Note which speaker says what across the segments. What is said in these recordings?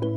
Speaker 1: Good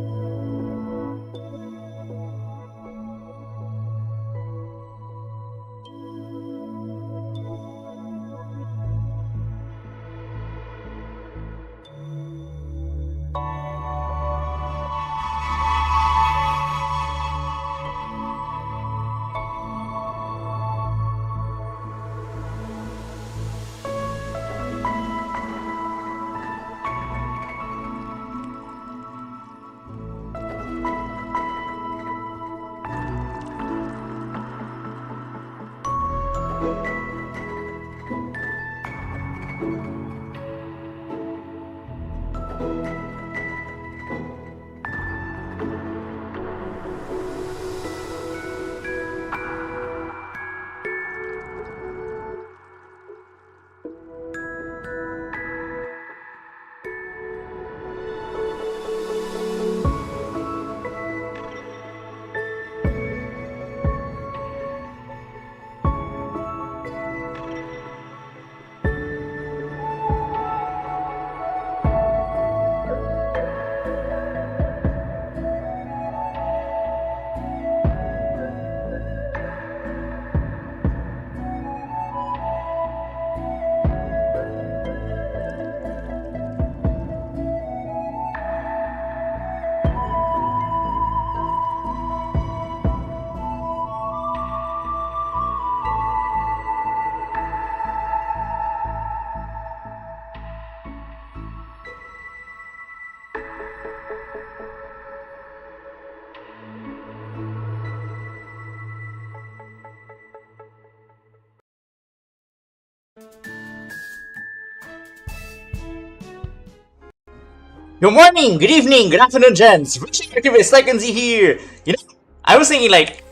Speaker 1: morning, good evening, good afternoon, gents. Archivist, TaikunZ here. You know, I was thinking like,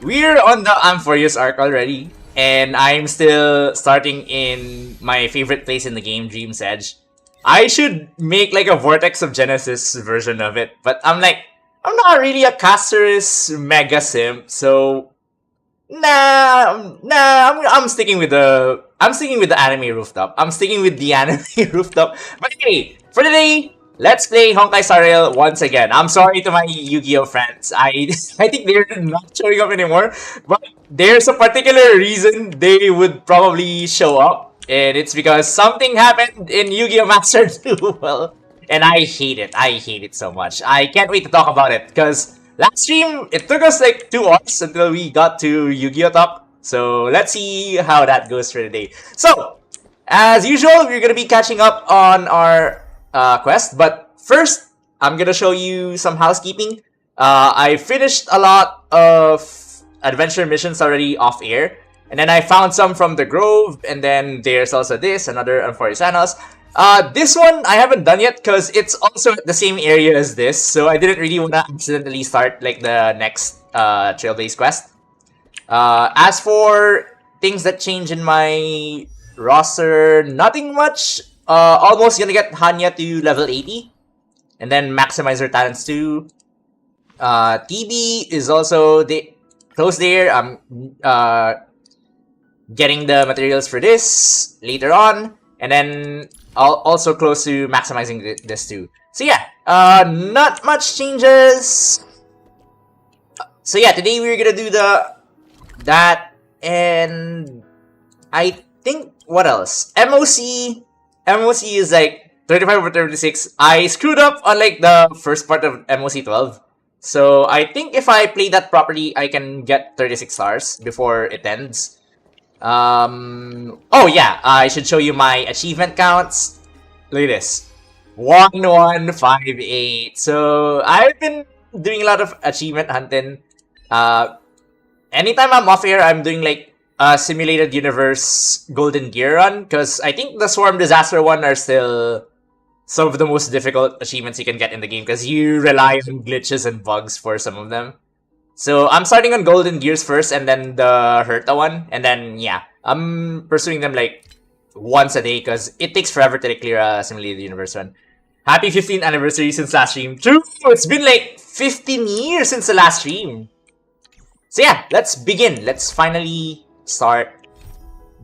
Speaker 1: we're on the Amphoreus arc already, and I'm still starting in my favorite place in the game, Dream's Edge. I should make like a Vortex of Genesis version of it, but I'm like, I'm not really a Casterus mega simp, so I'm sticking with the anime rooftop. I'm sticking with the anime rooftop. But hey, for today, let's play Honkai Star Rail once again. I'm sorry to my Yu-Gi-Oh friends. I think they're not showing up anymore, but there's a particular reason they would probably show up, and it's because something happened in Yu-Gi-Oh Master Duel, and I hate it. I hate it so much. I can't wait to talk about it because last stream it took us like 2 hours until we got to Yu-Gi-Oh Top. So let's see how that goes for today. So as usual, we're gonna be catching up on our quest, but first I'm gonna show you some housekeeping. I finished a lot of adventure missions already off air, and then I found some from the Grove, and then there's also this, another Amphoreus. This one I haven't done yet because it's also the same area as this, so I didn't really want to accidentally start like the next Trailblaze quest. As for things that change in my roster, nothing much. Almost gonna get Hanya to level 80, and then maximize her talents too. TB is also close there. I'm getting the materials for this later on, and then also close to maximizing this too. So yeah, not much changes. So yeah, today we're gonna do that, and I think what else? MOC is like 35 over 36. I screwed up on like the first part of MOC 12. So I think if I play that properly, I can get 36 stars before it ends. Oh yeah, I should show you my achievement counts. Look at this. 1158. So I've been doing a lot of achievement hunting. Anytime I'm off air, I'm doing like simulated universe golden gear run, because I think the Swarm Disaster one are still some of the most difficult achievements you can get in the game, because you rely on glitches and bugs for some of them. So I'm starting on golden gears first, and then the Herta one, and then yeah, I'm pursuing them like once a day because it takes forever to like, clear a simulated universe run. Happy 15th anniversary since last stream. True, it's been like 15 years since the last stream. So yeah, let's begin. Let's finally start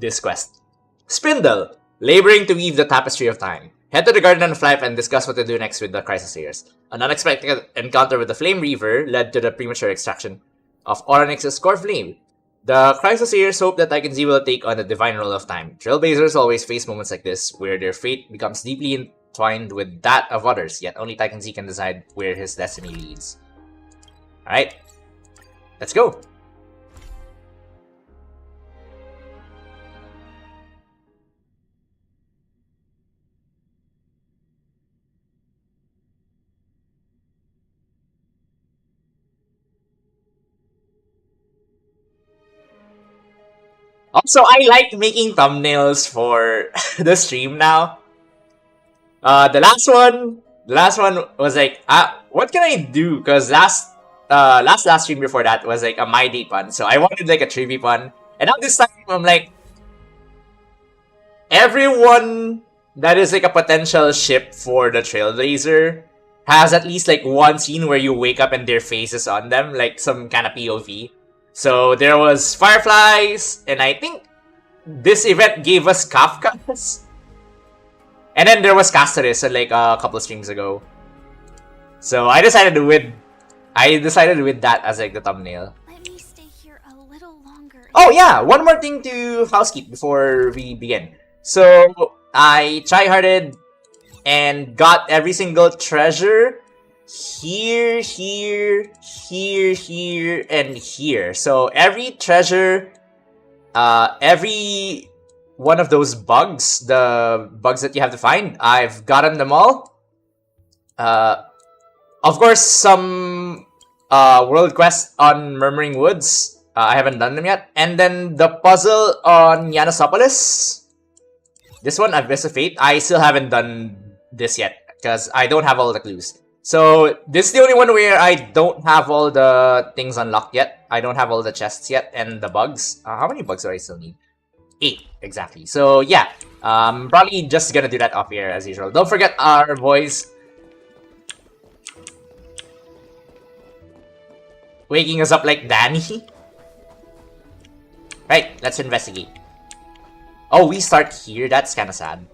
Speaker 1: this quest. Spindle, laboring to weave the tapestry of time. Head to the Garden of Life and discuss what to do next with the Chrysoseirs. An unexpected encounter with the Flame Reaver led to the premature extraction of Oryx's core flame. The Chrysoseirs hope that TaikunZ will take on the divine role of time. Trailblazers always face moments like this, where their fate becomes deeply entwined with that of others, yet only TaikunZ can decide where his destiny leads. Alright, let's go! Also, I like making thumbnails for the stream now. The last one was like, what can I do? Because last stream before that was like a My Day pun, so I wanted like a trivia pun. And now this time I'm like, everyone that is like a potential ship for the Trailblazer has at least like one scene where you wake up and their face is on them, like some kind of POV. So there was Fireflies, and I think this event gave us Kafkas. And then there was Castoris like a couple streams ago. So I decided with that as like the thumbnail.
Speaker 2: Let me stay here a little longer.
Speaker 1: Oh yeah, one more thing to housekeep before we begin. So I tryharded and got every single treasure here, and here. So every treasure, every one of those bugs, the bugs that you have to find, I've gotten them all. Of course, some world quests on Murmuring Woods, I haven't done them yet. And then the puzzle on Yanosopolis, this one, Abyss of Fate, I still haven't done this yet because I don't have all the clues. So this is the only one where I don't have all the things unlocked yet. I don't have all the chests yet and the bugs. How many bugs do I still need? 8, exactly. So yeah, probably just gonna do that off air as usual. Don't forget our voice waking us up like Danny. Right, let's investigate. Oh, we start here? That's kind of sad.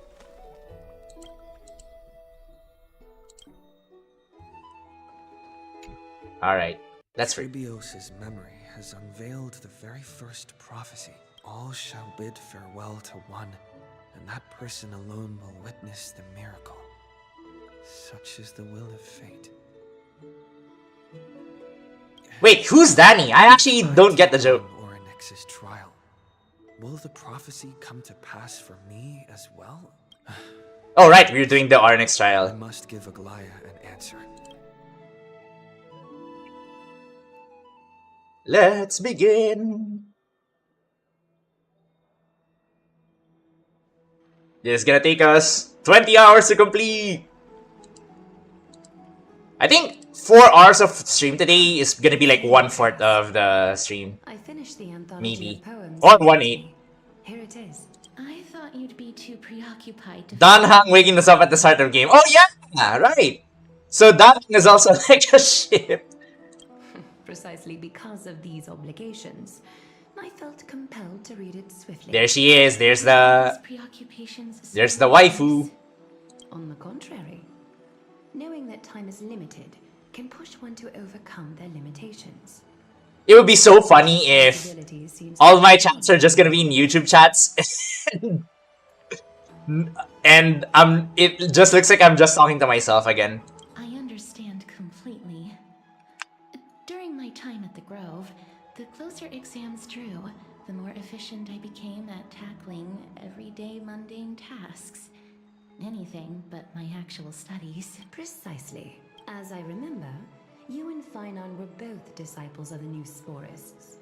Speaker 1: Alright, let's read.
Speaker 3: Trebios's memory has unveiled the very first prophecy. All shall bid farewell to one, and that person alone will witness the miracle. Such is the will of fate.
Speaker 1: Wait, who's Danny? I actually don't get the joke.
Speaker 3: Oryx's trial. Will the prophecy come to pass for me as well?
Speaker 1: Oh right, we're doing the Arnyx
Speaker 3: I
Speaker 1: trial.
Speaker 3: must give Aglaya an answer.
Speaker 1: Let's begin. This is gonna take us 20 hours to complete. I think 4 hours of stream today is gonna be like 1/4 of the stream.
Speaker 4: I finished the anthology
Speaker 1: Maybe.
Speaker 4: of poems.
Speaker 1: Or 1/8.
Speaker 4: Here it is.
Speaker 2: I thought you'd be too preoccupied to
Speaker 1: Dan Hang waking us up at the start of the game. Oh yeah, right. So Dan Hang is also like a ship.
Speaker 4: Precisely because of these obligations, I felt compelled to read it swiftly.
Speaker 1: There she is. There's the waifu.
Speaker 4: On the contrary, knowing that time is limited can push one to overcome their limitations.
Speaker 1: It would be so funny if all my chats are just gonna be in YouTube chats, and it just looks like I'm just talking to myself again.
Speaker 2: I understand completely. During my time at the Grove, the closer exams drew, the more efficient I became at tackling everyday mundane tasks. Anything but my actual studies.
Speaker 4: Precisely. As I remember, you and Finon were both disciples of the new Sporists.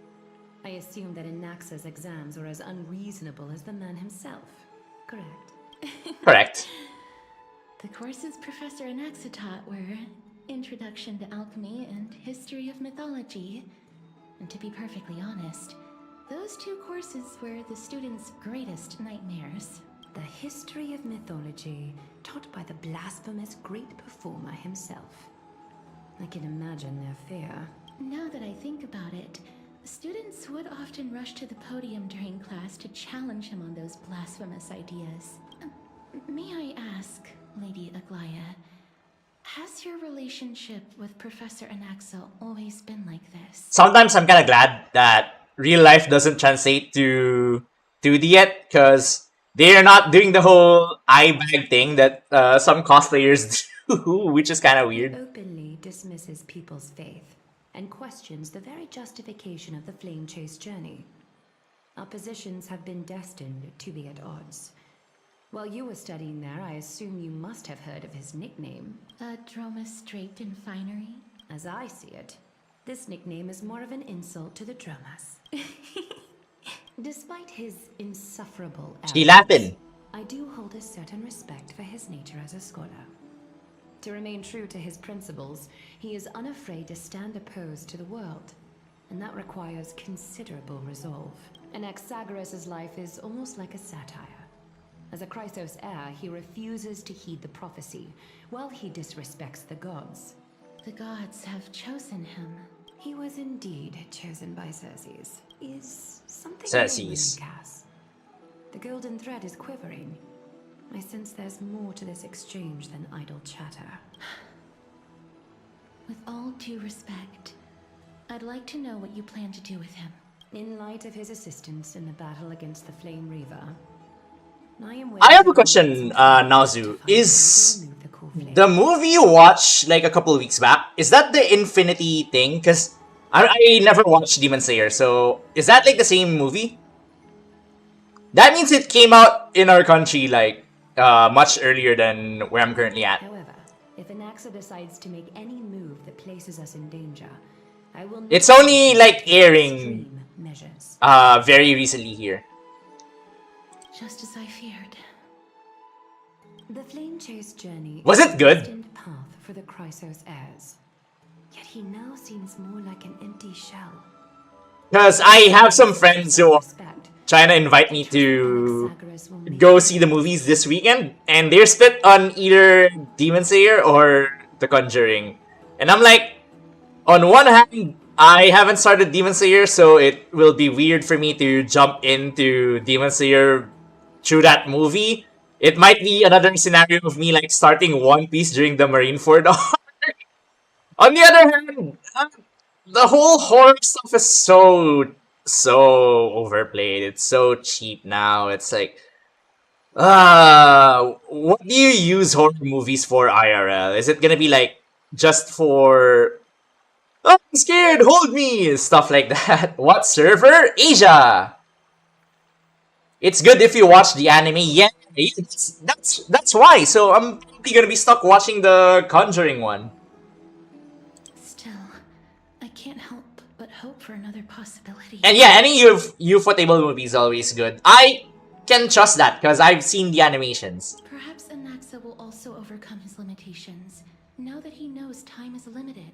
Speaker 4: I assume that Anaxa's exams were as unreasonable as the man himself, correct?
Speaker 1: Correct.
Speaker 2: The courses Professor Anaxa taught were Introduction to Alchemy and History of Mythology. And to be perfectly honest, those 2 courses were the students' greatest nightmares.
Speaker 4: The history of mythology, taught by the blasphemous great performer himself. I can imagine their fear.
Speaker 2: Now that I think about it, students would often rush to the podium during class to challenge him on those blasphemous ideas. May I ask, Lady Aglaya, has your relationship with Professor Anaxa always been like this?
Speaker 1: Sometimes I'm kind of glad that real life doesn't translate to 2D yet, because they're not doing the whole eye bag thing that some cosplayers do, which is kind of
Speaker 4: He
Speaker 1: weird.
Speaker 4: openly dismisses people's faith and questions the very justification of the flame chase journey. Our positions have been destined to be at odds. While you were studying there, I assume you must have heard of his nickname.
Speaker 2: Dromus draped in finery?
Speaker 4: As I see it, this nickname is more of an insult to the Dromas. Despite his insufferable
Speaker 1: She
Speaker 4: arrogance,
Speaker 1: laughing.
Speaker 4: I do hold a certain respect for his nature as a scholar. To remain true to his principles, he is unafraid to stand opposed to the world, and that requires considerable resolve. Anaxagoras' life is almost like a satire. As a Chrysos heir, he refuses to heed the prophecy, while he disrespects the gods.
Speaker 2: The gods have chosen him.
Speaker 4: He was indeed chosen by Xerxes. Is something
Speaker 1: Xerxes.
Speaker 4: wrong, Cass? The golden thread is quivering. I sense there's more to this exchange than idle chatter.
Speaker 2: With all due respect, I'd like to know what you plan to do with him.
Speaker 4: In light of his assistance in the battle against the Flame Reaver,
Speaker 1: I have a question, Nazu. Is the movie you watched like a couple of weeks back, is that the Infinity thing? Because I never watched Demon Slayer, so is that like the same movie? That means it came out in our country like much earlier than where I'm currently at.
Speaker 4: However, if Anaxa decides to make any move that places us in danger, I will not
Speaker 1: It's only like airing
Speaker 4: extreme measures.
Speaker 1: very recently here.
Speaker 2: Just as I feared.
Speaker 4: The flame chase journey
Speaker 1: Was
Speaker 4: is
Speaker 1: it
Speaker 4: a
Speaker 1: good?
Speaker 4: destined path for the Chrysos heirs. Yet he now seems more like an empty shell.
Speaker 1: Because I have some friends who are
Speaker 4: Respect.
Speaker 1: trying to invite me to
Speaker 4: Anaxagoras will make
Speaker 1: go see the movies this weekend, and they're split on either Demon Slayer or The Conjuring. And I'm like, on one hand, I haven't started Demon Slayer, so it will be weird for me to jump into Demon Slayer through that movie. It might be another scenario of me like starting One Piece during the Marineford arc. On the other hand, the whole horror stuff is so overplayed. It's so cheap now. It's like, what do you use horror movies for IRL? Is it gonna be like just for, oh, I'm scared, hold me, stuff like that? What server? Asia. It's good if you watch the anime. Yeah, that's why. So I'm probably gonna be stuck watching the Conjuring one.
Speaker 2: Still, I can't help but hope for another possibility.
Speaker 1: And yeah, any ufotable movie is always good. I can trust that because I've seen the animations.
Speaker 2: Perhaps Anaxa will also overcome his limitations, now that he knows time is limited.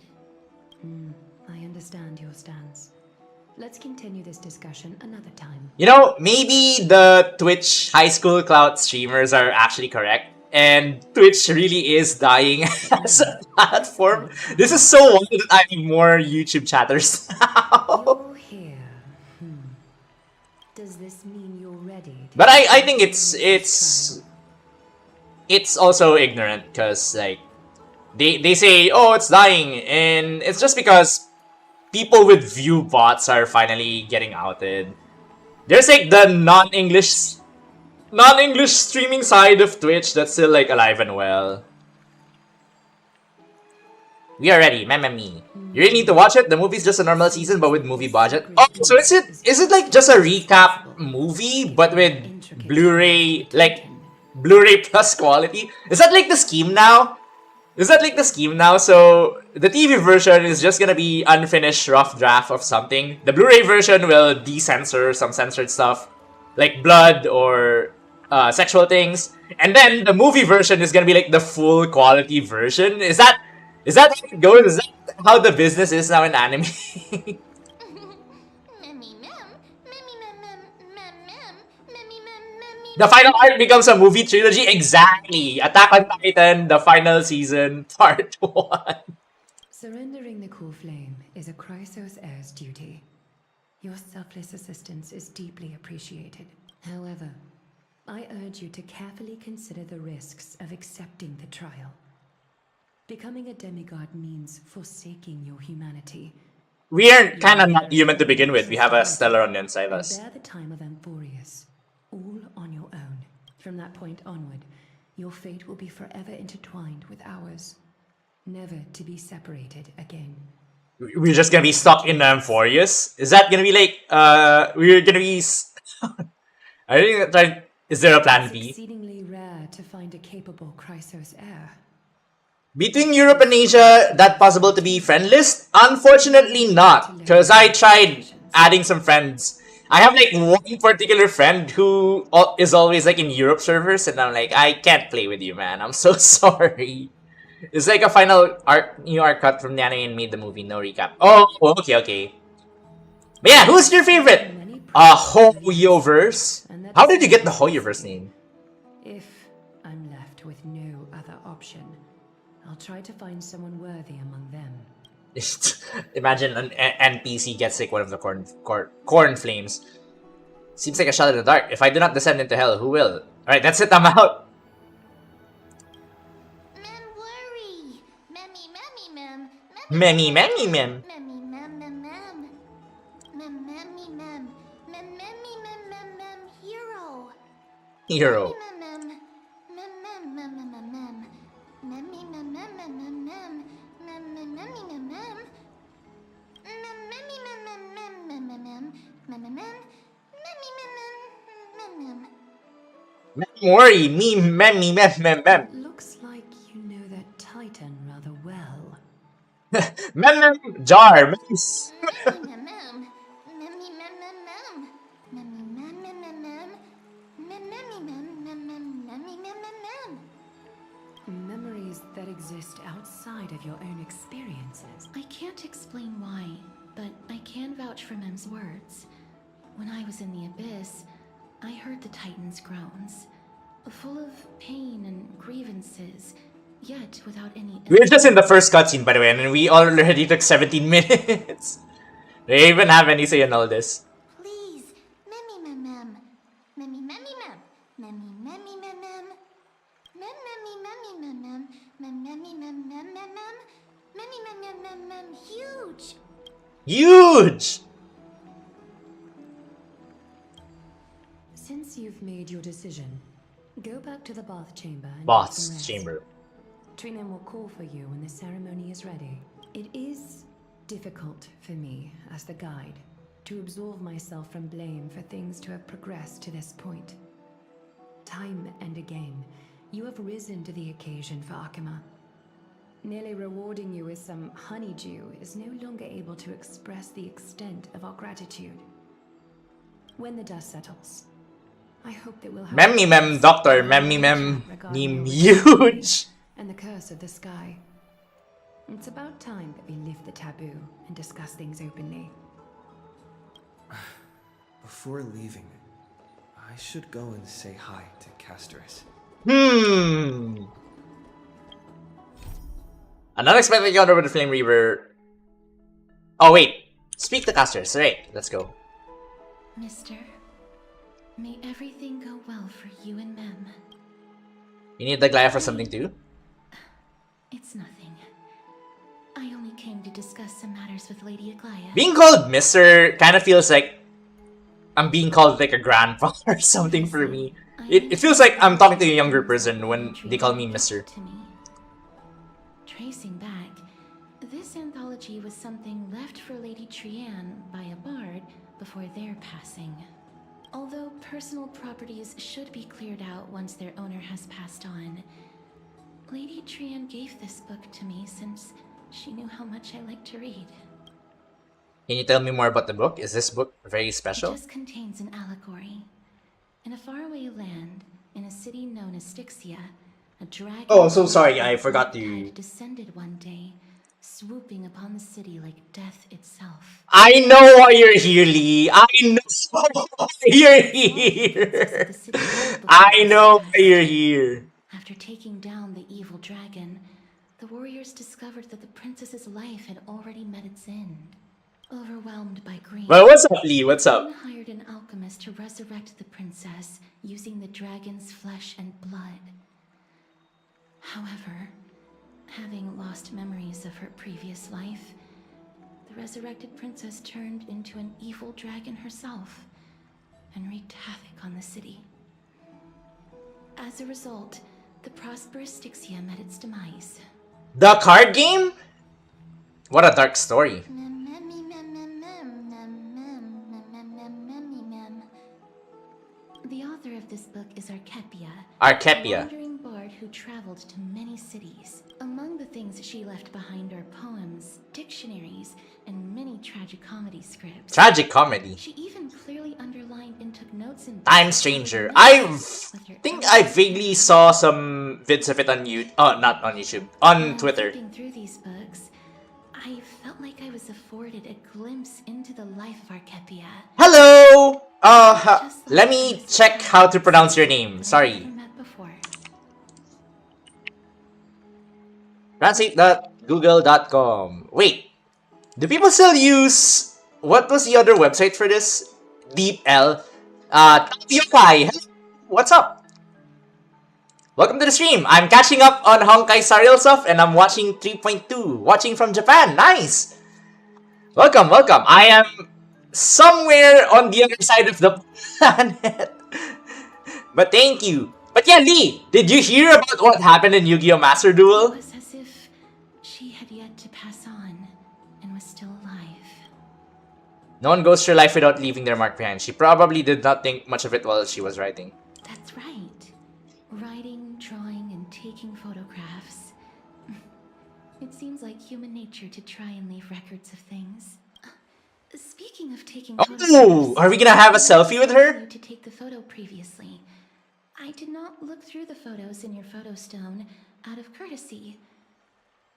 Speaker 4: I understand your stance. Let's continue this discussion another time.
Speaker 1: You know, maybe the Twitch high school clout streamers are actually correct, and Twitch really is dying as a platform. This is so wild that I have more YouTube chatters now.
Speaker 4: You're here. Does this mean you're ready?
Speaker 1: But I think it's also ignorant because like they say, oh, it's dying, and it's just because people with view bots are finally getting outed. There's like the non-English streaming side of Twitch that's still like alive and well. We are ready, me. You really need to watch it. The movie's just a normal season but with movie budget. Oh, so is it like just a recap movie but with Blu-ray, like Blu-ray plus quality? Is that like the scheme now? So the TV version is just gonna be unfinished rough draft of something. The Blu-ray version will de-censor some censored stuff, like blood or sexual things. And then the movie version is gonna be like the full quality version. Is that how it goes? Is that how the business is now in anime? The final arc becomes a movie trilogy? Exactly! Attack on Titan, the final season, part 1.
Speaker 4: Surrendering the cool flame is a Chrysos heir's duty. Your selfless assistance is deeply appreciated. However, I urge you to carefully consider the risks of accepting the trial. Becoming a demigod means forsaking your humanity.
Speaker 1: We are kind of not human to begin with. We have a stellar on the inside
Speaker 4: And
Speaker 1: us.
Speaker 4: bear the time of Amphoreus, all on your own. From that point onward, your fate will be forever intertwined with ours, never to be separated again.
Speaker 1: We're just gonna be stuck in Amphoreus? Is that gonna be like, we're gonna be... I think that, is there a plan
Speaker 4: It's
Speaker 1: B?
Speaker 4: exceedingly rare to find a capable Chrysos heir.
Speaker 1: Between Europe and Asia, that possible to be friend list? Unfortunately not, because I tried adding some friends. I have like one particular friend who is always like in Europe servers, and I'm like, I can't play with you, man. I'm so sorry. It's like a final new art cut from the anime and made the movie, no recap. Oh, okay, okay. But yeah, who's your favorite? Hoyoverse? How did you get the Hoyoverse name?
Speaker 4: If I'm left with no other option, I'll try to find someone worthy among them.
Speaker 1: Imagine an NPC gets like one of the corn flames. Seems like a shot in the dark. If I do not descend into hell, who will? Alright, that's it, I'm out.
Speaker 2: Mem worry. Memmy, memmy, mem.
Speaker 1: Memmy, memmy, mem.
Speaker 2: Memmy, mem, mem, mem. Mem, memmy, mem. Mem, memmy, mem, mem, mem. Hero.
Speaker 1: Hero.
Speaker 2: Mem, mem, mem, mem, mem, mem, mem, mem. Memmy, mem, mem, mem, mem, mem. Mem, mem, memmy, mem, mem. Mem, memmy, mem, mem, mem, mem, mem, mem. Mem, mem, mem. Memmy, mem, mem, mem, mem.
Speaker 1: Mem worry, me, memmy, mem.
Speaker 4: Looks like you know that Titan rather well.
Speaker 1: Mem, jar, mems.
Speaker 2: Memmy, mem, mem. Memmy, mem, mem, mem. Memmy, mem, mem, mem, mem. Mem, memmy, mem, mem, mem. Memmy, mem, mem, mem.
Speaker 4: Memories that exist outside of your own experiences.
Speaker 2: I can't explain why, but I can vouch for Mem's words. When I was in the abyss, I heard the Titan's groans, full of pain and grievances, yet without any...
Speaker 1: We're just in the first cutscene, by the way, and we already took 17 minutes. They even have any say in all this.
Speaker 2: Please, Memmy, mem, mem. Memmy, memmy, mem. Memmy, memmy, mem, mem. Mem, memmy, memmy, mem, mem. Mem, memmy, mem, mem, mem, mem. Memmy, mem, mem, mem, mem. Huge!
Speaker 1: Huge!
Speaker 4: Since you've made your decision, go back to the bath chamber and get some
Speaker 1: Boss
Speaker 4: rest.
Speaker 1: chamber.
Speaker 4: Trinan will call for you when the ceremony is ready. It is difficult for me, as the guide, to absolve myself from blame for things to have progressed to this point. Time and again, you have risen to the occasion for Akima. Nearly rewarding you with some honeydew is no longer able to express the extent of our gratitude. When the dust settles, I hope that we'll have...
Speaker 1: Memmy mem, doctor, memmy mem. Neem huge!
Speaker 4: And the curse of the sky. It's about time that we lift the taboo and discuss things openly.
Speaker 3: Before leaving, I should go and say hi to Castorus.
Speaker 1: An unexpected encounter with the Flame Reaver. Oh wait, speak to Castorus, right? Let's go.
Speaker 2: Mister, may everything go well for you and Mem.
Speaker 1: You need the Glaya for something too?
Speaker 2: It's nothing. I only came to discuss some matters with Lady Aglaya.
Speaker 1: Being called Mr. kind of feels like I'm being called like a grandpa or something for me. It feels like I'm talking to a younger person when they call me Mr.
Speaker 2: To me. Tracing back, this anthology was something left for Lady Trian by a bard before their passing. Although personal properties should be cleared out once their owner has passed on, Lady Trian gave this book to me since she knew how much I like to read.
Speaker 1: Can you tell me more about the book? Is this book very special?
Speaker 2: It just contains an allegory. In a faraway land, in a city known as Styxia, a dragon...
Speaker 1: Oh, I'm so sorry, I forgot to...
Speaker 2: ...descended one day, swooping upon the city like death itself.
Speaker 1: I know why you're here, Lee. I know why you're here. I know why you're here.
Speaker 2: After taking down the evil dragon, the warriors discovered that the princess's life had already met its end. Overwhelmed by grief,
Speaker 1: Well, what's up, Lee? What's up?
Speaker 2: Jin hired an alchemist to resurrect the princess using the dragon's flesh and blood. However, having lost memories of her previous life, the resurrected princess turned into an evil dragon herself and wreaked havoc on the city. As a result, the prosperous Styxia met its demise.
Speaker 1: The card game? What a dark story.
Speaker 2: The author of this book is Archivist,
Speaker 1: Archivist.
Speaker 2: a wandering bard who traveled to many cities. Among the things she left behind are poems, dictionaries, and many tragic comedy scripts.
Speaker 1: Tragic comedy.
Speaker 2: She even clearly underlined and took notes in
Speaker 1: Time Stranger. I think I vaguely saw some vids of it on YouTube. Oh, not on YouTube. On Twitter.
Speaker 2: Flipping through these books, I felt like I was afforded a glimpse into the life of Archivist.
Speaker 1: Hello! Let me check how to pronounce your name. Sorry. Translate.google.com. Wait. Do people still use... What was the other website for this? DeepL. Honkai. What's up? Welcome to the stream. I'm catching up on Honkai Star stuff and I'm watching 3.2. Watching from Japan. Nice. Welcome, welcome. I am somewhere on the other side of the planet. But thank you. But yeah, Lee, did you hear about what happened in Yu-Gi-Oh! Master Duel?
Speaker 2: It was as if she had yet to pass on and was still alive.
Speaker 1: No one goes through life without leaving their mark behind. She probably did not think much of it while she was writing.
Speaker 2: That's right. Writing, drawing, and taking photographs. It seems like human nature to try and leave records of things. Speaking of taking
Speaker 1: photographs, are we gonna have a selfie with her?
Speaker 2: To take the photo previously. I did not look through the photos in your photo stone out of courtesy.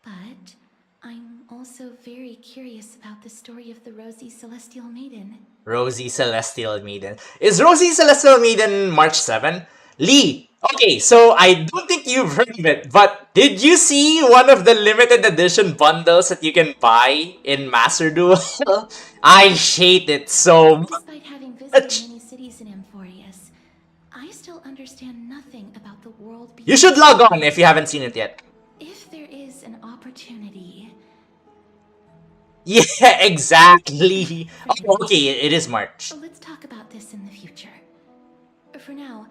Speaker 2: But I'm also very curious about the story of the Rosy Celestial Maiden.
Speaker 1: Rosy Celestial Maiden. Is Rosy Celestial Maiden March 7? Lee, okay, so I don't think you've heard of it, but did you see one of the limited edition bundles that you can buy in Master Duel? I hate it so much.
Speaker 2: Despite having visited many cities in Amphoreus, I still understand nothing about the world beyond.
Speaker 1: You should log on if you haven't seen it yet.
Speaker 2: If there is an opportunity.
Speaker 1: Yeah, exactly. Oh, okay, it is March.
Speaker 2: Let's talk about this in the future. For now,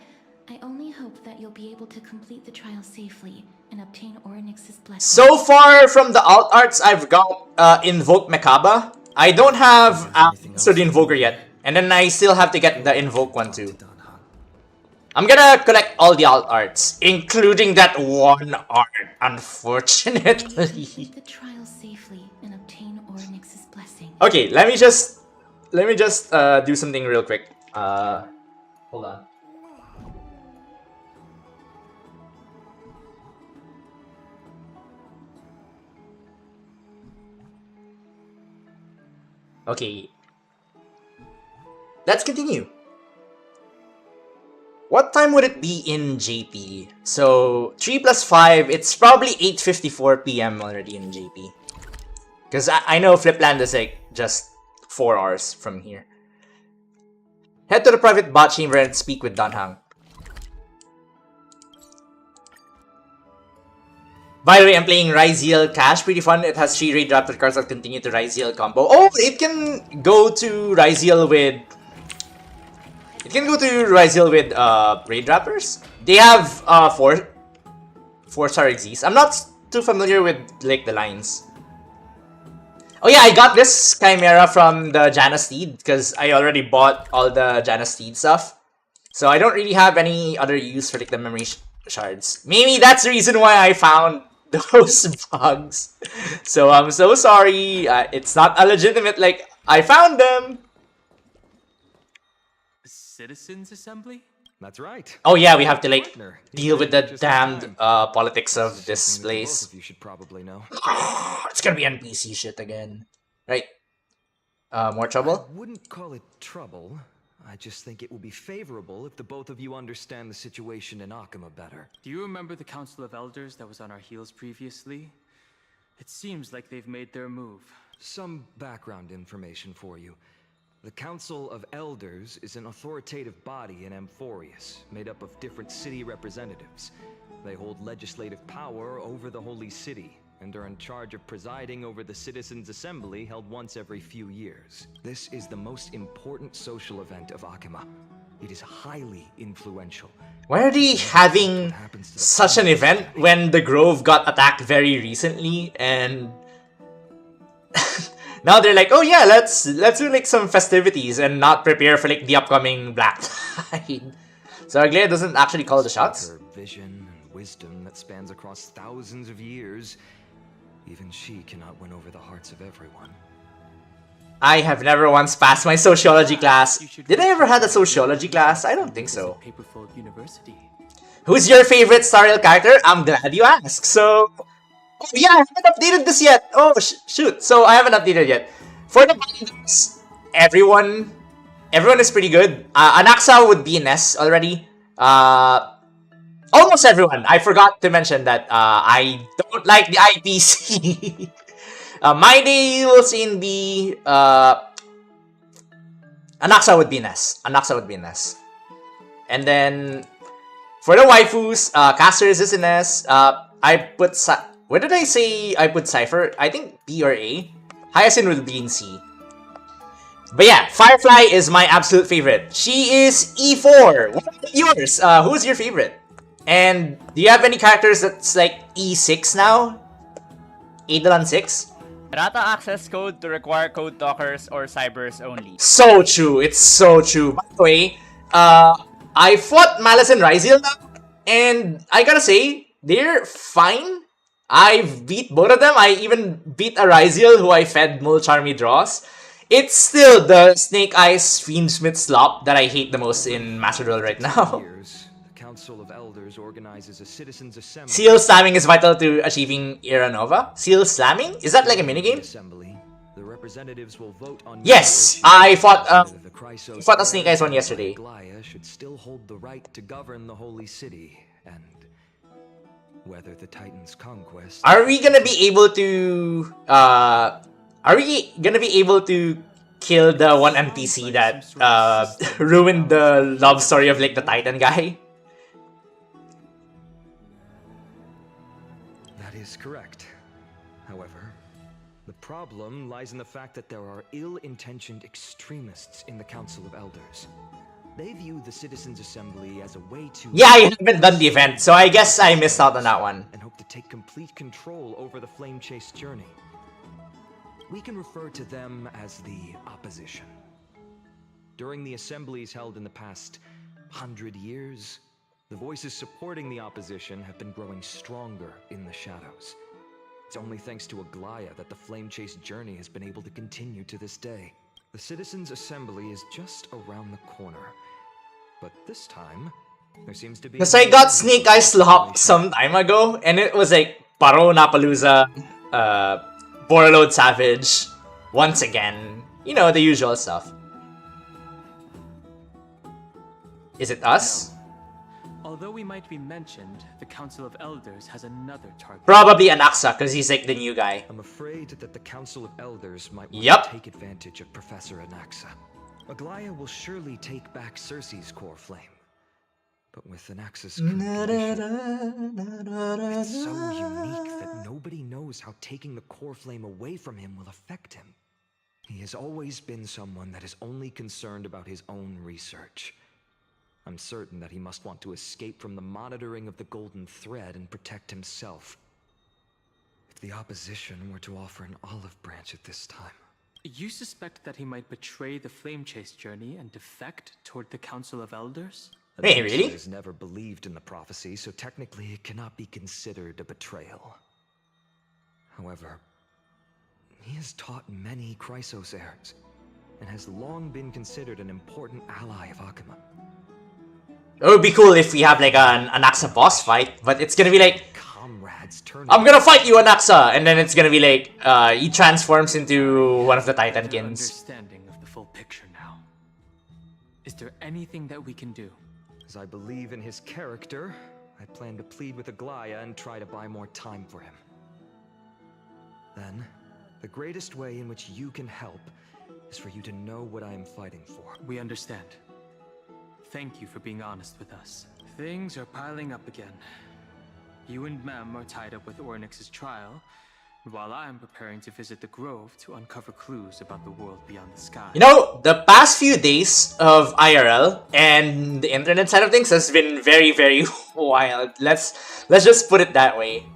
Speaker 2: I only hope that you'll be able to complete the trial safely and obtain Orynyx's blessing.
Speaker 1: So far from the alt arts, I've got Invoke Mekaba. I don't have so the Invoker yet. And then I still have to get the Invoke one too. I'm gonna collect all the alt arts, including that one art, unfortunately.
Speaker 2: Complete the trial safely and obtain Orynyx's blessing.
Speaker 1: Okay, let me just do something real quick. Hold on. Okay. Let's continue. What time would it be in JP? So 3 plus 5, it's probably 8:54 PM already in JP. Because I know Flipland is like just 4 hours from here. Head to the private bot chamber and speak with Danhang. By the way, I'm playing Ryziel Cash, pretty fun. It has 3 raid raptor cards that continue to Ryziel combo. Oh, it can go to Ryziel with... It can go to Ryziel with raid rappers. They have 4-star exes. I'm not too familiar with like the lines. Oh yeah, I got this Chimera from the Janna Steed because I already bought all the Janna Steed stuff. So I don't really have any other use for like the memory shards. Maybe that's the reason why I found those bugs. So I'm so sorry. It's not a legitimate, like, I found them.
Speaker 5: Citizens Assembly?
Speaker 3: That's right.
Speaker 1: Oh yeah, we have to like deal with the damned politics of this place.
Speaker 3: You should probably know.
Speaker 1: It's gonna be NPC shit again. Right. More trouble?
Speaker 3: I wouldn't call it trouble. I just think it will be favorable if the both of you understand the situation in Akama better.
Speaker 5: Do you remember the Council of Elders that was on our heels previously? It seems like they've made their move.
Speaker 3: Some background information for you. The Council of Elders is an authoritative body in Amphoreus, made up of different city representatives. They hold legislative power over the Holy City, and are in charge of presiding over the Citizens' Assembly held once every few years. This is the most important social event of Akima. It is highly influential.
Speaker 1: Why are they having such an event when the Grove got attacked very recently and now they're like, oh yeah, let's do like some festivities and not prepare for like the upcoming Black Tide. So Aglaia doesn't actually call the shots.
Speaker 3: Her vision and wisdom that spans across thousands of years, even she cannot win over the hearts of everyone.
Speaker 1: I have never once passed my sociology class. Did I ever have a sociology class? I don't think so.
Speaker 5: Paperfold University.
Speaker 1: Who's your favorite Star character? I'm glad you asked. So, oh yeah, I haven't updated this yet. Oh shoot! So I haven't updated yet. For the bindings, everyone is pretty good. Anaxa would be an S already. Almost everyone. I forgot to mention that I don't like the IPC. My day will soon be Anaxa would be an S. Anaxa would be an S. And then for the waifus, Casters is an S. I put where did I say I put Cypher? I think B or A. Hyacinth will be in C. But yeah, Firefly is my absolute favorite. She is E4. What about yours? Who's your favorite? And do you have any characters that's like E6 now? Eidolon 6?
Speaker 6: Data access code to require code talkers or cybers only.
Speaker 1: So true. It's so true. By the way, I fought Malice and Ryziel now, and I gotta say, they're fine. I've beat both of them. I even beat a Ryziel who I fed Mulcharmy draws. It's still the Snake Eyes Fiendsmith slop that I hate the most in Master Duel right now.
Speaker 3: The Council of Elders organizes a citizens' assembly.
Speaker 1: Seal slamming is vital to achieving Era Nova. Seal slamming? Is that like a minigame?
Speaker 3: Assembly. The representatives will vote on.
Speaker 1: Yes, I fought a Snake Eyes one yesterday.
Speaker 3: Aglaia should still hold the right to govern the Holy City, and whether the Titan's conquest.
Speaker 1: Are we gonna be able to? Are we gonna be able to kill the one NPC that ruined the love story of like the Titan guy?
Speaker 3: That is correct. However, the problem lies in the fact that there are ill-intentioned extremists in the Council of Elders. They view the Citizens' Assembly as a way to...
Speaker 1: Yeah, I haven't done the event, so I guess I missed out on that one.
Speaker 3: ...and hope to take complete control over the Flame Chase journey. We can refer to them as the Opposition. During the assemblies held in the past 100 years, the voices supporting the Opposition have been growing stronger in the shadows. It's only thanks to Aglaia that the Flame Chase journey has been able to continue to this day. The Citizens' Assembly is just around the corner. But this time, there seems to be...
Speaker 1: Because I got Snake Eyes Slop some time ago, and it was like Paro Napalooza, Borreload Savage, once again. You know, the usual stuff. Is it us?
Speaker 5: No. Although we might be mentioned, the Council of Elders has another target.
Speaker 1: Probably Anaxa, because he's like the new guy.
Speaker 3: I'm afraid that the Council of Elders might want
Speaker 1: Yep.
Speaker 3: to take advantage of Professor Anaxa. Aglaia will surely take back Cersei's core flame. But with Anaxa's completion, it's so unique that nobody knows how taking the core flame away from him will affect him. He has always been someone that is only concerned about his own research. I'm certain that he must want to escape from the monitoring of the Golden Thread and protect himself. If the opposition were to offer an olive branch at this time...
Speaker 5: You suspect that he might betray the Flame Chase journey and defect toward the Council of Elders?
Speaker 1: Wait, really?
Speaker 3: He has never believed in the prophecy, so technically it cannot be considered a betrayal. However, he has taught many Chrysos heirs, and has long been considered an important ally of Akima.
Speaker 1: It would be cool if we have like an Anaxa boss fight, but it's gonna be like,
Speaker 3: Comrades turn.
Speaker 1: I'm gonna fight you, Anaxa! And then it's gonna be like, he transforms into one of the Titankins.
Speaker 5: Understanding of the full picture now. Is there anything that we can do?
Speaker 3: As I believe in his character, I plan to plead with Aglaia and try to buy more time for him. Then, the greatest way in which you can help is for you to know what I am fighting for.
Speaker 5: We understand. Thank you for being honest with us. Things are piling up again. You and Mem are tied up with Ornyx's trial, while I'm preparing to visit the Grove to uncover clues about the world beyond the sky.
Speaker 1: You know, the past few days of IRL and the internet side of things has been very, very wild. Let's just put it that way.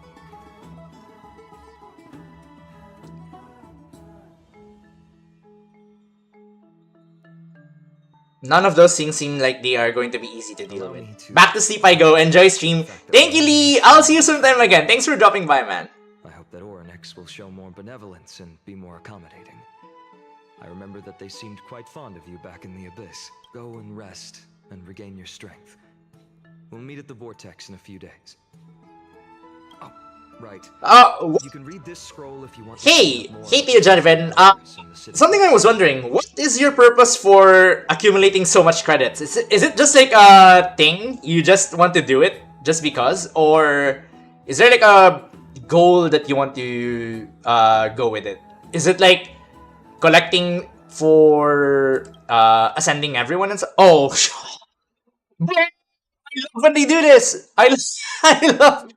Speaker 1: None of those things seem like they are going to be easy to deal with. Back to sleep I go. Enjoy stream. Thank you, Lee. I'll see you sometime again. Thanks for dropping by, man.
Speaker 3: I hope that Ornyx will show more benevolence and be more accommodating. I remember that they seemed quite fond of you back in the Abyss. Go and rest and regain your strength. We'll meet at the Vortex in a few days. Oh, right. You can read this scroll if you want.
Speaker 1: Hey, Theo Jonathan. Something I was wondering. What is your purpose for accumulating so much credits? Is it just like a thing? You just want to do it just because, or is there like a goal that you want to go with it? Is it like collecting for ascending everyone and so? Oh, I love when they do this. I love it.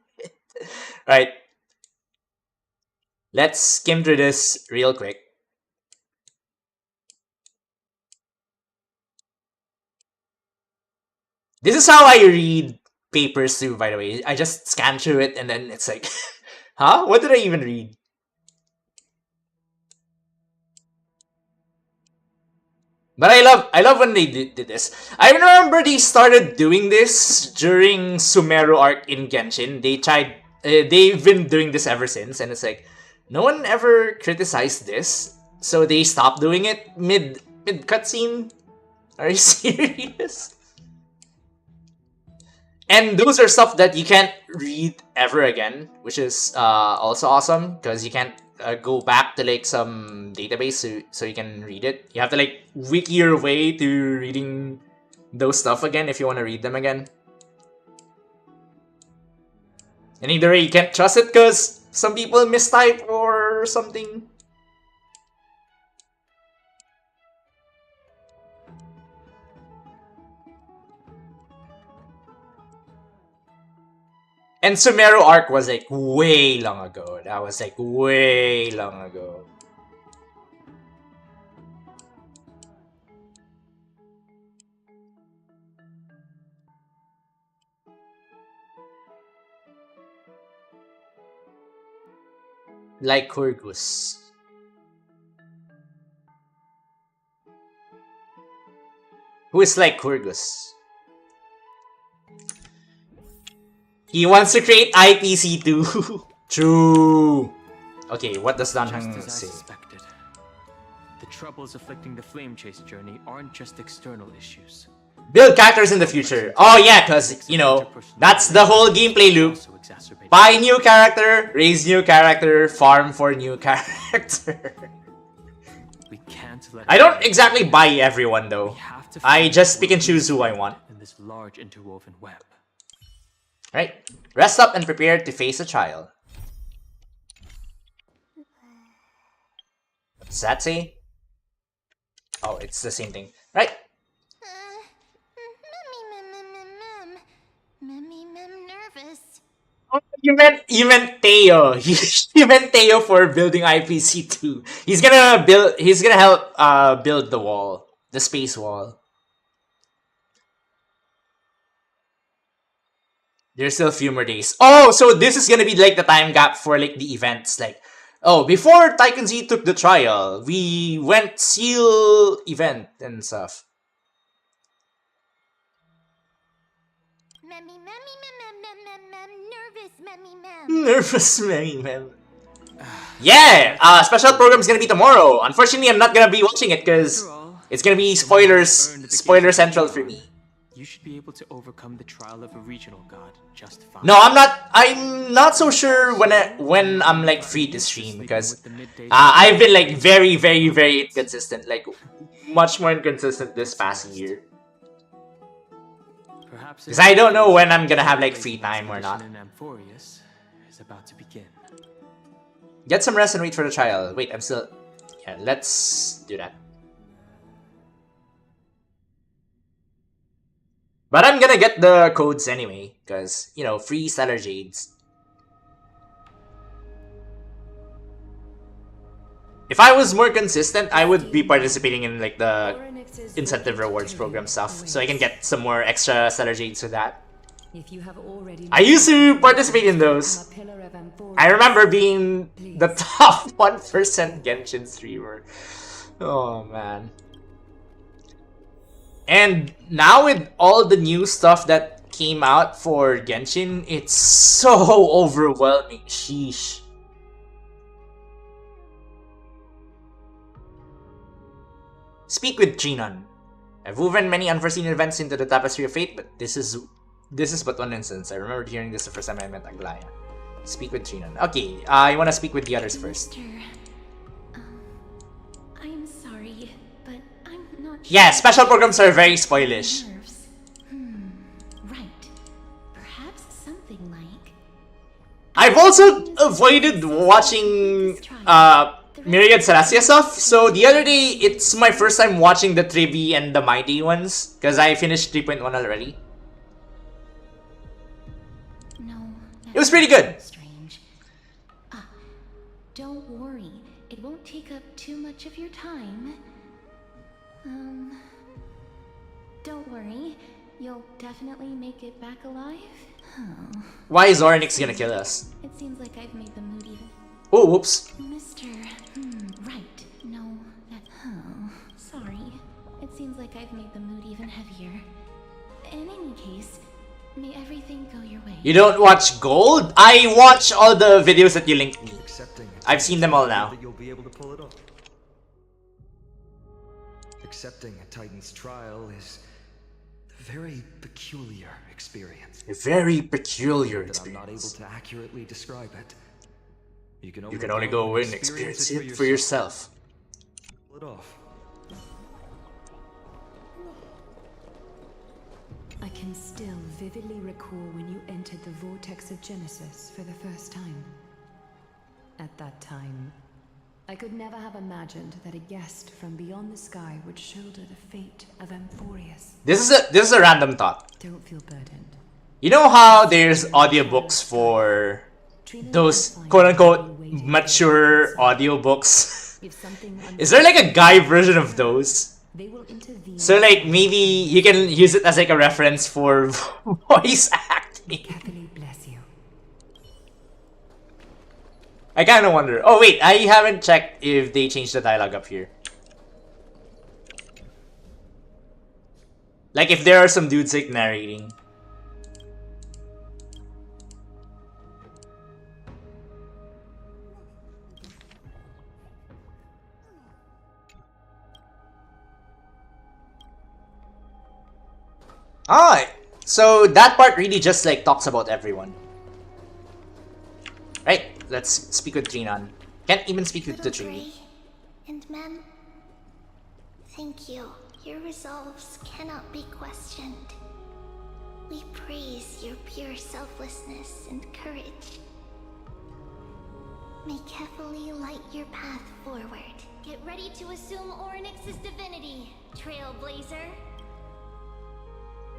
Speaker 1: Right. Let's skim through this real quick. This is how I read papers too, by the way. I just scan through it and then it's like, huh? What did I even read? But I love when they did this. I remember they started doing this during Sumeru arc in Genshin. They've been doing this ever since, and it's like, no one ever criticized this, so they stopped doing it mid cutscene. Are you serious? And those are stuff that you can't read ever again, which is also awesome because you can't go back to like some database so you can read it. You have to like wiki your way to reading those stuff again if you want to read them again. And either way, you can't trust it because some people mistype or something. And Sumeru arc was like way long ago. That was like way long ago. Like Kurgus. Who is like Kurgus? He wants to create IPC too. True. Okay, what does Danhang
Speaker 5: Just as I
Speaker 1: say?
Speaker 5: suspected. The troubles afflicting the Flame Chase journey aren't just external issues.
Speaker 1: Build characters in the future. Oh yeah, because, you know, that's the whole gameplay loop.
Speaker 5: Also exacerbated.
Speaker 1: Buy new character, raise new character, farm for new character.
Speaker 5: We can't let
Speaker 1: I don't exactly buy everyone though.
Speaker 5: We have to
Speaker 1: I
Speaker 5: find
Speaker 1: just
Speaker 5: a
Speaker 1: pick and
Speaker 5: way
Speaker 1: choose who I want.
Speaker 5: in this large interwoven web.
Speaker 1: Right. Rest up and prepare to face a trial. What does that say? Oh, it's the same thing. Right.
Speaker 2: Mummy, nervous.
Speaker 1: Oh, you meant Theo. You meant Theo for building IPC 2. He's gonna help build the wall. The space wall. There's still a few more days. Oh, so this is gonna be like the time gap for like the events. Like, oh, before TaikunZ took the trial, we went seal event and stuff. Nervous, mem. Yeah, special program is gonna be tomorrow. Unfortunately, I'm not gonna be watching it because it's gonna be spoiler central for me.
Speaker 5: You should be able to overcome the trial of a regional god just fine.
Speaker 1: No, I'm not. I'm not so sure when I'm like free to stream because I've been like very inconsistent, like much more inconsistent this past year. Because I don't know when I'm gonna have like free time or not.
Speaker 5: In Amphoreus is about to begin.
Speaker 1: Get some rest and wait for the trial. Wait, I'm still... Yeah, let's do that. But I'm gonna get the codes anyway, because, you know, free Stellar Jades. If I was more consistent, I would be participating in like the incentive rewards program stuff, so I can get some more extra Stellar Jades with that. I used to participate in those. I remember being the top 1% Genshin streamer. Oh man. And now with all the new stuff that came out for Genshin, it's so overwhelming. Sheesh. Speak with Trinon. I've woven many unforeseen events into the tapestry of fate, but this is but one instance. I remembered hearing this the first time I met Aglaya. Speak with Trinon. Okay, I want to speak with the others first.
Speaker 2: I'm sorry, but I'm not
Speaker 1: Yeah,
Speaker 2: sure.
Speaker 1: special programs are very spoilish.
Speaker 2: Nerves. Right. Perhaps something like...
Speaker 1: I've also avoided watching Myriad Celestia stuff, so the other day, it's my first time watching the Trivi and the Mighty ones, because I finished 3.1 already.
Speaker 2: No.
Speaker 1: It was pretty good.
Speaker 2: Strange. Don't worry. It won't take up too much of your time. Don't worry. You'll definitely make it back alive. Oh.
Speaker 1: Why is Ornix gonna kill us?
Speaker 2: It seems like I've made the mood even...
Speaker 1: Oh, whoops.
Speaker 2: Mr. Right. No, that... Oh, sorry. It seems like I've made the mood even heavier. In any case, may everything go your way.
Speaker 1: You don't watch Gold? I watch all the videos that you linked me. I've seen them all now.
Speaker 3: You'll be able to pull it off. Accepting a Titan's trial is a very peculiar experience.
Speaker 1: A very peculiar
Speaker 3: I'm not able
Speaker 1: experience.
Speaker 3: to accurately describe it. You can
Speaker 1: only go away and experience it for yourself.
Speaker 3: Pull it off.
Speaker 4: I can still vividly recall when you entered the vortex of Genesis for the first time. At that time, I could never have imagined that a guest from beyond the sky would shoulder the fate of Amphoreus.
Speaker 1: This is a random thought.
Speaker 4: Don't feel burdened.
Speaker 1: You know how there's audiobooks for those quote-unquote mature audiobooks?
Speaker 4: If something
Speaker 1: Is there like a guy version of those?
Speaker 4: they will intervene.
Speaker 1: So like maybe you can use it as like a reference for voice acting.
Speaker 4: Carefully bless you.
Speaker 1: I kind of wonder. Oh wait, I haven't checked if they changed the dialogue up here. Like if there are some dudes like narrating. Ah, so that part really just like talks about everyone. Right, let's speak with Trinon. Can't even speak with the
Speaker 7: Little
Speaker 1: tree.
Speaker 7: Gray and men, thank you. Your resolves cannot be questioned. We praise your pure selflessness and courage. May carefully light your path forward.
Speaker 8: Get ready to assume Ornyx's divinity, Trailblazer.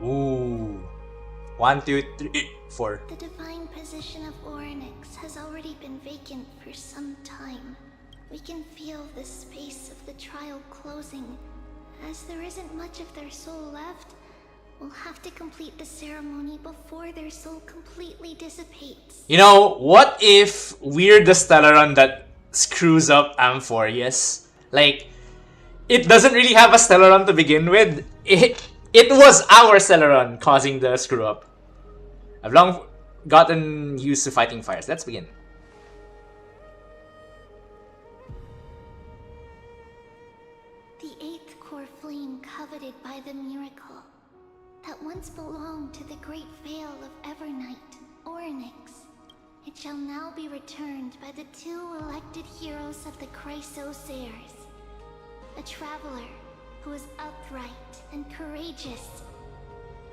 Speaker 1: Ooh. 1, 2, 3, 4.
Speaker 7: The divine position of Ornyx has already been vacant for some time. We can feel the space of the trial closing. As there isn't much of their soul left, we'll have to complete the ceremony before their soul completely dissipates.
Speaker 1: You know, what if we're the Stellaron that screws up Amphoreus? Like, it doesn't really have a Stellaron to begin with. It was our Stellaron causing the screw up. I've long gotten used to fighting fires. Let's begin.
Speaker 7: The eighth core flame coveted by the miracle that once belonged to the great veil of Evernight, Ornyx. It shall now be returned by the two elected heroes of the Chrysosairs. A traveler who is upright and courageous,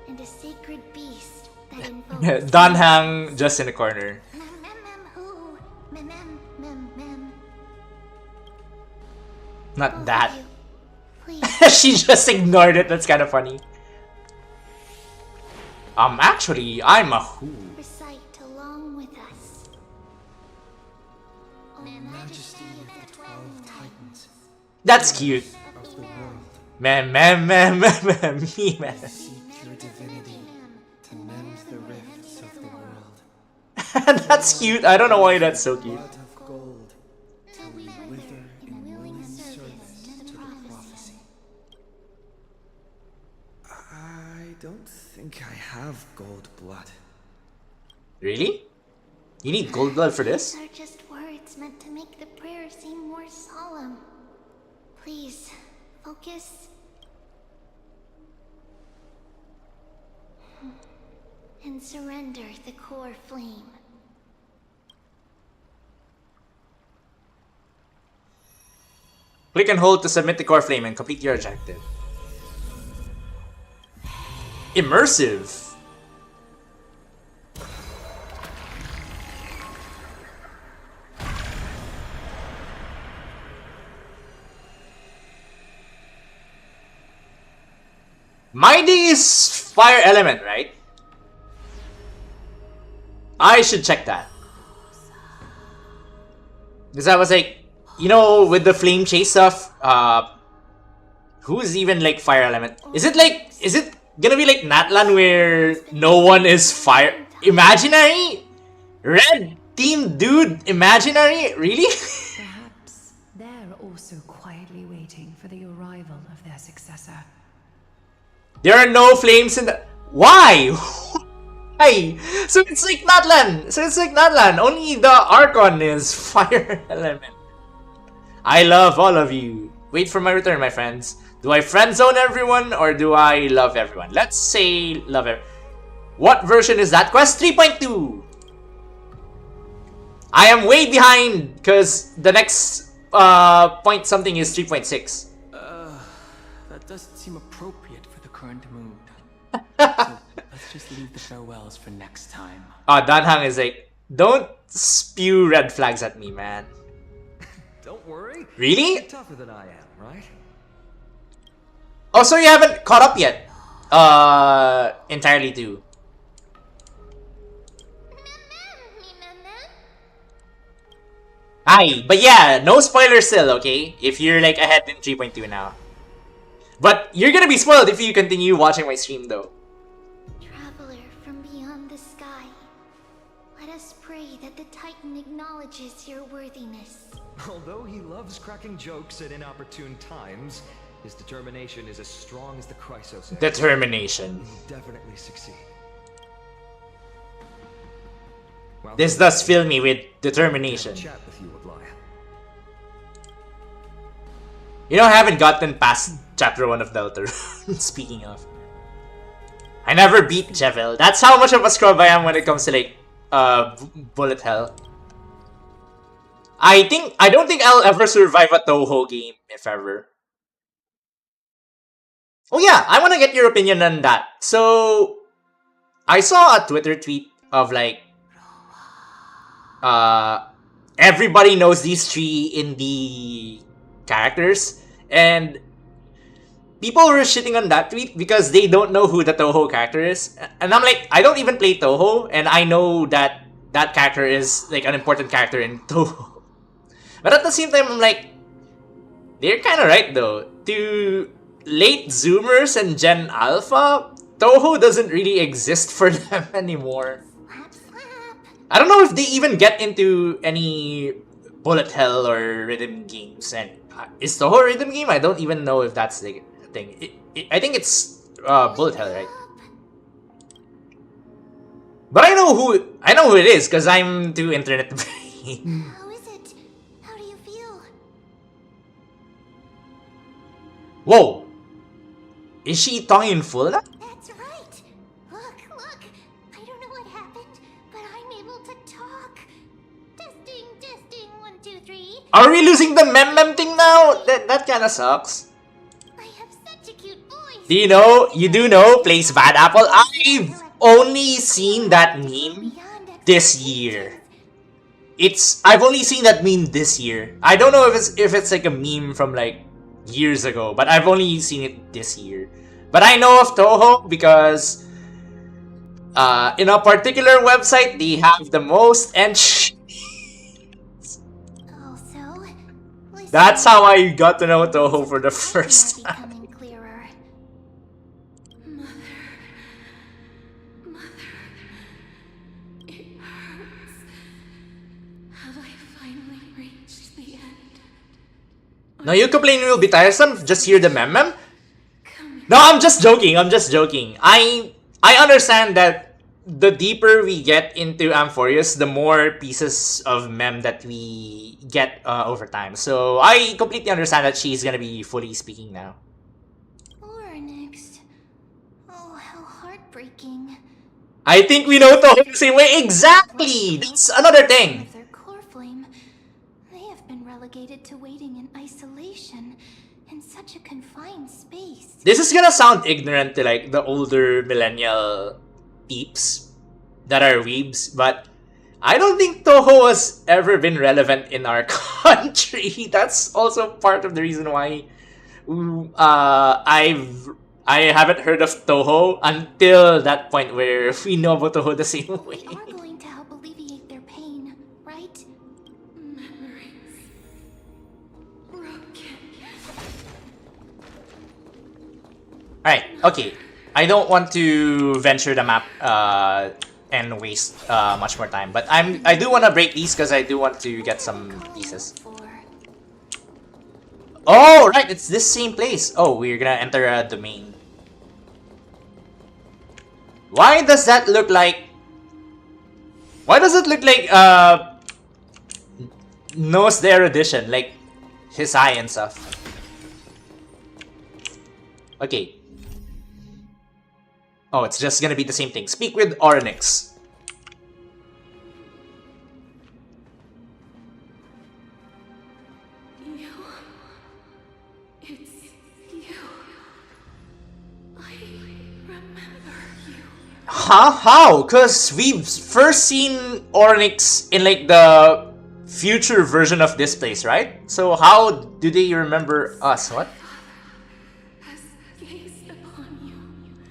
Speaker 7: and a sacred beast that invokes...
Speaker 1: Danhang just in the corner.
Speaker 7: Who Mem.
Speaker 1: Not
Speaker 7: Both
Speaker 1: that.
Speaker 7: of you, please.
Speaker 1: She just ignored it. That's kind of funny. Actually, I'm a who.
Speaker 7: Recite along with us. O Majesty of the 12 Titans
Speaker 1: That's cute.
Speaker 3: of the world,
Speaker 1: Mem, me, man.
Speaker 3: seek your divinity to mend the rifts of the world.
Speaker 1: That's cute. I don't know why that's so cute.
Speaker 3: Blood of gold till we wither in willing service to the prophecy. I don't think I have gold blood.
Speaker 1: Really? You need gold blood for this?
Speaker 7: These are just words meant to make the prayer seem more solemn. Please, focus. And surrender the core flame.
Speaker 1: Click and hold to submit the core flame and complete your objective. Immersive. Mighty is fire element, right? I should check that. Because I was like, you know, with the flame chase stuff, who's even like fire element? Is it gonna be like Natlan where no one is fire? Imaginary? Red team dude, imaginary? Really?
Speaker 4: Perhaps they're also quietly waiting for the arrival of their successor.
Speaker 1: There are no flames in the... Why? Why? So it's like Natlan. Only the Archon is fire element. I love all of you. Wait for my return, my friends. Do I friend zone everyone or do I love everyone? Let's say love everyone. What version is that? Quest 3.2. I am way behind because the next point something is 3.6.
Speaker 5: That doesn't seem appropriate for the current mood. So let's just leave the farewells for next time.
Speaker 1: Danhang is like, don't spew red flags at me, man.
Speaker 3: Don't worry.
Speaker 1: Really?
Speaker 3: You're tougher than I am, right?
Speaker 1: Oh, so you haven't caught up yet? Entirely too. Hi, but yeah, no spoilers still, okay? If you're like ahead in 3.2 now. But you're gonna be spoiled if you continue watching my stream though.
Speaker 7: Traveler from beyond the sky, let us pray that the Titan acknowledges your worthiness.
Speaker 9: Although he loves cracking jokes at inopportune times, his determination is as strong as the Chrysos egg.
Speaker 1: Determination.
Speaker 9: He'll definitely succeed. Well,
Speaker 1: This does fill me with determination.
Speaker 9: chat with you, Ablaya.
Speaker 1: You know, I haven't gotten past chapter 1 of Delta. Speaking of. I never beat Jevel. That's how much of a scrub I am when it comes to like bullet hell. I don't think I'll ever survive a Toho game, if ever. Oh yeah, I want to get your opinion on that. So, I saw a Twitter tweet of like, everybody knows these three indie characters, and people were shitting on that tweet because they don't know who the Toho character is. And I'm like, I don't even play Toho, and I know that that character is like an important character in Toho. But at the same time, I'm like, they're kind of right though. To late Zoomers and Gen Alpha, Toho doesn't really exist for them anymore. I don't know if they even get into any bullet hell or rhythm games. And is Toho a rhythm game? I don't even know if that's the thing. I think it's bullet hell, right? But I know who it is because I'm too internet brain.
Speaker 7: How is it? How do you feel?
Speaker 1: Whoa! Is she talking in full now?
Speaker 7: That's right. Look. I don't know what happened, but I'm able to talk. Testing, 1, 2, 3.
Speaker 1: Are we losing the mem thing now? That kinda sucks.
Speaker 7: I have such a cute voice.
Speaker 1: Do you know? You do know plays Bad Apple? I've only seen that meme this year. I've only seen that meme this year. I don't know if it's like a meme from like years ago, but I've only seen it this year. But I know of Toho because in a particular website they have the most entries.
Speaker 7: Also,
Speaker 1: That's how I got to know Toho for the first time.
Speaker 7: becoming clearer.
Speaker 2: Mother, it hurts. Have I finally reached the end?
Speaker 1: No, you complain you'll be tiresome? Just hear the mem. No, I'm just joking. I'm just joking. I understand that the deeper we get into Amphoreus, the more pieces of mem that we get over time. So I completely understand that she's gonna be fully speaking now.
Speaker 7: Onyx. Oh, how heartbreaking.
Speaker 1: I think we know Toho the same way. Exactly! That's another thing.
Speaker 7: Their core flame. They have been relegated to waiting in isolation in such a confined space.
Speaker 1: This is gonna sound ignorant to like the older millennial peeps that are weebs, but I don't think Toho has ever been relevant in our country. That's also part of the reason why I haven't heard of Toho until that point where we know about Toho the same way.
Speaker 7: We are going to help alleviate their pain, right?
Speaker 2: Memories. Broken.
Speaker 1: Alright, okay. I don't want to venture the map and waste much more time, but I do want to break these because I do want to get some pieces. Oh, right, it's this same place. Oh, we're gonna enter a domain. Why does that look like... Why does it look like Nose the Erudition? Like his eye and stuff. Okay. Oh, it's just gonna be the same thing. Speak with Onyx.
Speaker 2: It's you. I remember you.
Speaker 1: Huh? How? Cause we've first seen Onyx in like the future version of this place, right? So how do they remember us? What?
Speaker 2: Has gazed upon you.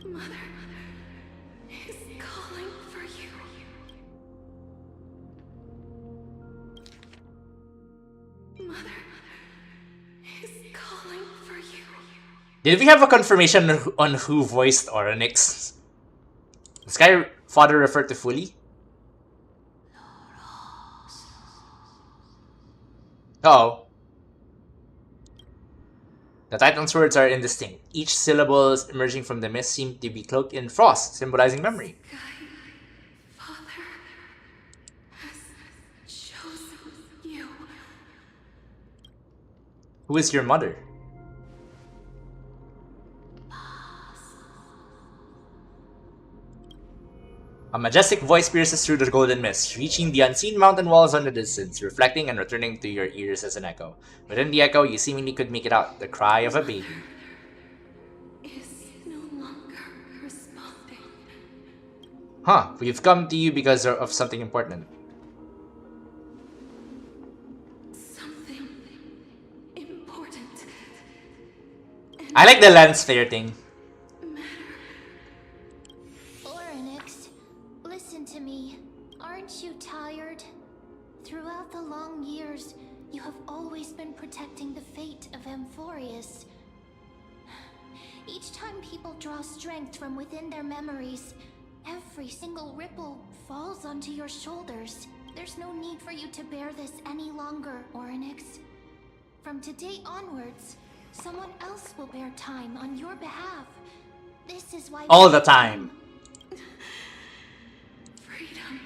Speaker 2: Mother is calling for you. Mother is calling for you.
Speaker 1: Did we have a confirmation on who voiced Onyx? This guy father referred to fully? Uh-oh. The Titan's words are indistinct. Each syllable emerging from the mist seemed to be cloaked in frost, symbolizing memory.
Speaker 2: Father has chosen you.
Speaker 1: Who is your mother? A majestic voice pierces through the golden mist, reaching the unseen mountain walls on the distance, reflecting and returning to your ears as an echo. Within the echo, you seemingly could make it out, the cry of a baby.
Speaker 2: Is no longer responding.
Speaker 1: Huh, we've come to you because of something important.
Speaker 2: Something important.
Speaker 1: I like the lens flare thing.
Speaker 7: Onyx, listen to me. Aren't you tired? Throughout the long years, you have always been protecting the fate of Amphoreus. Each time people draw strength from within their memories, every single ripple falls onto your shoulders. There's no need for you to bear this any longer, Onyx. From today onwards, someone else will bear time on your behalf. This is why
Speaker 1: All the time.
Speaker 2: Freedom.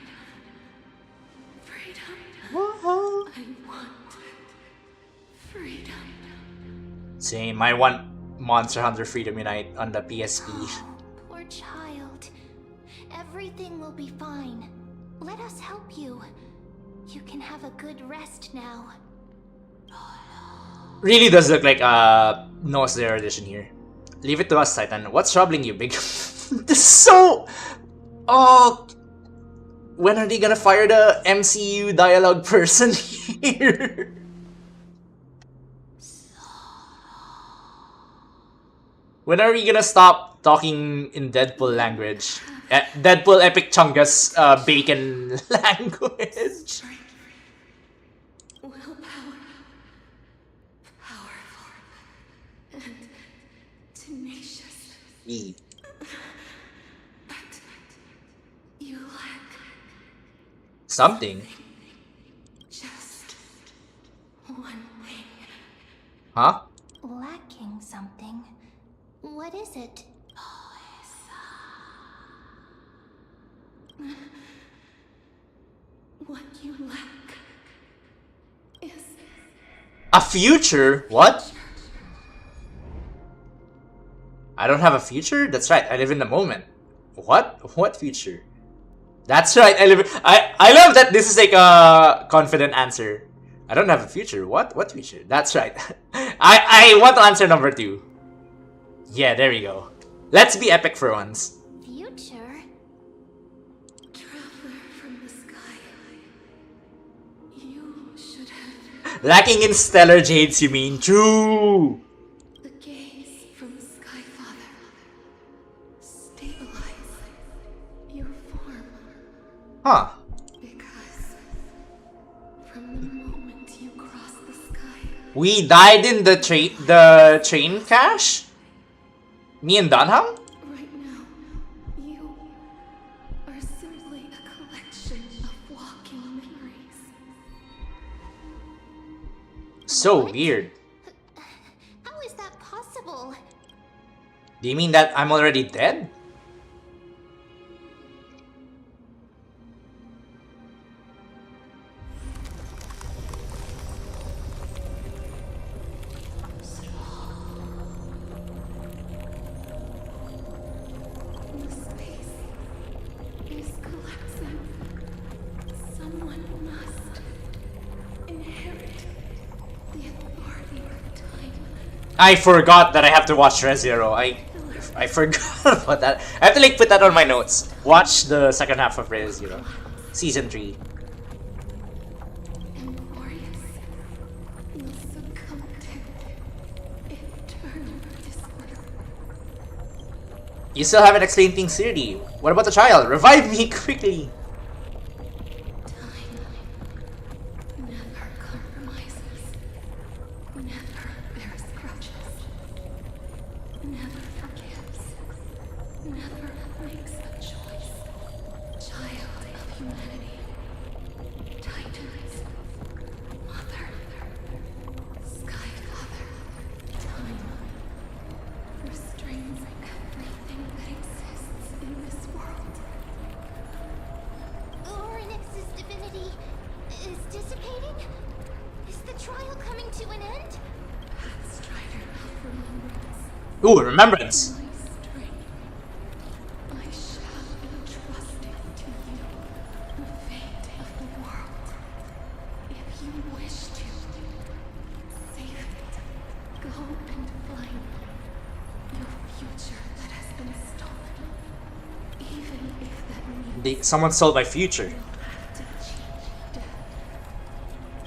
Speaker 2: Freedom.
Speaker 1: Woohoo.
Speaker 2: I want freedom.
Speaker 1: Same, I want Monster Hunter Freedom Unite on the PSP.
Speaker 7: Poor child. Everything will be fine. Let us help you. You can have a good rest now.
Speaker 1: Really does look like Nose the Erudition here. Leave it to us, Titan. What's troubling you, big? This is so... Oh... When are they gonna fire the MCU dialogue person here? When are we gonna stop talking in Deadpool language? Deadpool Epic Chungus bacon language.
Speaker 2: Willpower, powerful, and tenacious. But you lack
Speaker 1: Something.
Speaker 2: just one thing.
Speaker 1: Huh?
Speaker 7: Lacking something. What is it?
Speaker 2: What you lack is
Speaker 1: A future? What? I don't have a future? That's right, I live in the moment. What? What future? That's right, I love that this is like a confident answer. I don't have a future. What? What future? That's right. I want to answer number 2. Yeah, there we go. Let's be epic for once.
Speaker 7: Future?
Speaker 2: traveler from the sky. You should have
Speaker 1: Lacking in stellar jades, you mean? True!
Speaker 2: the gaze from the Sky Father. Stabilize your form.
Speaker 1: Huh.
Speaker 2: Because from the moment you cross the sky,
Speaker 1: We died in the train crash? Me and Dunham?
Speaker 2: right now, you are simply a collection of walking memories.
Speaker 1: So weird.
Speaker 7: How is that possible?
Speaker 1: Do you mean that I'm already dead?
Speaker 2: The space is collapsing. Someone must inherit the authority of time.
Speaker 1: I forgot that I have to watch Re:Zero. I forgot about that. I have to like put that on my notes. Watch the second half of Re:Zero. Season 3.
Speaker 2: Amphoreus will succumb to eternal disorder.
Speaker 1: You still haven't explained things clearly. What about the child? Revive me quickly!
Speaker 2: Time never compromises, never bears grudges, never forgives, never makes a choice. Child of humanity, TaikunZ, Mother, Sky Father, Time restrains everything that exists in this world.
Speaker 7: Oryx's divinity is dissipating? Is the trial coming to an end?
Speaker 2: Pathstrider of remembrance.
Speaker 1: Ooh, remembrance!
Speaker 2: My strength, I shall entrust it to you, the fate of the world. If you wish to, save it. Go and find your future that has been stolen. Even if that means
Speaker 1: Someone stole my future.
Speaker 2: you'll have to change death.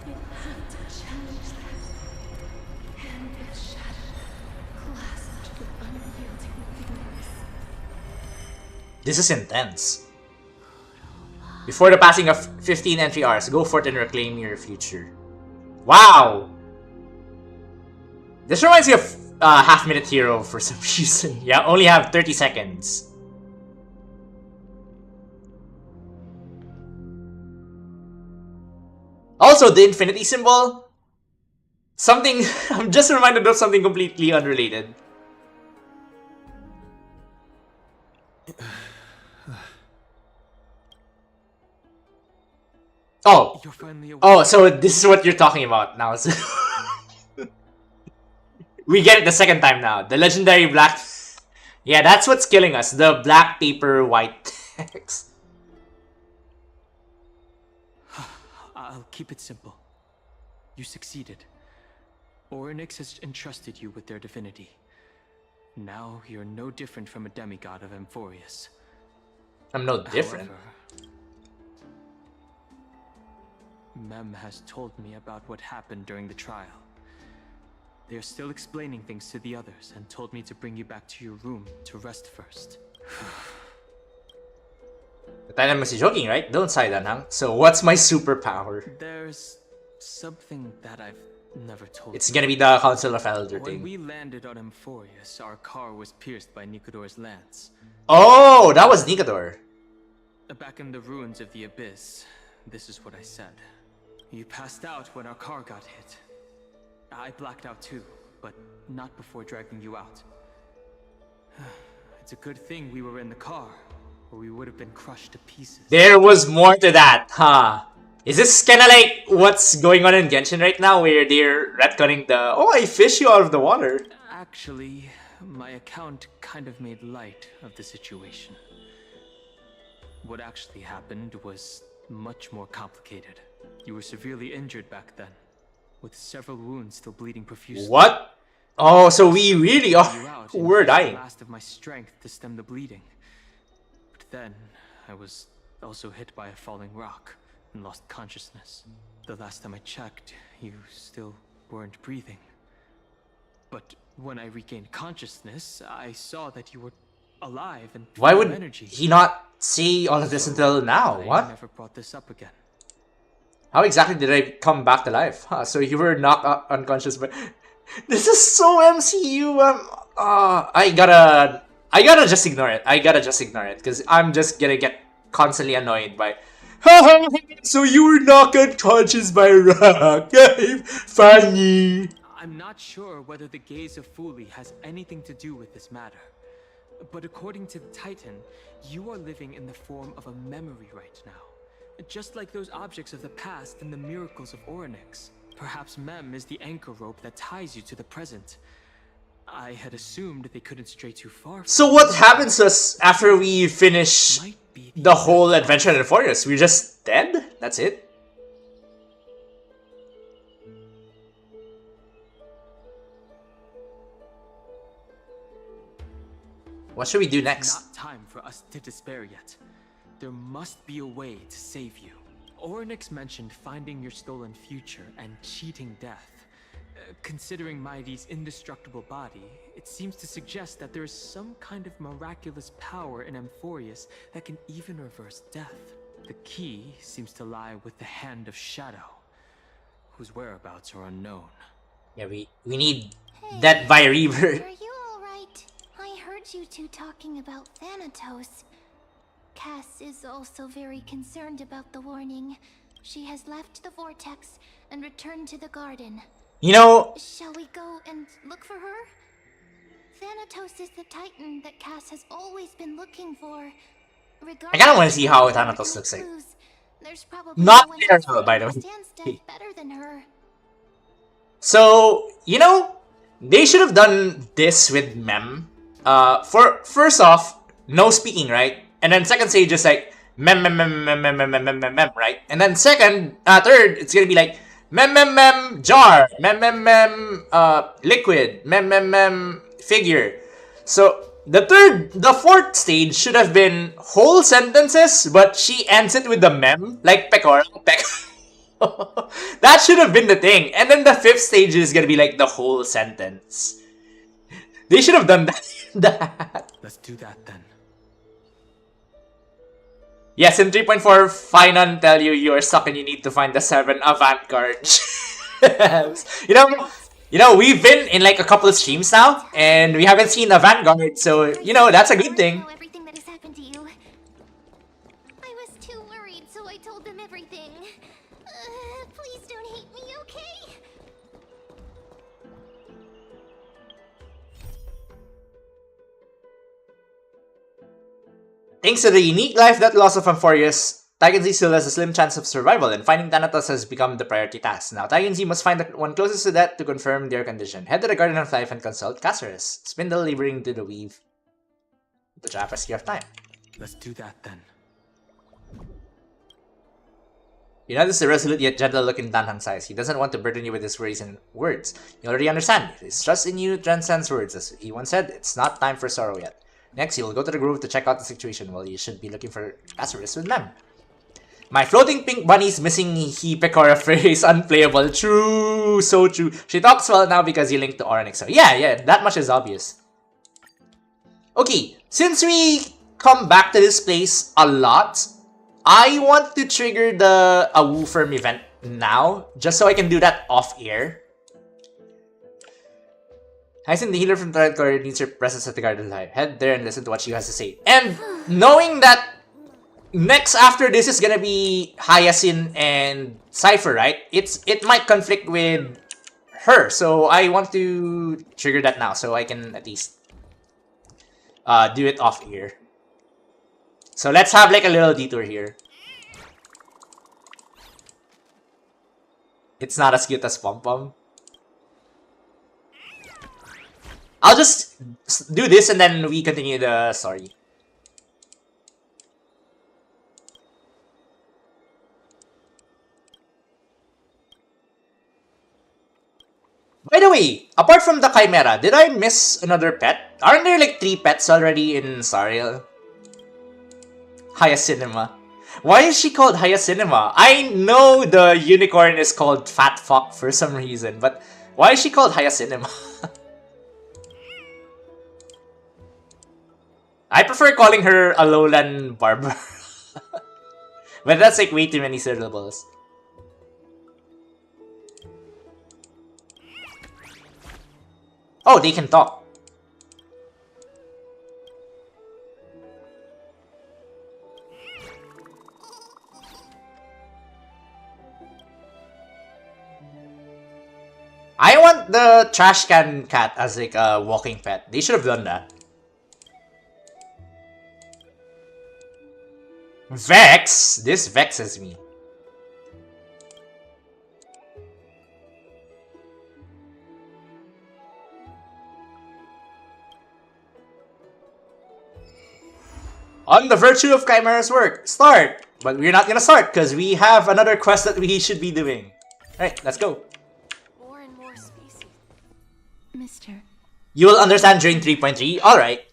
Speaker 2: You'll have to challenge that. Hand of shadow, clasped with unyielding fingers.
Speaker 1: This is intense. Before the passing of 15 entry hours, go forth and reclaim your future. Wow! This reminds me of Half-Minute Hero for some reason. Yeah, only have 30 seconds. Also, the infinity symbol. Something... I'm just reminded of something completely unrelated. Oh.
Speaker 5: You're finally awake.
Speaker 1: Oh, so this is what you're talking about now. So we get it the second time now. The legendary black... Yeah, that's what's killing us. The black paper white text.
Speaker 5: I'll keep it simple. You succeeded. Oryx has entrusted you with their divinity. Now you're no different from a demigod of Amphoreus.
Speaker 1: I'm no different.
Speaker 5: However, Mem has told me about what happened during the trial. They are still explaining things to the others and told me to bring you back to your room to rest first.
Speaker 1: Tayo naman si joking, right? Don't say that, huh? So what's my superpower?
Speaker 5: There's something that I've never told
Speaker 1: It's
Speaker 5: you.
Speaker 1: gonna be the Council of Elder
Speaker 5: When
Speaker 1: thing.
Speaker 5: we landed on Amphoreus, our car was pierced by Nicodor's lance.
Speaker 1: Oh, that was Nicodor.
Speaker 5: Back in the ruins of the Abyss, this is what I said. You passed out when our car got hit. I blacked out too, but not before dragging you out. It's a good thing we were in the car, or we would have been crushed to pieces.
Speaker 1: There was more to that, huh? Is this kind of like what's going on in Genshin right now, where they're retconning the "oh, I fish you out of the water"?
Speaker 5: Actually, my account kind of made light of the situation. What actually happened was much more complicated. You were severely injured back then, with several wounds still bleeding profusely.
Speaker 1: What? Oh, so we really
Speaker 5: You
Speaker 1: are.
Speaker 5: out
Speaker 1: We're
Speaker 5: and used the
Speaker 1: dying.
Speaker 5: last of my strength to stem the bleeding. But then, I was also hit by a falling rock and lost consciousness. The last time I checked, you still weren't breathing. But when I regained consciousness, I saw that you were alive and
Speaker 1: Why
Speaker 5: full
Speaker 1: would
Speaker 5: of energy.
Speaker 1: he not see all of this until now?
Speaker 5: I
Speaker 1: What?
Speaker 5: never brought this up again.
Speaker 1: How exactly did I come back to life? Huh, so you were knocked unconscious, but this is so MCU. I gotta just ignore it. I gotta just ignore it because I'm just gonna get constantly annoyed by. So you were knocked unconscious by a rock. Funny.
Speaker 5: I'm not sure whether the gaze of Fuli has anything to do with this matter. But according to the Titan, you are living in the form of a memory right now. Just like those objects of the past and the miracles of Orynyx. Perhaps Mem is the anchor rope that ties you to the present. I had assumed they couldn't stray too far.
Speaker 1: So what happens to us after we finish
Speaker 5: Might be
Speaker 1: the whole adventure in Amphoreus? We're just dead? That's it? What should we do next?
Speaker 5: Not time for us to despair yet. There must be a way to save you. Orynyx mentioned finding your stolen future and cheating death. Considering Mighty's indestructible body, it seems to suggest that there is some kind of miraculous power in Amphoreus that can even reverse death. The key seems to lie with the Hand of Shadow, whose whereabouts are unknown.
Speaker 1: Yeah, we need that via Reaver.
Speaker 7: Are you alright? I heard you two talking about Thanatos. Cass is also very concerned about the warning. She has left the vortex and returned to the garden.
Speaker 1: You know,
Speaker 7: Shall we go and look for her? Thanatos is the Titan that Cass has always been looking for.
Speaker 1: I kinda wanna see how Thanatos looks like.
Speaker 7: There's probably
Speaker 1: Not
Speaker 7: no one else
Speaker 1: literal,
Speaker 7: who
Speaker 1: by the way.
Speaker 7: understands death better than her.
Speaker 1: so, you know, they should have done this with Mem. For first off, no speaking, right? And then second stage is like mem, right? And then third, it's gonna be like mem, jar, mem, liquid, mem, figure. So the fourth stage should have been whole sentences, but she ends it with the mem, like pecora. That should have been the thing. And then the fifth stage is gonna be like the whole sentence. They should have done that.
Speaker 5: Let's do that then.
Speaker 1: Yes, in 3.4, Finon tell you are stuck and you need to find the 7 avant-garde. you know, we've been in like a couple of streams now, and we haven't seen avant-garde, so, you know, that's a good thing.
Speaker 7: Everything that has happened to you. I was too worried, so I told them everything. Please don't hate me, okay?
Speaker 1: Thanks to the unique life that loss of Amphoreus, TaikunZ still has a slim chance of survival, and finding Thanatos has become the priority task. Now, TaikunZ must find the one closest to death to confirm their condition. Head to the Garden of Life and consult Caceres, spindle laboring to the weave. The tapestry of time.
Speaker 5: Let's do that then.
Speaker 1: You notice the resolute yet gentle look in Danhang's eyes. He doesn't want to burden you with his worries and words. You already understand. His trust in you transcends words. As he once said, it's not time for sorrow yet. Next, you'll go to the grove to check out the situation. Well, you should be looking for Caceres with Mem. My floating pink bunny's missing Hipekora phrase unplayable. True, so true. She talks well now because you linked to Onyx. So yeah, that much is obvious. Okay, since we come back to this place a lot, I want to trigger the Awufirm event now, just so I can do that off-air. Hyacin, the healer from Tarot Corridor, needs your presence at the Garden Live. Head there and listen to what she has to say. And knowing that next after this is gonna be Hyacin and Cypher, right? It might conflict with her, so I want to trigger that now, so I can at least do it off here. So let's have like a little detour here. It's not as cute as Pom Pom. I'll just do this and then we continue the story. By the way, apart from the Chimera, did I miss another pet? Aren't there like 3 pets already in Sariel? Hyacinema. Why is she called Hyacinema? I know the unicorn is called Fat Fuck for some reason, but why is she called Hyacinema? I prefer calling her Alolan Barber. But that's like way too many syllables. Oh, they can talk. I want the trash can cat as like a walking pet. They should have done that. Vex? This vexes me. On the virtue of Chimera's work, start! But we're not gonna start because we have another quest that we should be doing. Alright, let's go.
Speaker 2: More and more species. Mister.
Speaker 1: You will understand during 3.3? Alright.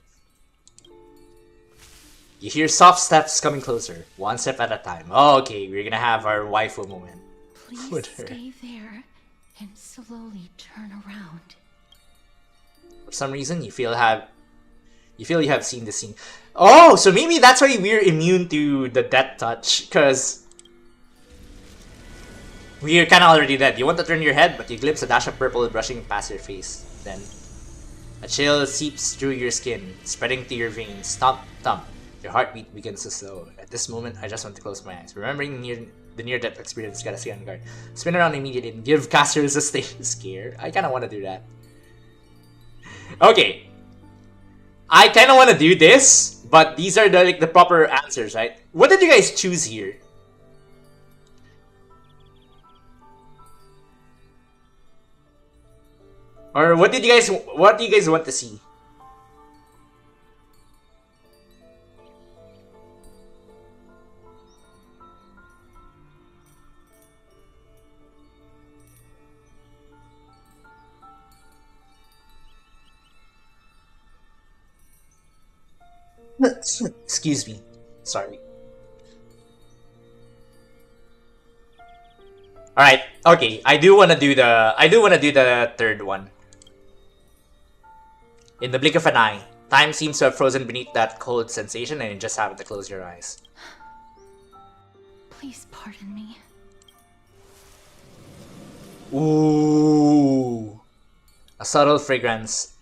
Speaker 1: You hear soft steps coming closer, one step at a time. Oh, okay, we're gonna have our waifu moment.
Speaker 2: Please stay there and slowly turn around.
Speaker 1: For some reason, you feel you have seen the scene. Oh, so maybe that's why we're immune to the death touch, because we're kind of already dead. You want to turn your head, but you glimpse a dash of purple brushing past your face. Then a chill seeps through your skin, spreading to your veins. Thump, thump. Your heartbeat begins to slow. At this moment, I just want to close my eyes. Remembering the near-death experience, gotta stay on guard. Spin around immediately and give casters a state scare. I kind of want to do that. Okay. I kind of want to do this, but these are the proper answers, right? What did you guys choose here? Or what do you guys want to see? Excuse me. Sorry. Alright, okay. I do wanna do the third one. In the blink of an eye, time seems to have frozen beneath that cold sensation and you just have to close your eyes.
Speaker 2: Please pardon me.
Speaker 1: Ooh. A subtle fragrance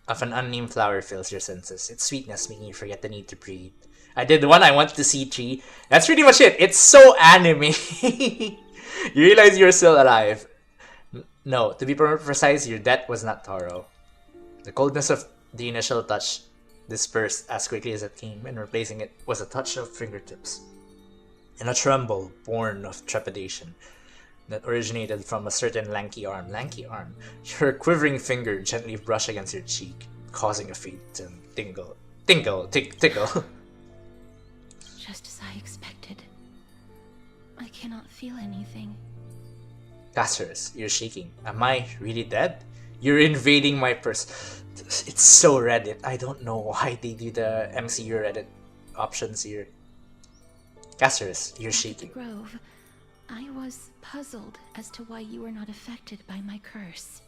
Speaker 1: of an unnamed flower fills your senses. Its sweetness making you forget the need to breathe. I did the one I wanted to see tree. That's pretty much it. It's so anime. You realize you're still alive. No, to be more precise, your death was not thorough. The coldness of the initial touch dispersed as quickly as it came, and replacing it was a touch of fingertips. And a tremble born of trepidation that originated from a certain lanky arm. Your quivering finger gently brushed against your cheek, causing a faint tickle.
Speaker 2: Just as I expected. I cannot feel anything.
Speaker 1: Casters, you're shaking. Am I really dead? You're invading my purse. It's so Reddit. I don't know why they do the MCU Reddit options here. Castorus, you're
Speaker 2: At the
Speaker 1: shaking.
Speaker 2: Grove, I was puzzled as to why you were not affected by my curse.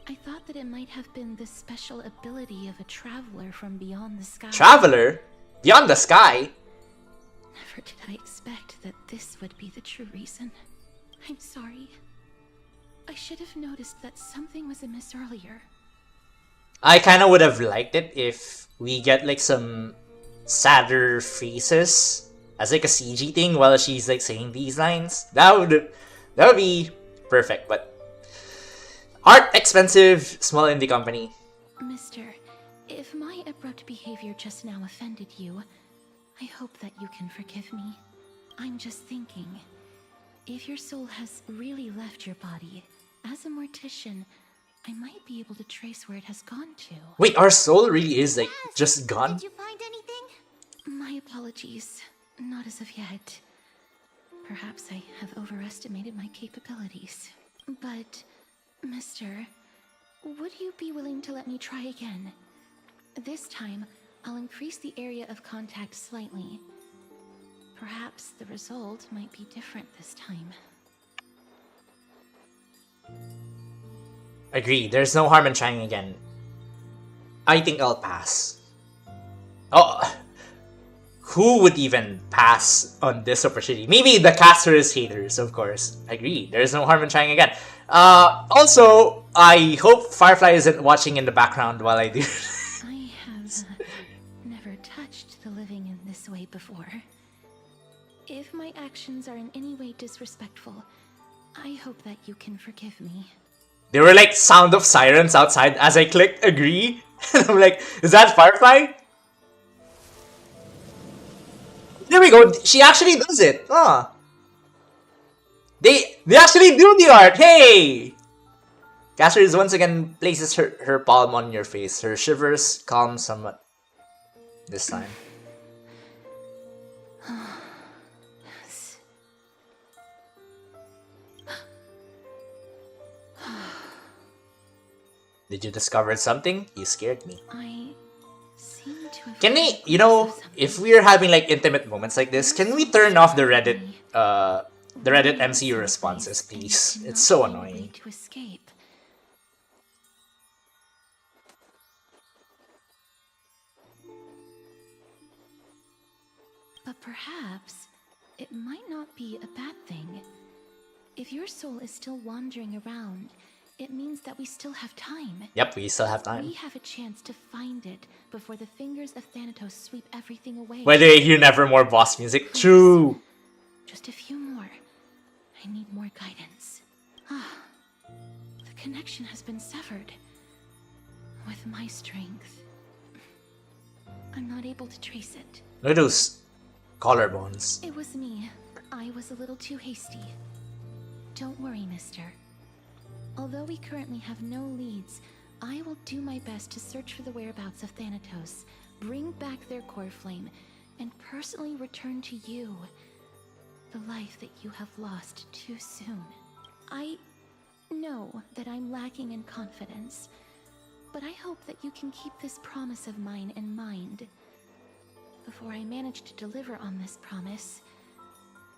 Speaker 2: I thought that it might have been the special ability of a traveler from beyond the sky.
Speaker 1: Traveler? Beyond the sky?
Speaker 2: Never did I expect that this would be the true reason. I'm sorry. I should have noticed that something was amiss earlier.
Speaker 1: I kind of would have liked it if we get like some sadder faces as like a CG thing while she's like saying these lines. That would be perfect. But art expensive, small indie company.
Speaker 2: Mister, if my abrupt behavior just now offended you, I hope that you can forgive me. I'm just thinking, if your soul has really left your body, as a mortician, I might be able to trace where it has gone to.
Speaker 1: Wait, our soul really is like just gone?
Speaker 7: Did you find anything?
Speaker 2: My apologies. Not as of yet. Perhaps I have overestimated my capabilities. But, mister, would you be willing to let me try again? This time, I'll increase the area of contact slightly. Perhaps the result might be different this time.
Speaker 1: Agree, there's no harm in trying again. I think I'll pass. Oh, who would even pass on this opportunity? Maybe the Castorus haters, of course. Agree, there's no harm in trying again. Also, I hope Firefly isn't watching in the background while I do.
Speaker 2: I have never touched the living in this way before. If my actions are in any way disrespectful, I hope that you can forgive me.
Speaker 1: There were like sound of sirens outside as I clicked agree. I'm like, is that Firefly? There we go. She actually does it. Ah. They actually do the art. Hey! Castorus once again places her palm on your face. Her shivers calm somewhat. This time.
Speaker 2: Yes.
Speaker 1: Did you discover something? You scared me.
Speaker 2: I seem to have...
Speaker 1: Can we, you know, if we're having like intimate moments like this, can we turn off the Reddit MCU responses, please? It's so annoying.
Speaker 2: To escape. But perhaps it might not be a bad thing. If your soul is still wandering around, it means that we still have time.
Speaker 1: Yep, we still have time.
Speaker 2: We have a chance to find it before the fingers of Thanatos sweep everything away.
Speaker 1: By the way, hear Nevermore boss music.
Speaker 2: Please.
Speaker 1: True.
Speaker 2: Just a few more. I need more guidance. Ah, the connection has been severed. With my strength, I'm not able to trace it.
Speaker 1: Look at those collarbones.
Speaker 2: It was me. I was a little too hasty. Don't worry, mister. Although we currently have no leads, I will do my best to search for the whereabouts of Thanatos, bring back their core flame, and personally return to you the life that you have lost too soon. I know that I'm lacking in confidence, but I hope that you can keep this promise of mine in mind. Before I manage to deliver on this promise,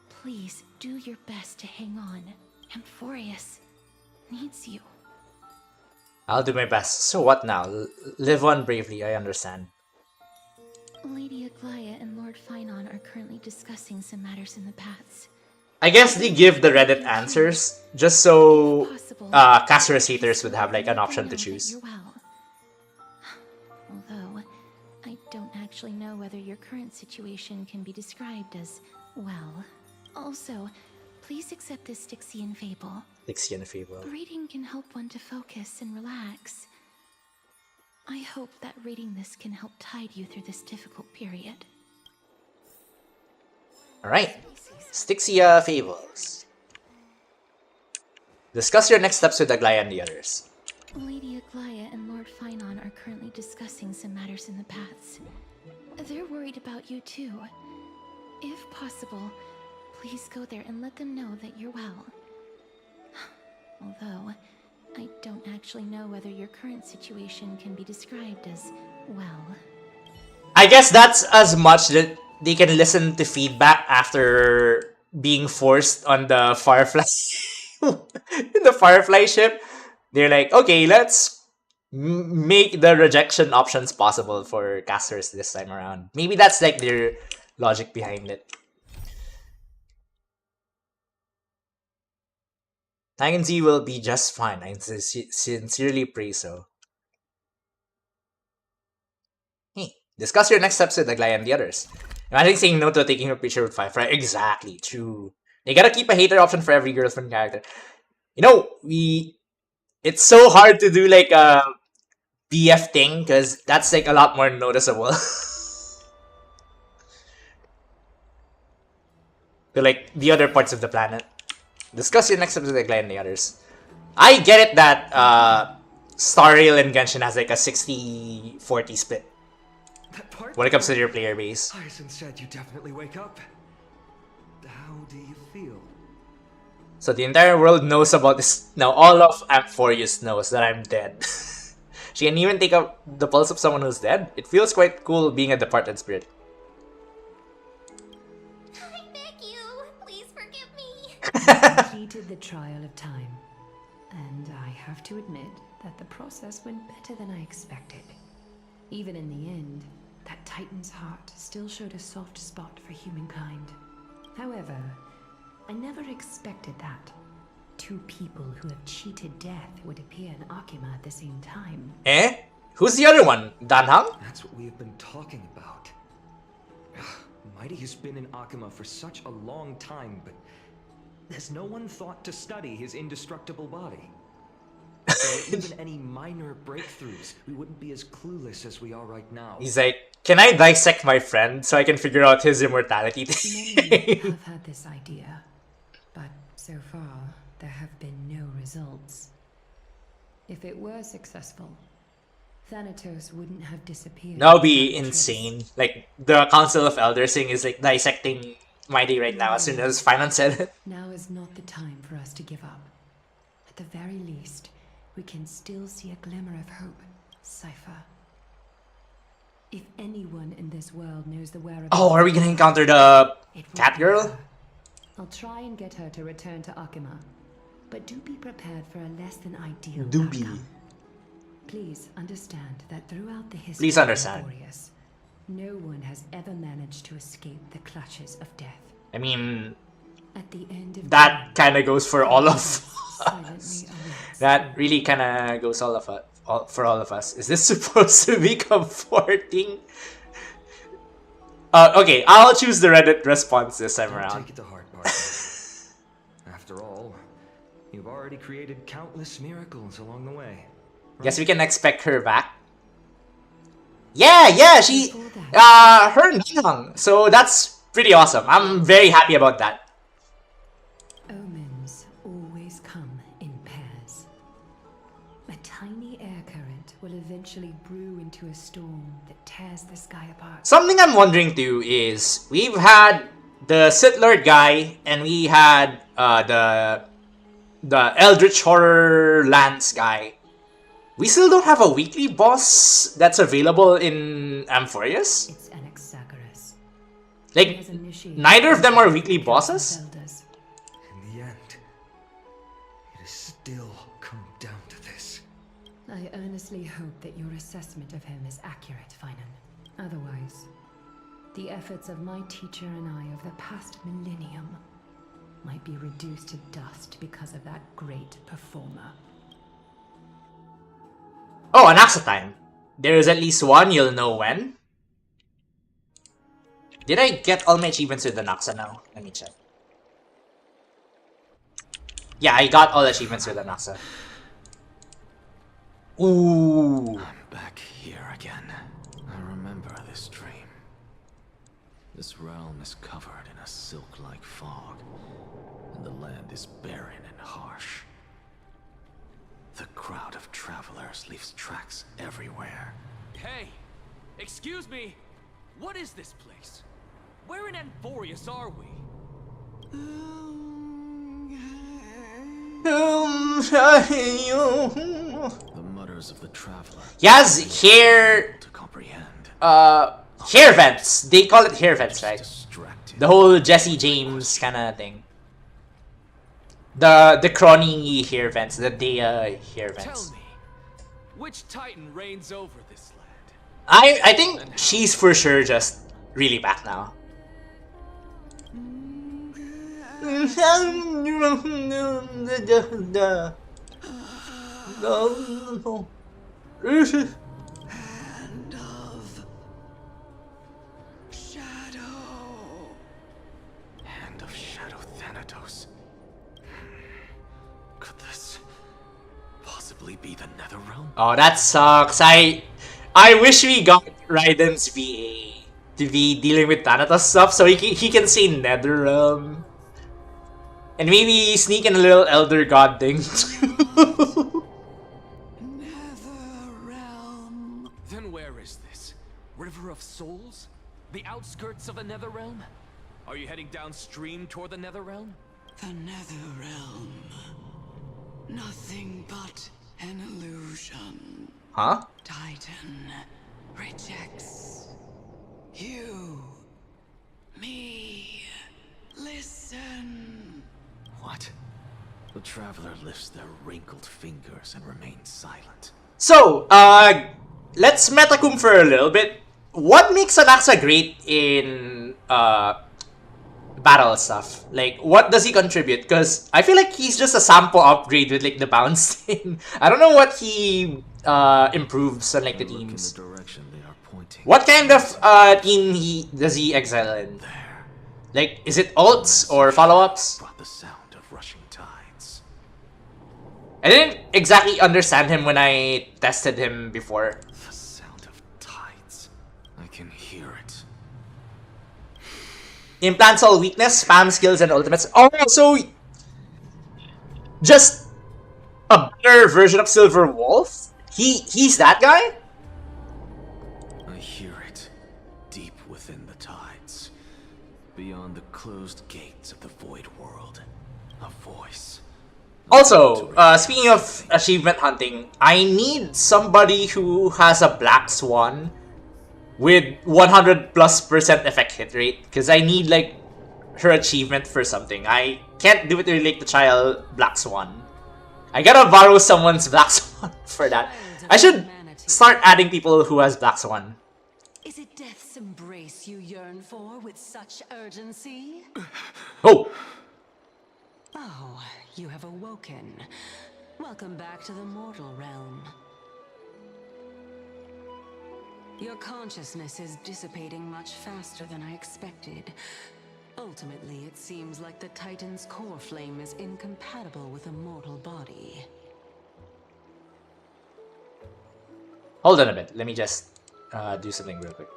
Speaker 2: please do your best to hang on. Amphoreus needs you.
Speaker 1: I'll do my best. So what now? Live on bravely, I understand.
Speaker 2: Lady Aglaya and Lord Finon are currently discussing some matters in the paths.
Speaker 1: I guess they give the Reddit answers just so Castorus haters would have like an option to choose.
Speaker 2: You're well. Although, I don't actually know whether your current situation can be described as well. Also, please accept this Styxian fable.
Speaker 1: Styxian fable.
Speaker 2: Reading can help one to focus and relax. I hope that reading this can help tide you through this difficult period.
Speaker 1: Alright. Styxia Fables. Discuss your next steps with Aglaya and the others.
Speaker 2: Lady Aglaya and Lord Finon are currently discussing some matters in the paths. They're worried about you too. If possible, please go there and let them know that you're well. Although, I don't actually know whether your current situation can be described as well.
Speaker 1: I guess that's as much that they can listen to feedback after being forced on the Firefly in the Firefly ship. They're like, okay, let's make the rejection options possible for casters this time around. Maybe that's like their logic behind it. TaikunZ will be just fine. I sincerely pray so. Hey, discuss your next steps with Aglaya and the others. Imagine saying no to taking a picture with Firefly. Exactly, true. You gotta keep a hater option for every girlfriend character. You know, it's so hard to do like a BF thing because that's like a lot more noticeable. To like the other parts of the planet. Discuss your next steps with Aglaya and the others. I get it that Star Rail and Genshin has like a 60-40 split when it comes to your player base.
Speaker 9: Tyson said you definitely wake up. How do you feel?
Speaker 1: So the entire world knows about this. Now all of Amphoreus knows that I'm dead. She can even take up the pulse of someone who's dead. It feels quite cool being a departed spirit.
Speaker 8: I beg you, please forgive me.
Speaker 4: Completed the trial of time, and I have to admit that the process went better than I expected. Even in the end, that Titan's heart still showed a soft spot for humankind. However, I never expected that. Two people who have cheated death would appear in Akima at the same time.
Speaker 1: Eh? Who's the other one? Danhang?
Speaker 9: That's what we have been talking about. Mighty has been in Akima for such a long time, but has no one thought to study his indestructible body? So even any minor breakthroughs, we wouldn't be as clueless as we are right now.
Speaker 1: He's like, can I dissect my friend so I can figure out his immortality?
Speaker 4: Many have had this idea, but so far there have been no results. If it were successful, Thanatos wouldn't have disappeared.
Speaker 1: That would be insane. Like, the Council of Elders thing is like dissecting Mighty right now as soon as Finance said it.
Speaker 4: Now is not the time for us to give up. At the very least, we can still see a glimmer of hope, Cypher. If anyone in this world knows the whereabouts...
Speaker 1: Oh, are we gonna encounter the cat girl?
Speaker 4: Her. I'll try and get her to return to Akima, but do be prepared for a less than ideal outcome. Please understand that throughout the history of Amphoreus, no one has ever managed to escape the clutches of death.
Speaker 1: I mean,
Speaker 4: at the end of
Speaker 1: that kind of goes for all of us. That really kind of goes for all of us. Is this supposed to be comforting? Okay, I'll choose the Reddit response this time around.
Speaker 9: Take it to heart, partner. After all, you've already created countless miracles along the way. Right?
Speaker 1: Guess we can expect her back. Yeah, she, her Nang. So that's pretty awesome. I'm very happy about that.
Speaker 4: Omens always come in pairs. A tiny air current will eventually brew into a storm that tears the sky apart.
Speaker 1: Something I'm wondering too is we've had the Sith Lord guy and we had the Eldritch Horror Lance guy. We still don't have a weekly boss that's available in Amphoreus?
Speaker 4: It's Anaxagoras.
Speaker 1: Like, neither of them are weekly bosses?
Speaker 9: In the end, it has still come down to this.
Speaker 4: I earnestly hope that your assessment of him is accurate, Finan. Otherwise, the efforts of my teacher and I of the past millennium might be reduced to dust because of that great performer.
Speaker 1: Oh, Anaxa time. There is at least one, you'll know when. Did I get all my achievements with Anaxa now? Let me check. Yeah, I got all achievements with Anaxa. Ooh.
Speaker 3: I'm back here again. I remember this dream. This realm is covered in a silk-like fog, and the land is barren and harsh. The crowd of travelers leaves tracks everywhere.
Speaker 10: Hey! Excuse me! What is this place? Where in Amphoreus are we?
Speaker 3: The mutters of the traveler.
Speaker 1: He has hair.
Speaker 3: To comprehend.
Speaker 1: hair vents. They call it hair vents, right? The whole Jesse James kind of thing. The crony hair vents, the Dea hair vents.
Speaker 10: Tell me, which Titan reigns over this land?
Speaker 1: I think she's for sure just really back now.
Speaker 3: Hand of Shadow.
Speaker 10: Hand of Shadow Thanatos. Could this possibly be the Netherrealm?
Speaker 1: Oh, that sucks. I wish we got Raiden's VA to be dealing with Thanatos stuff so he can say Netherrealm. And maybe sneak in a little Elder God thing.
Speaker 3: Netherrealm.
Speaker 10: Then where is this? River of Souls? The outskirts of the Netherrealm? Are you heading downstream toward the Netherrealm?
Speaker 3: The Netherrealm. Nothing but an illusion.
Speaker 1: Huh?
Speaker 3: Titan rejects you. Me. Listen.
Speaker 10: What? The Traveler lifts their wrinkled fingers and remains silent.
Speaker 1: So, let's metacoom for a little bit. What makes Anaxa great in battle stuff? Like, what does he contribute? Because I feel like he's just a sample upgrade with like the bounce thing. I don't know what he improves on like the teams.
Speaker 10: The direction they are pointing.
Speaker 1: What kind of team does he excel in?
Speaker 10: There.
Speaker 1: Like, is it ults or follow-ups?
Speaker 10: Brought the sound of rushing tides.
Speaker 1: I didn't exactly understand him when I tested him before.
Speaker 10: The sound of tides. I can hear it.
Speaker 1: Implants all weakness, spam skills, and ultimates. Oh, so just a better version of Silver Wolf? He's that guy?
Speaker 10: I hear it. Deep within the tides. Beyond the closed gates of the void world. A voice.
Speaker 1: Also, speaking of achievement hunting, I need somebody who has a Black Swan with 100+% effect hit rate, because I need like her achievement for something. I can't do it with like the child Black Swan. I gotta borrow someone's Black Swan for that. I should start adding people who has Black Swan.
Speaker 4: Is it death's embrace you yearn for with such urgency?
Speaker 1: Oh!
Speaker 4: Oh, you have awoken. Welcome back to the mortal realm. Your consciousness is dissipating much faster than I expected. Ultimately, it seems like the Titan's core flame is incompatible with a mortal body.
Speaker 1: Hold on a bit. Let me just do something real quick.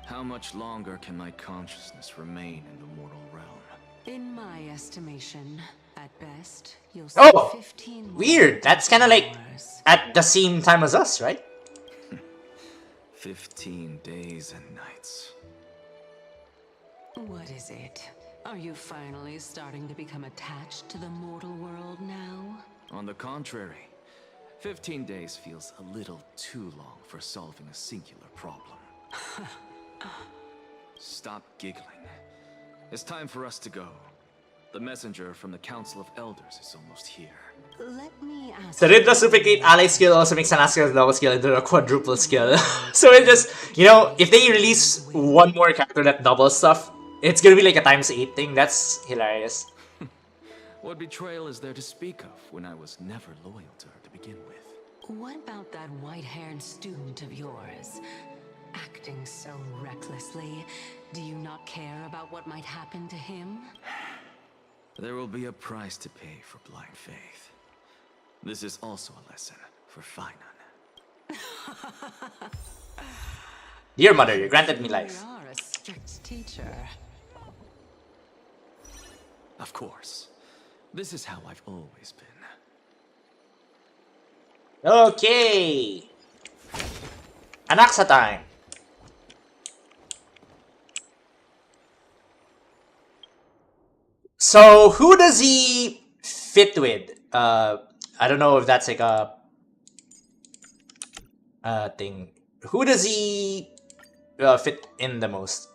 Speaker 10: How much longer can my consciousness remain in the mortal realm?
Speaker 4: In my estimation, at best, you'll see
Speaker 1: Oh!
Speaker 4: 15 more
Speaker 1: Weird! That's kinda like
Speaker 4: hours.
Speaker 1: at the same time as us, right?
Speaker 10: 15 days and nights.
Speaker 4: What is it? Are you finally starting to become attached to the mortal world now?
Speaker 10: On the contrary, 15 days feels a little too long for solving a singular problem. Stop giggling. It's time for us to go. The messenger from the Council of Elders is almost here.
Speaker 4: Let me ask
Speaker 1: So Ridra's duplicate ally skill also makes Anaska's double skill into a quadruple skill. So it just, you know, if they release one more character that doubles stuff, it's gonna be like a ×8 thing. That's hilarious.
Speaker 10: What betrayal is there to speak of when I was never loyal to her to begin with?
Speaker 4: What about that white-haired student of yours? Acting so recklessly, do you not care about what might happen to him?
Speaker 10: There will be a price to pay for blind faith. This is also a lesson for Finan.
Speaker 1: Dear mother, you granted me life.
Speaker 4: You are a strict teacher.
Speaker 10: Of course. This is how I've always been.
Speaker 1: Okay! Anaxa time! So who does he fit with? I don't know if that's like a thing. Who does he fit in the most?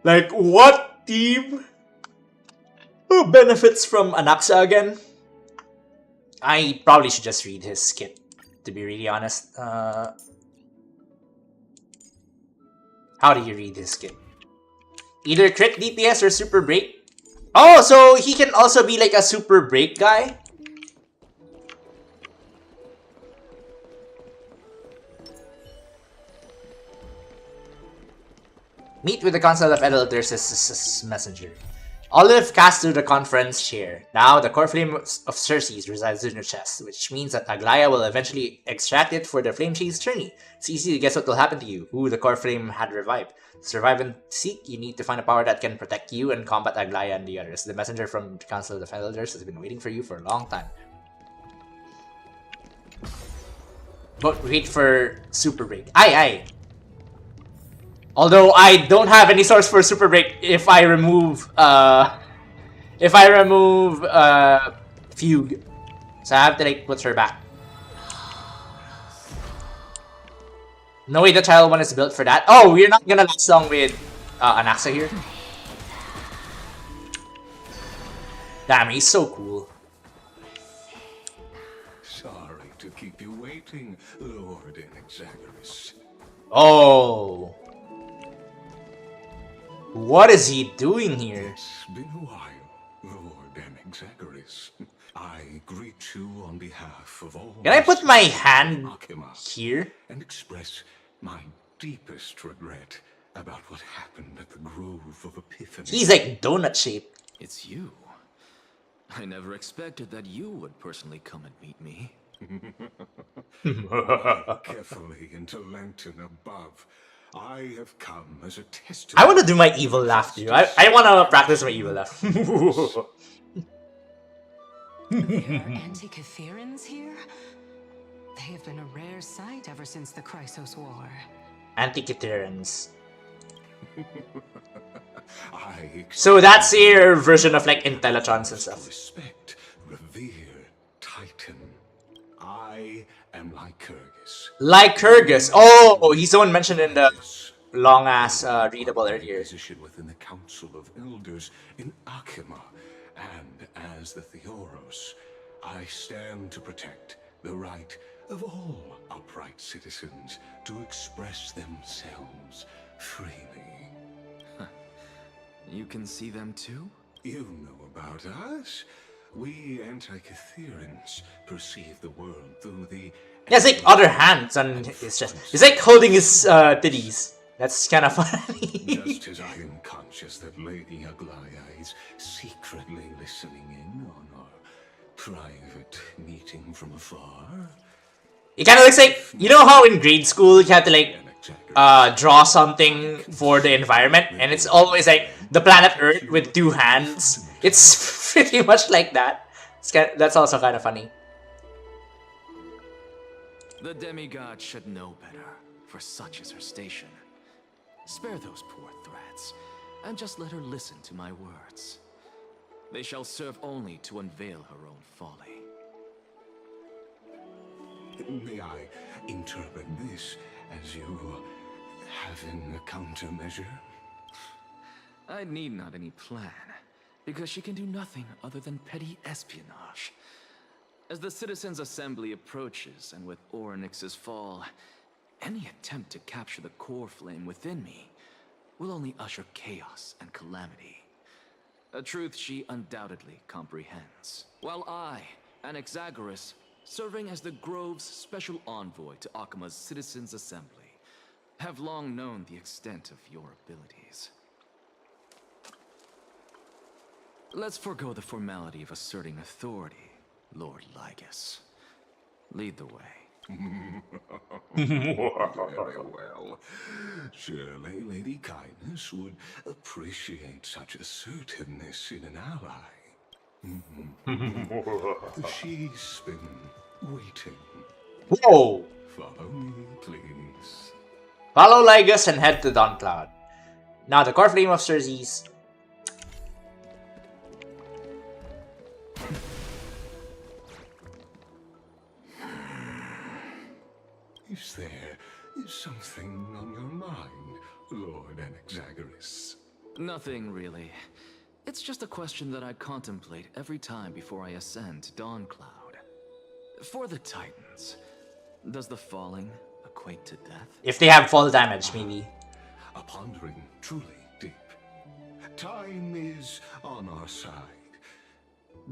Speaker 1: Like, what team who benefits from Anaxa again? I probably should just read his kit, to be really honest. How do you read his kit? Either crit DPS or super break? Oh, so he can also be like a super break guy? Meet with the Council of Elders as messenger. Olive cast through the conference chair. Now, the core flame of Circes resides in your chest, which means that Aglaya will eventually extract it for the Flame Chain's journey. It's easy to guess what will happen to you. Who the core flame had revived. To survive and seek, you need to find a power that can protect you and combat Aglaya and the others. The messenger from the Council of Elders has been waiting for you for a long time. But wait for Super Break. Aye. Although I don't have any source for Super Break if I remove Fugue. So I have to like put her back. No way the child one is built for that. Oh, we're not gonna last long with Anaxa here. Damn, he's so cool.
Speaker 10: Sorry to keep you waiting, Lord Inexagoras.
Speaker 1: Oh. What is he doing here?
Speaker 10: It's been a while, Lord Inexagoras. I greet you on behalf of all.
Speaker 1: Can I put my hand here?
Speaker 10: And express my deepest regret about what happened at the Grove of Epiphany.
Speaker 1: He's like donut shaped.
Speaker 10: It's you. I never expected that you would personally come and meet me. Carefully into Lantern above. I have come as a testament.
Speaker 1: I want to do my evil laugh too. I want to practice my evil laugh.
Speaker 11: There are Antikytherans here? They have been a rare sight ever since the Chrysos War.
Speaker 1: Antikytherans. So that's your version of like Intellitrons and stuff.
Speaker 10: Respect, revere, Titan. I am Lycurgus.
Speaker 1: Lycurgus. Oh, he's the one mentioned in the long ass readable earlier.
Speaker 10: Position within the Council of Elders in Akima, and as the Theoros, I stand to protect the right of all upright citizens to express themselves freely.
Speaker 12: You can see them too?
Speaker 10: You know about us. We Antikytherans perceive the world through the...
Speaker 1: He has like other hands on his chest. He's like holding his titties. That's kind of funny.
Speaker 10: Just as I am conscious that Lady Aglaya is secretly listening in on our private meeting from afar.
Speaker 1: It kind of looks like, you know how in grade school you have to like draw something for the environment, and it's always like the planet Earth with two hands. It's pretty much like that. That's also kind of funny.
Speaker 12: The demigod should know better, for such is her station. Spare those poor threats, and just let her listen to my words. They shall serve only to unveil her own folly.
Speaker 10: May I interpret this as you having a countermeasure?
Speaker 12: I need not any plan, because she can do nothing other than petty espionage. As the Citizens' Assembly approaches, and with Orynyx's fall, any attempt to capture the core flame within me will only usher chaos and calamity. A truth she undoubtedly comprehends. While I, Anaxagoras, serving as the Grove's special envoy to Akima's Citizens' Assembly, have long known the extent of your abilities. Let's forego the formality of asserting authority, Lord Lygus. Lead the way.
Speaker 10: Very well. Surely Lady Kindness would appreciate such assertiveness in an ally. She's been waiting.
Speaker 1: Whoa!
Speaker 10: Follow me, please.
Speaker 1: Follow Lygus and head to Dawn Cloud. Now the core flame of Ceres.
Speaker 10: Is there something on your mind, Lord Anaxagoras?
Speaker 12: Nothing really. It's just a question that I contemplate every time before I ascend to Dawn Cloud. For the Titans, does the falling equate to death?
Speaker 1: If they have fall damage, maybe.
Speaker 10: A pondering truly deep. Time is on our side.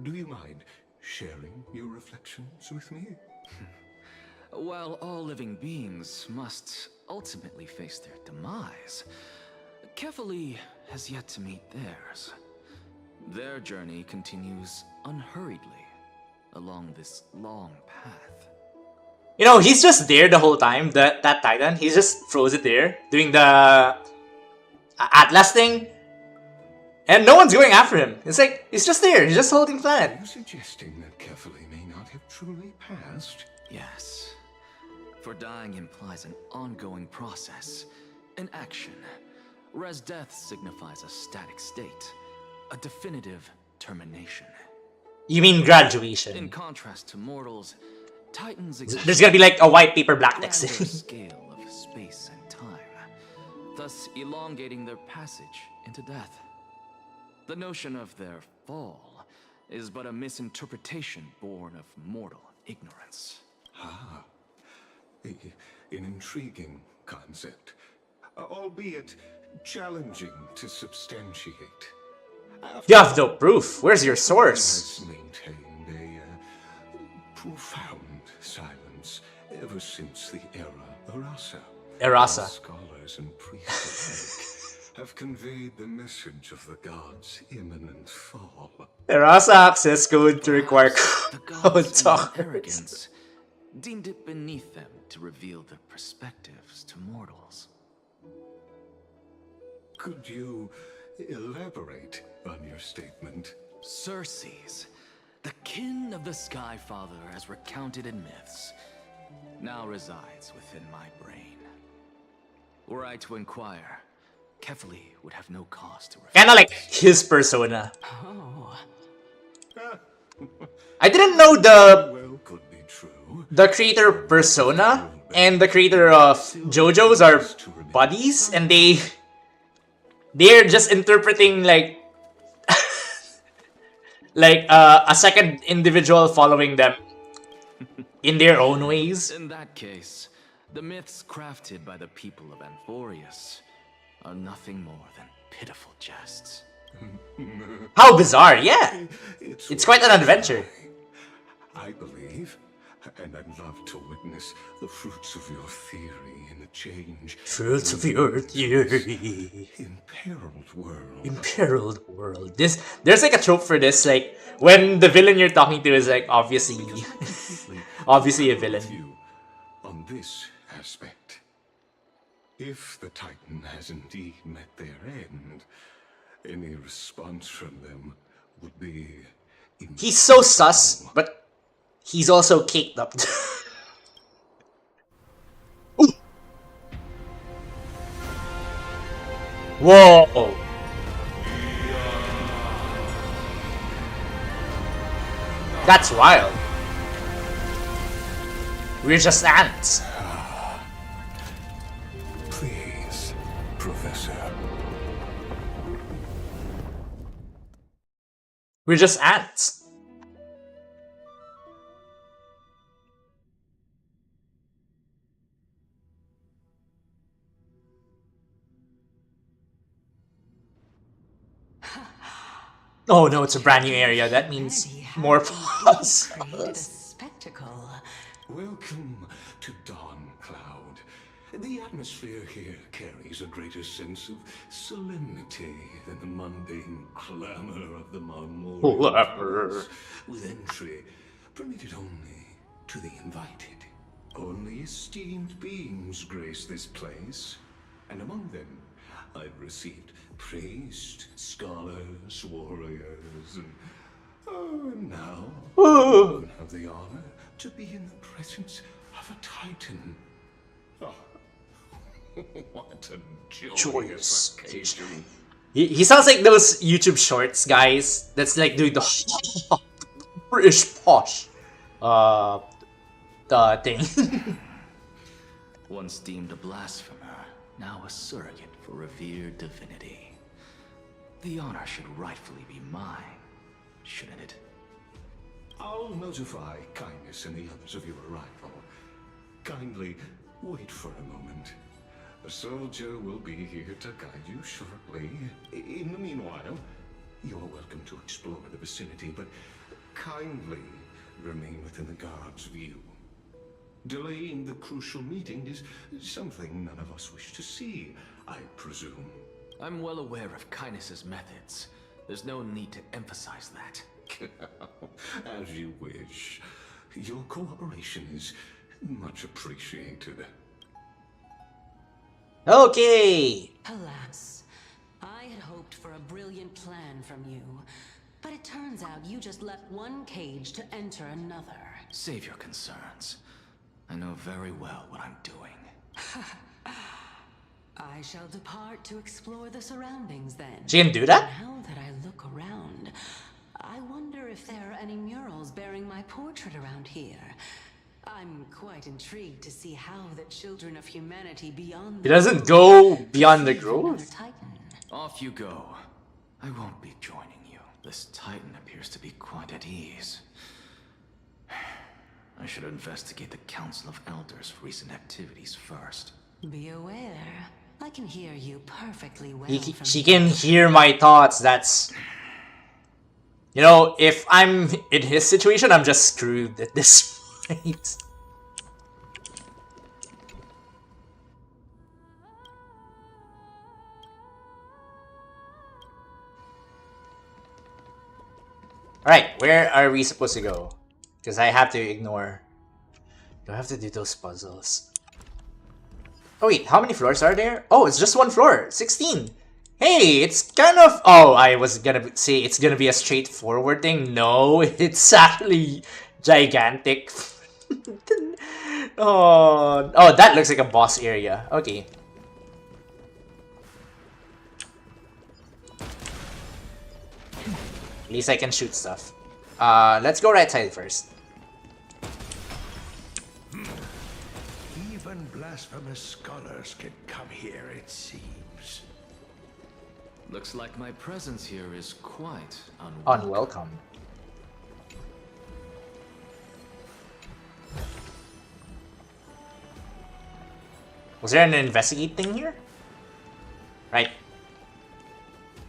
Speaker 10: Do you mind sharing your reflections with me?
Speaker 12: While all living beings must ultimately face their demise, Kefali has yet to meet theirs. Their journey continues unhurriedly along this long path.
Speaker 1: You know, he's just there the whole time, that Titan. He just throws it there, doing the Atlas thing. And no one's going after him. It's like, he's just there, he's just holding plan.
Speaker 10: Are you suggesting that Kefali may not have truly passed?
Speaker 12: Yes. For dying implies an ongoing process, an action, whereas death signifies a static state, a definitive termination.
Speaker 1: You mean graduation?
Speaker 12: In contrast to mortals, Titans
Speaker 1: There's gonna be like a white paper black text.
Speaker 12: scale of space and time, thus elongating their passage into death. The notion of their fall is but a misinterpretation born of mortal ignorance.
Speaker 10: Ah, an intriguing concept, albeit challenging to substantiate.
Speaker 1: You have no proof. Where's your source?
Speaker 10: Has maintained a profound silence ever since the era Erasa.
Speaker 1: Erasa.
Speaker 10: Scholars and priests alike have conveyed the message of the gods' imminent fall.
Speaker 1: Erasa access code to require
Speaker 12: The
Speaker 1: code
Speaker 12: gods, in their
Speaker 1: talkers.
Speaker 12: arrogance, deemed it beneath them to reveal their perspectives to mortals.
Speaker 10: Could you elaborate on your statement?
Speaker 12: Circes, the kin of the Sky Father as recounted in myths, now resides within my brain. Were I to inquire, Kefali would have no cause to refuse.
Speaker 1: Kinda like his persona.
Speaker 11: Oh.
Speaker 1: I didn't know
Speaker 10: Well, could be true.
Speaker 1: the creator persona and the creator of JoJo's are buddies, and they're just interpreting like like a second individual following them in their own ways.
Speaker 12: In that case, the myths crafted by the people of Amphoreus are nothing more than pitiful jests.
Speaker 1: How bizarre, yeah. It's quite an adventure.
Speaker 10: I believe, and I'd love to witness the fruits of your theory in the change.
Speaker 1: Fruits of your theory.
Speaker 10: Imperiled world.
Speaker 1: Imperiled world. There's like a trope for this, like when the villain you're talking to is like obviously obviously a villain.
Speaker 10: On this aspect, if the Titan has indeed met their end, any response from them would be.
Speaker 1: He's so sus, but he's also caked up. Ooh. Whoa! That's wild. We're just ants.
Speaker 10: Please, Professor.
Speaker 1: We're just ants. Oh no, it's a brand new area. That means more puzzles.
Speaker 11: Created a spectacle.
Speaker 10: Welcome to Dawn Cloud. The atmosphere here carries a greater sense of solemnity than the mundane clamor of the Marmorians, with entry permitted only to the invited. Only esteemed beings grace this place, and among them I've received priests, scholars, warriors, and now I have the honor to be in the presence of a Titan. Oh. What a
Speaker 1: Joyous
Speaker 10: occasion.
Speaker 1: He sounds like those YouTube shorts guys that's like doing the British posh the thing.
Speaker 12: Once deemed a blasphemer, now a surrogate for revered divinity. The honor should rightfully be mine, shouldn't it?
Speaker 10: I'll notify Kindness and the others of your arrival. Kindly wait for a moment. A soldier will be here to guide you shortly. In the meanwhile, you're welcome to explore the vicinity, but kindly remain within the guard's view. Delaying the crucial meeting is something none of us wish to see, I presume.
Speaker 12: I'm well aware of Kindness's methods. There's no need to emphasize that.
Speaker 10: As you wish. Your cooperation is much appreciated.
Speaker 1: Okay.
Speaker 11: Alas, I had hoped for a brilliant plan from you, but it turns out you just left one cage to enter another.
Speaker 12: Save your concerns. I know very well what I'm doing.
Speaker 11: I shall depart to explore the surroundings then.
Speaker 1: She can do that?
Speaker 11: Now that I look around, I wonder if there are any murals bearing my portrait around here. I'm quite intrigued to see how the children of humanity beyond
Speaker 1: He doesn't go beyond the grove.
Speaker 12: Off you go. I won't be joining you. This Titan appears to be quite at ease. I should investigate the Council of Elders' recent activities first.
Speaker 11: Be aware, I can hear you perfectly well.
Speaker 1: She can hear my thoughts. That's, you know, if I'm in his situation, I'm just screwed at this point. Alright, where are we supposed to go? Because I have to ignore... Do I have to do those puzzles? Oh wait, how many floors are there? Oh, it's just one floor. 16. Hey, it's kind of... Oh, I was gonna say it's gonna be a straightforward thing. No, it's actually gigantic. Oh, that looks like a boss area. Okay. At least I can shoot stuff. Let's go right side first.
Speaker 13: Even blasphemous scholars can come here, it seems.
Speaker 12: Looks like my presence here is quite
Speaker 1: unwelcome. Was there an investigate thing here? Right.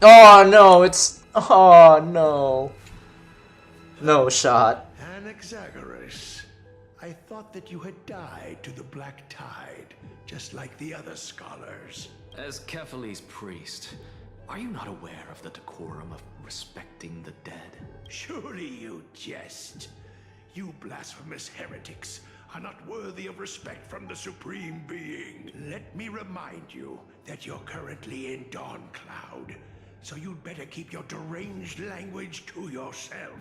Speaker 1: Oh no, it's... Oh no. No shot.
Speaker 13: Anaxagoras, I thought that you had died to the Black Tide, just like the other scholars.
Speaker 12: As Kephales's priest, are you not aware of the decorum of respecting the dead?
Speaker 13: Surely you jest. You blasphemous heretics are not worthy of respect from the Supreme Being. Let me remind you that you're currently in Dawn Cloud, so you'd better keep your deranged language to yourself.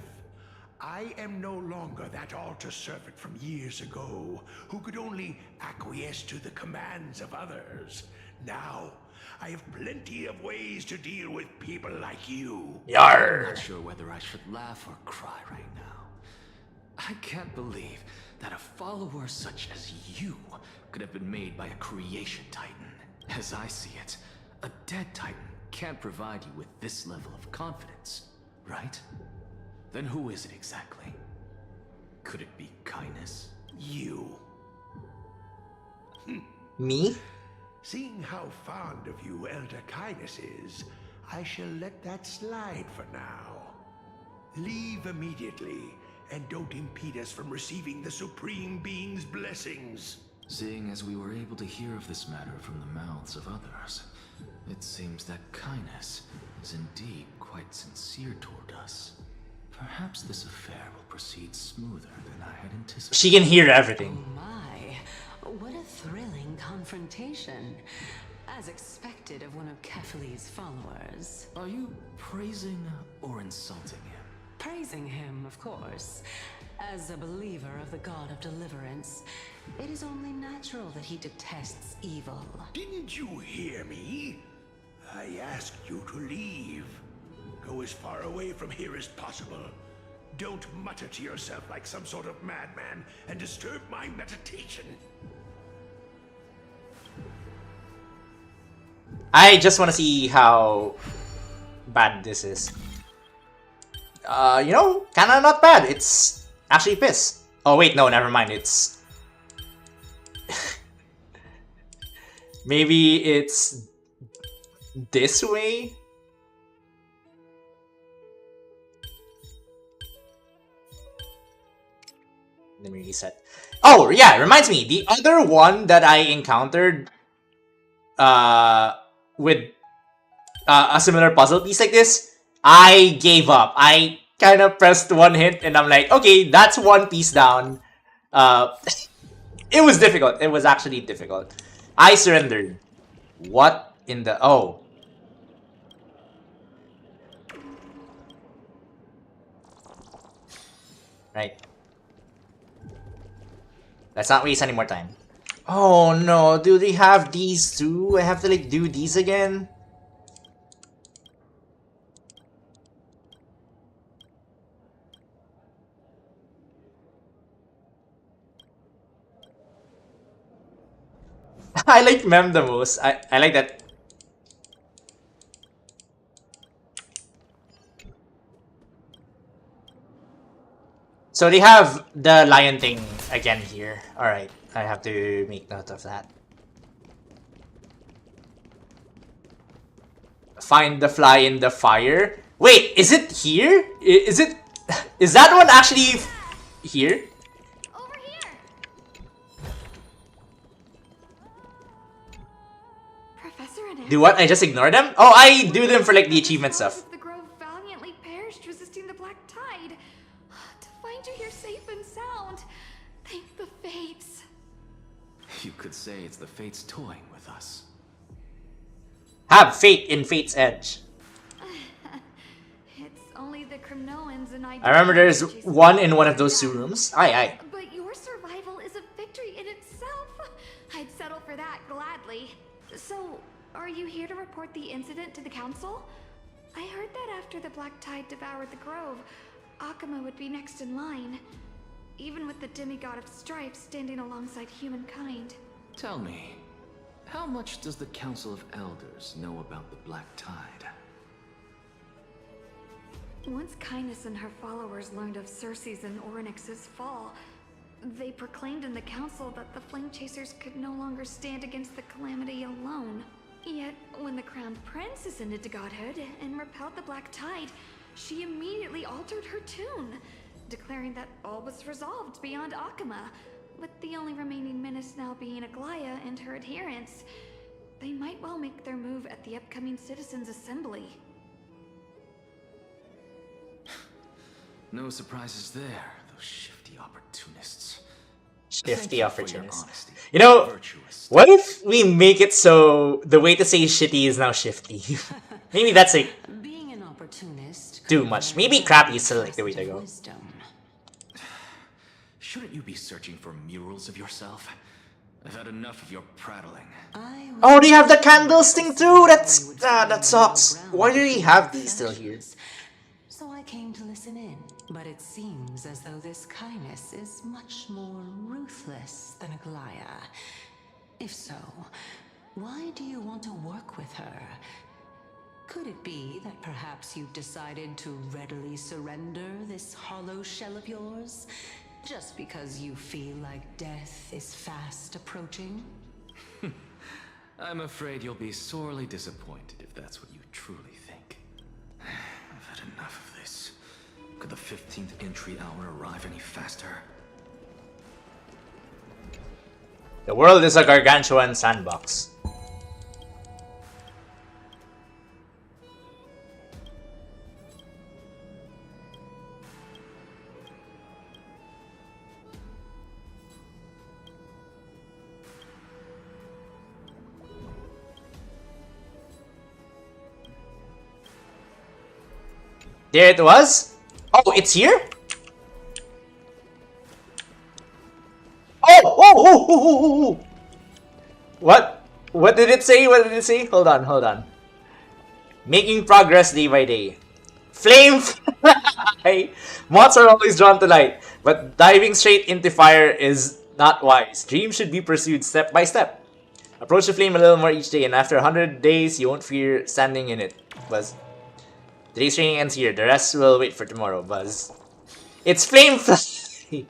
Speaker 13: I am no longer that altar servant from years ago, who could only acquiesce to the commands of others. Now, I have plenty of ways to deal with people like you.
Speaker 1: Yarr!
Speaker 12: I'm not sure whether I should laugh or cry right now. I can't believe that a follower such as you could have been made by a creation titan. As I see it, a dead titan can't provide you with this level of confidence, right? Then who is it exactly? Could it be Kindness?
Speaker 13: You.
Speaker 1: Me?
Speaker 13: Seeing how fond of you Elder Kindness is, I shall let that slide for now. Leave immediately, and don't impede us from receiving the Supreme Being's blessings.
Speaker 12: Seeing as we were able to hear of this matter from the mouths of others, it seems that Kindness is indeed quite sincere toward us. Perhaps this affair will proceed smoother than I had anticipated.
Speaker 1: She can hear everything.
Speaker 11: Oh my, what a thrilling confrontation. As expected of one of Kephales's followers.
Speaker 12: Are you praising or insulting him?
Speaker 11: Praising him, of course. As a believer of the god of deliverance, it is only natural that he detests evil.
Speaker 13: Didn't you hear me? I asked you to leave. Go as far away from here as possible. Don't mutter to yourself like some sort of madman and disturb my meditation.
Speaker 1: I just want to see how bad this is. You know, kinda not bad. It's actually piss. Oh wait, no, never mind. It's... Maybe it's this way? Let me reset. Oh, yeah, reminds me. The other one that I encountered with a similar puzzle piece like this, I gave up. I kind of pressed one hit and I'm like, okay, that's one piece down. It was difficult. It was actually difficult. I surrendered. What in the... Oh. Right. Let's not waste any more time. Oh no, do they have these too? I have to like do these again? I like Mem the most. I like that. So they have the lion thing again here. Alright, I have to make note of that. Find the fly in the fire. Wait, is it here? Is it... Is that one actually here?
Speaker 7: Over here. Professor and
Speaker 1: Do what? I just ignore them? Oh, I do them for like the achievement stuff.
Speaker 7: The grove valiantly perished resisting the black tide. To find you here safe and sound. Thank the fates.
Speaker 12: You could say it's the fates toying with us.
Speaker 1: Have fate in Fate's Edge.
Speaker 7: It's only the Kremnoans and I
Speaker 1: remember there's one in one of those two rooms. Aye.
Speaker 7: But your survival is a victory in itself. I'd settle for that gladly. So, are you here to report the incident to the council? I heard that after the black tide devoured the grove, Akuma would be next in line. Even with the demigod of strife standing alongside humankind.
Speaker 12: Tell me, how much does the Council of Elders know about the Black Tide?
Speaker 7: Once Kindness and her followers learned of Circe's and Orynyx's fall, they proclaimed in the council that the Flame Chasers could no longer stand against the calamity alone. Yet, when the Crowned Prince ascended to godhood and repelled the Black Tide, she immediately altered her tune, declaring that all was resolved beyond Akuma, with the only remaining menace now being Aglaya and her adherents. They might well make their move at the upcoming Citizens' Assembly.
Speaker 12: No surprises there, those shifty opportunists.
Speaker 1: Shifty opportunists. You know, what if we make it so the way to say shitty is now shifty? Maybe that's like
Speaker 11: Being an opportunist
Speaker 1: too much. Maybe crappy is still like the way to go.
Speaker 12: Shouldn't you be searching for murals of yourself? I've had enough of your prattling.
Speaker 1: Oh, they have the candles thing too? That sucks. Why do we have these still here?
Speaker 11: So I came to listen in. But it seems as though this kindness is much more ruthless than Aglaya. If so, why do you want to work with her? Could it be that perhaps you've decided to readily surrender this hollow shell of yours? Just because you feel like death is fast approaching?
Speaker 12: I'm afraid you'll be sorely disappointed if that's what you truly think. I've had enough of this. Could the 15th entry hour arrive any faster?
Speaker 1: The world is a gargantuan sandbox. There it was. Oh, it's here? oh. What? What did it say? What did it say? Hold on. Making progress day by day. Flame fly! Moths are always drawn to light, but diving straight into fire is not wise. Dreams should be pursued step by step. Approach the flame a little more each day, and after 100 days, you won't fear standing in it. Buzz. Today's training ends here. The rest will wait for tomorrow. Buzz. It's flame fly!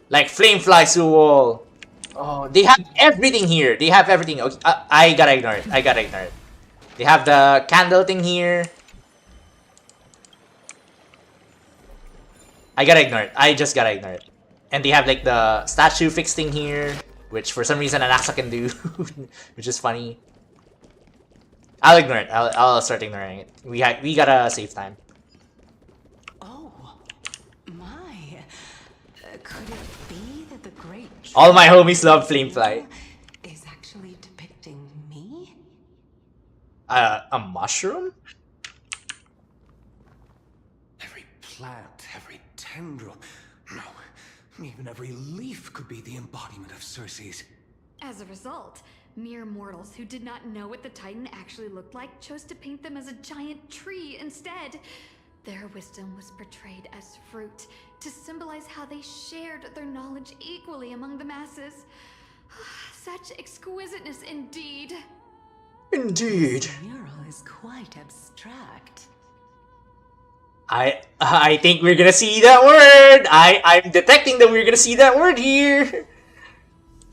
Speaker 1: Like flame flies to a wall. Oh, they have everything here. They have everything. Okay, I gotta ignore it. They have the candle thing here. I gotta ignore it. I just gotta ignore it. And they have like the statue fixed thing here, which for some reason Anaxa can do, which is funny. I'll ignore it. I'll start ignoring it. We gotta save time.
Speaker 11: Oh my! Could it be that the great
Speaker 1: All my homies love Flamefly.
Speaker 11: is actually depicting me?
Speaker 1: A mushroom?
Speaker 13: Every plant, every tendril, no, even every leaf could be the embodiment of Circe's.
Speaker 14: As a result, mere mortals who did not know what the Titan actually looked like chose to paint them as a giant tree instead. Their wisdom was portrayed as fruit, to symbolize how they shared their knowledge equally among the masses. Such exquisiteness indeed.
Speaker 1: Indeed.
Speaker 11: This mural is quite abstract.
Speaker 1: I think we're gonna see that word. I'm detecting that we're gonna see that word here.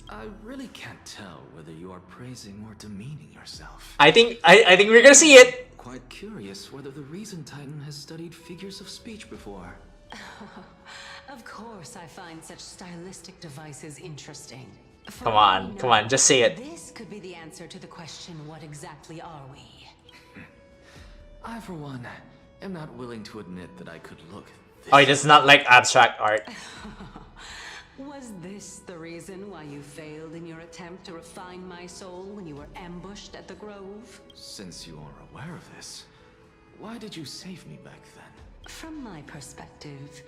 Speaker 12: I really can't tell whether you are praising or demeaning yourself.
Speaker 1: I think we're gonna see it.
Speaker 12: Quite curious whether the Reason Titan has studied figures of speech before.
Speaker 11: Of course, I find such stylistic devices interesting.
Speaker 1: Come on, just say it.
Speaker 11: This could be the answer to the question, what exactly are we?
Speaker 12: I, for one, am not willing to admit that I could look this.
Speaker 1: Oh, he does not like abstract art.
Speaker 11: Was this the reason why you failed in your attempt to refine my soul when you were ambushed at the Grove?
Speaker 12: Since you are aware of this, why did you save me back then?
Speaker 11: From my perspective,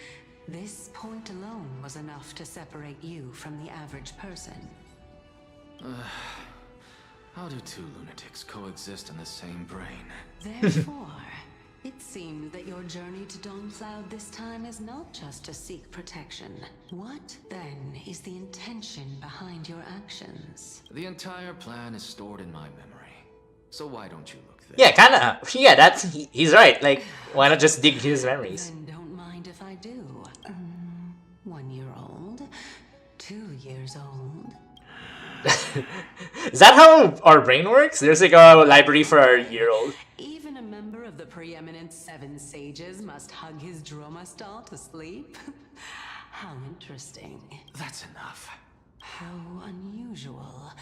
Speaker 11: this point alone was enough to separate you from the average person.
Speaker 12: How do two lunatics coexist in the same brain?
Speaker 11: Therefore, it seems that your journey to Dawnfloud this time is not just to seek protection. What, then, is the intention behind your actions?
Speaker 12: The entire plan is stored in my memory. So why don't you look there?
Speaker 1: Yeah, kinda. Yeah, he's right. Like, why not just dig his memories?
Speaker 11: Then don't mind if I do. 1 year old? 2 years old?
Speaker 1: Is that how our brain works? There's like a library for our year-old.
Speaker 11: Even a member of the preeminent 7 sages must hug his droma stall to sleep? How interesting.
Speaker 12: That's enough.
Speaker 11: How unusual.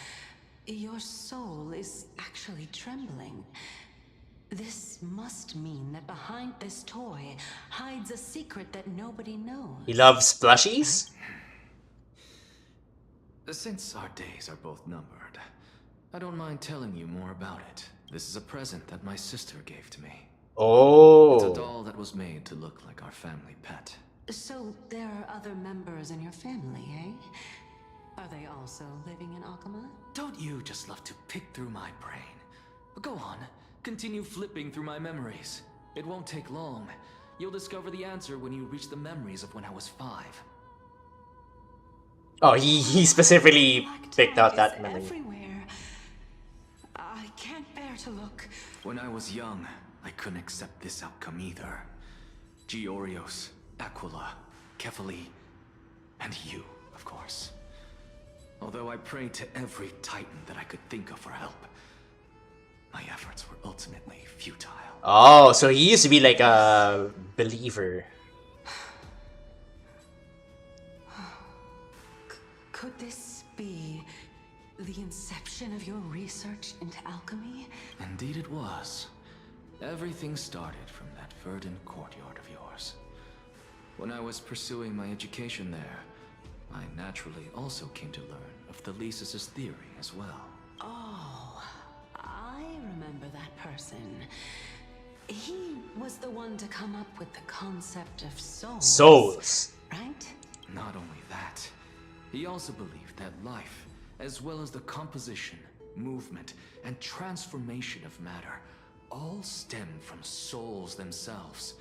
Speaker 11: Your soul is actually trembling. This must mean that behind this toy hides a secret that nobody knows.
Speaker 1: He loves plushies?
Speaker 12: Since our days are both numbered, I don't mind telling you more about it. This is a present that my sister gave to me.
Speaker 1: Oh.
Speaker 12: It's a doll that was made to look like our family pet.
Speaker 11: So there are other members in your family, eh? Are they also living in Akama?
Speaker 12: Don't you just love to pick through my brain? Go on, continue flipping through my memories. It won't take long. You'll discover the answer when you reach the memories of when I was 5.
Speaker 1: Oh, he specifically picked out that memory.
Speaker 11: Everywhere. I can't bear to look.
Speaker 12: When I was young, I couldn't accept this outcome either. Georios, Aquila, Kefali, and you, of course. Although I prayed to every titan that I could think of for help, my efforts were ultimately futile.
Speaker 1: Oh, so he used to be like a believer.
Speaker 11: Could this be the inception of your research into alchemy?
Speaker 12: Indeed it was. Everything started from that verdant courtyard of yours. When I was pursuing my education there, I naturally also came to learn of the Thesis' theory as well.
Speaker 11: Oh, I remember that person. He was the one to come up with the concept of souls.
Speaker 1: Souls.
Speaker 11: Right?
Speaker 12: Not only that, He also believed that life, as well as the composition, movement, and transformation of matter, all stem from souls themselves.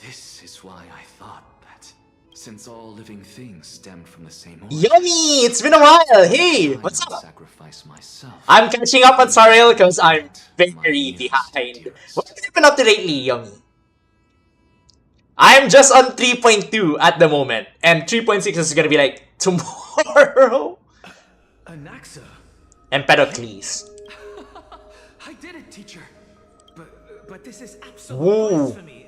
Speaker 12: This is why I thought that, since all living things stemmed from the same origin,
Speaker 1: Yummy! It's been a while! Hey! What's up?
Speaker 12: sacrifice myself.
Speaker 1: I'm catching up on Sariel because I'm very behind. What have you been up to lately, Yummy? I'm just on 3.2 at the moment, and 3.6 is gonna be like tomorrow.
Speaker 9: Anaxa.
Speaker 1: Empedocles.
Speaker 9: I did it, teacher. But this is absolute blasphemy.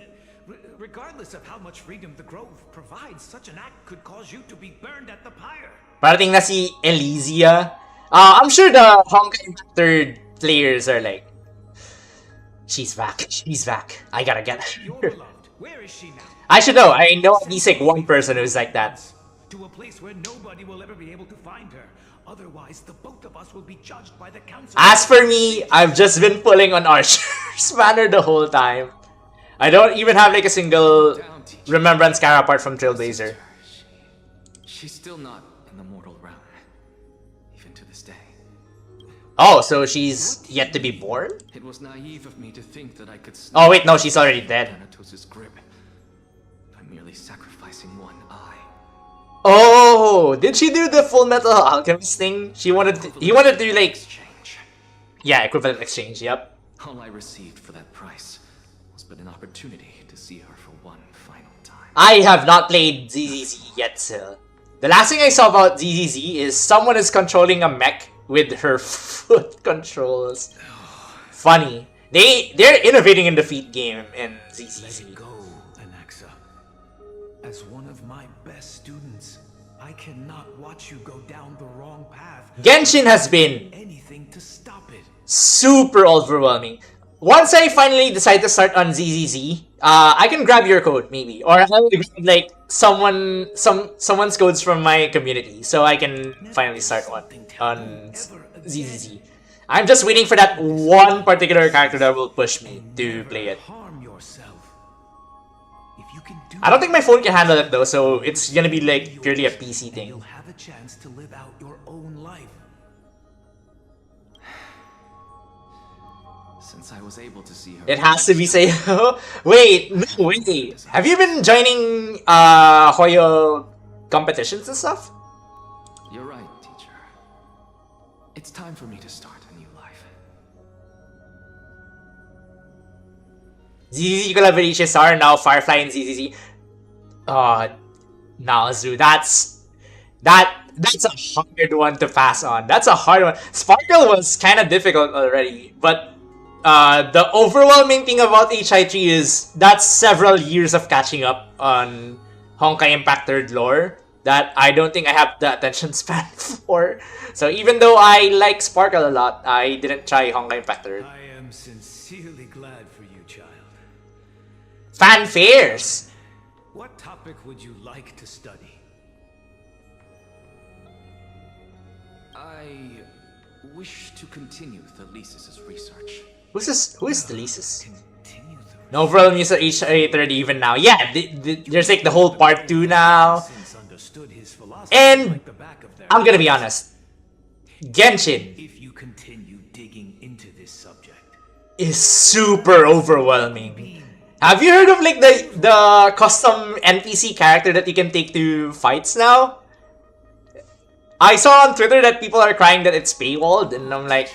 Speaker 9: Regardless of how much freedom the Grove provides, such an act could cause you to be burned at the pyre.
Speaker 1: Parating na si Elysia. I'm sure the Honkai third players are like, she's back. She's back. I gotta get her.
Speaker 9: Where is she now?
Speaker 1: I should know. I know at least like one person who's like that.
Speaker 9: To a place where nobody will ever be able to find her. Otherwise, the both of us will be judged by the council.
Speaker 1: As for me, I've just been pulling on Archer's banner the whole time. I don't even have like a single remembrance Kanra apart from Trailblazer.
Speaker 12: She's still not in the mortal realm, even to this day.
Speaker 1: Oh, so she's yet to be born?
Speaker 12: It was naive of me to think that I could.
Speaker 1: Oh wait, no, she's already dead.
Speaker 12: Thanatos' grip by merely sacrificing one eye.
Speaker 1: Oh, did she do the Full Metal Alchemist thing? He wanted to do like, yeah, equivalent exchange. Yep.
Speaker 12: All I received for that price was but an opportunity to see her for one final time.
Speaker 1: I have not played ZZZ yet, still. The last thing I saw about ZZZ is someone is controlling a mech with her foot controls. Funny. They're innovating in the feet game in ZZZ.
Speaker 9: Let it go, Anaxa. As one of my best students, I cannot watch you go down the wrong path.
Speaker 1: Genshin has been
Speaker 9: anything to stop it. Super
Speaker 1: overwhelming. Once I finally decide to start on ZZZ, I can grab your code maybe, or I'll grab like someone's codes from my community, so I can finally start one on ZZZ. I'm just waiting for that one particular character that will push me to play it. I don't think my phone can handle it though, so it's gonna be like purely a PC thing.
Speaker 9: You'll have a chance to live out your own life.
Speaker 12: Since I was able to see her,
Speaker 1: it has to be say. Wait, no, wait. Have you been joining Hoyo competitions and stuff?
Speaker 12: You're right, teacher. It's time for me to start a new life.
Speaker 1: ZZZ collaborations are now Firefly and ZZZ. Naozu, that's a hard one to pass on. That's a hard one. Sparkle was kind of difficult already, but the overwhelming thing about HI3 is that's several years of catching up on Honkai Impact 3rd lore that I don't think I have the attention span for. So even though I like Sparkle a lot, I didn't try Honkai Impact 3rd.
Speaker 9: I am sincerely glad for you, child.
Speaker 1: Fanfares!
Speaker 9: What topic would you like to study?
Speaker 12: I wish to continue Thalesis' research.
Speaker 1: Who is Thalesis? No overall news at HI30 even now. Yeah, there's like the whole part 2 now. And I'm gonna be honest, Genshin
Speaker 9: if you continue digging into this subject
Speaker 1: is super overwhelming. Have you heard of like the custom NPC character that you can take to fights now? I saw on Twitter that people are crying that it's paywalled, and I'm like,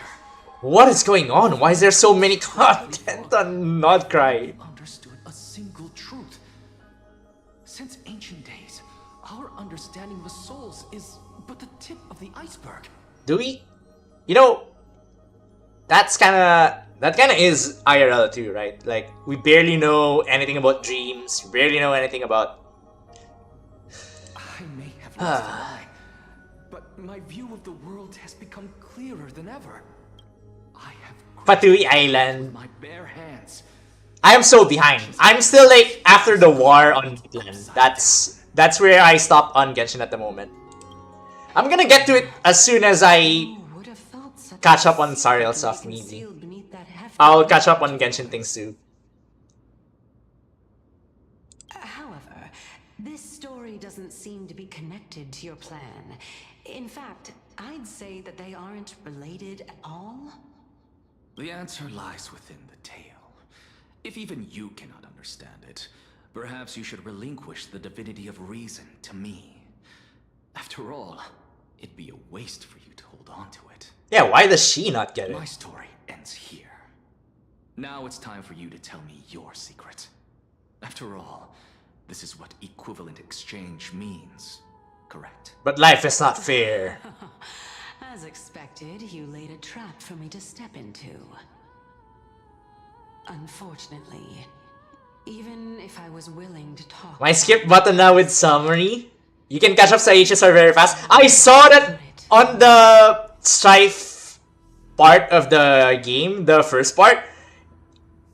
Speaker 1: what is going on? Why is there so many content on Not Cry?
Speaker 12: Understood a single truth. Since ancient days, our understanding of the souls is but the tip of the iceberg.
Speaker 1: Do we? You know, that kind of is IRL too, right? Like, we barely know anything about dreams, we barely know anything about...
Speaker 12: I may have lost an eye, but my view of the world has become clearer than ever. I have
Speaker 1: Patui Island.
Speaker 12: my bare hands.
Speaker 1: I am so behind. I'm still like after the war on Midland. That's where I stopped on Genshin at the moment. I'm gonna get to it as soon as I catch up on Sariel stuff, maybe. I'll catch up on Genshin things too.
Speaker 11: However, this story story doesn't seem to be connected to your plan. In fact, I'd say that they aren't related at all.
Speaker 12: The answer lies within the tale. If even you cannot understand it, perhaps you should relinquish the divinity of reason to me. After all, it'd be a waste for you to hold on to it.
Speaker 1: Yeah, why does she not get it?
Speaker 12: My story ends here. Now it's time for you to tell me your secret. After all, this is what equivalent exchange means, correct?
Speaker 1: But life is not fair.
Speaker 11: As expected, you laid a trap for me to step into. Unfortunately, even if I was willing to talk...
Speaker 1: My skip button now with summary. You can catch up sa HSR very fast. I saw that on the Strife part of the game, the first part.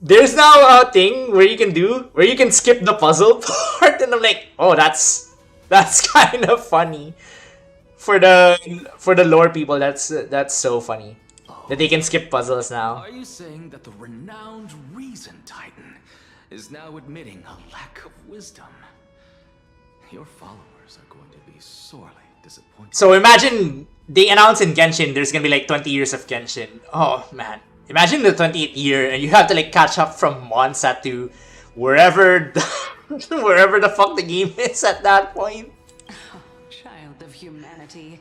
Speaker 1: There's now a thing where you can skip the puzzle part, and I'm like, oh, that's kind of funny. For the lore people, that's so funny that they can skip puzzles now.
Speaker 12: Are you saying that the renowned Reason Titan is now admitting a lack of wisdom? Your followers are going to be sorely disappointed.
Speaker 1: So imagine they announce in Genshin there's gonna be like 20 years of Genshin. Oh man. Imagine the 28th year and you have to like catch up from Mondstadt to wherever the fuck the game is at that point.
Speaker 11: Oh, child of humanity,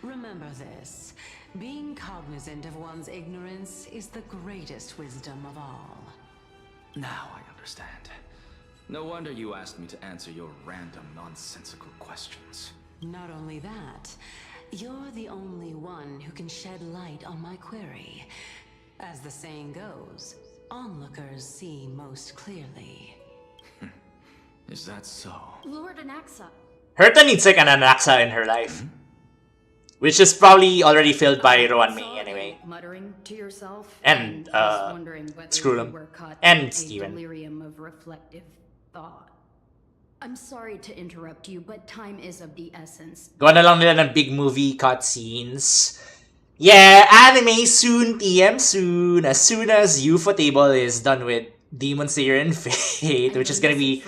Speaker 11: remember this. Being cognizant of one's ignorance is the greatest wisdom of all.
Speaker 12: Now I understand. No wonder you asked me to answer your random nonsensical questions.
Speaker 11: Not only that, you're the only one who can shed light on my query. As the saying goes, onlookers see most clearly.
Speaker 12: Is that so?
Speaker 14: Lord Anaxa.
Speaker 1: Herta needs like an Anaxa in her life. Which is probably already filled by Rowan May anyway.
Speaker 15: Muttering to yourself
Speaker 1: and
Speaker 15: wondering whether
Speaker 1: Screwlum.
Speaker 15: you were caught
Speaker 1: And
Speaker 15: in a
Speaker 1: Steven.
Speaker 15: delirium of reflective thought. I'm sorry to interrupt you, but time is of the essence.
Speaker 1: Gawa na lang nila ng big movie cutscenes. Yeah, anime soon, TM soon. As soon as Ufotable is done with Demon Slayer and Fate, which is gonna be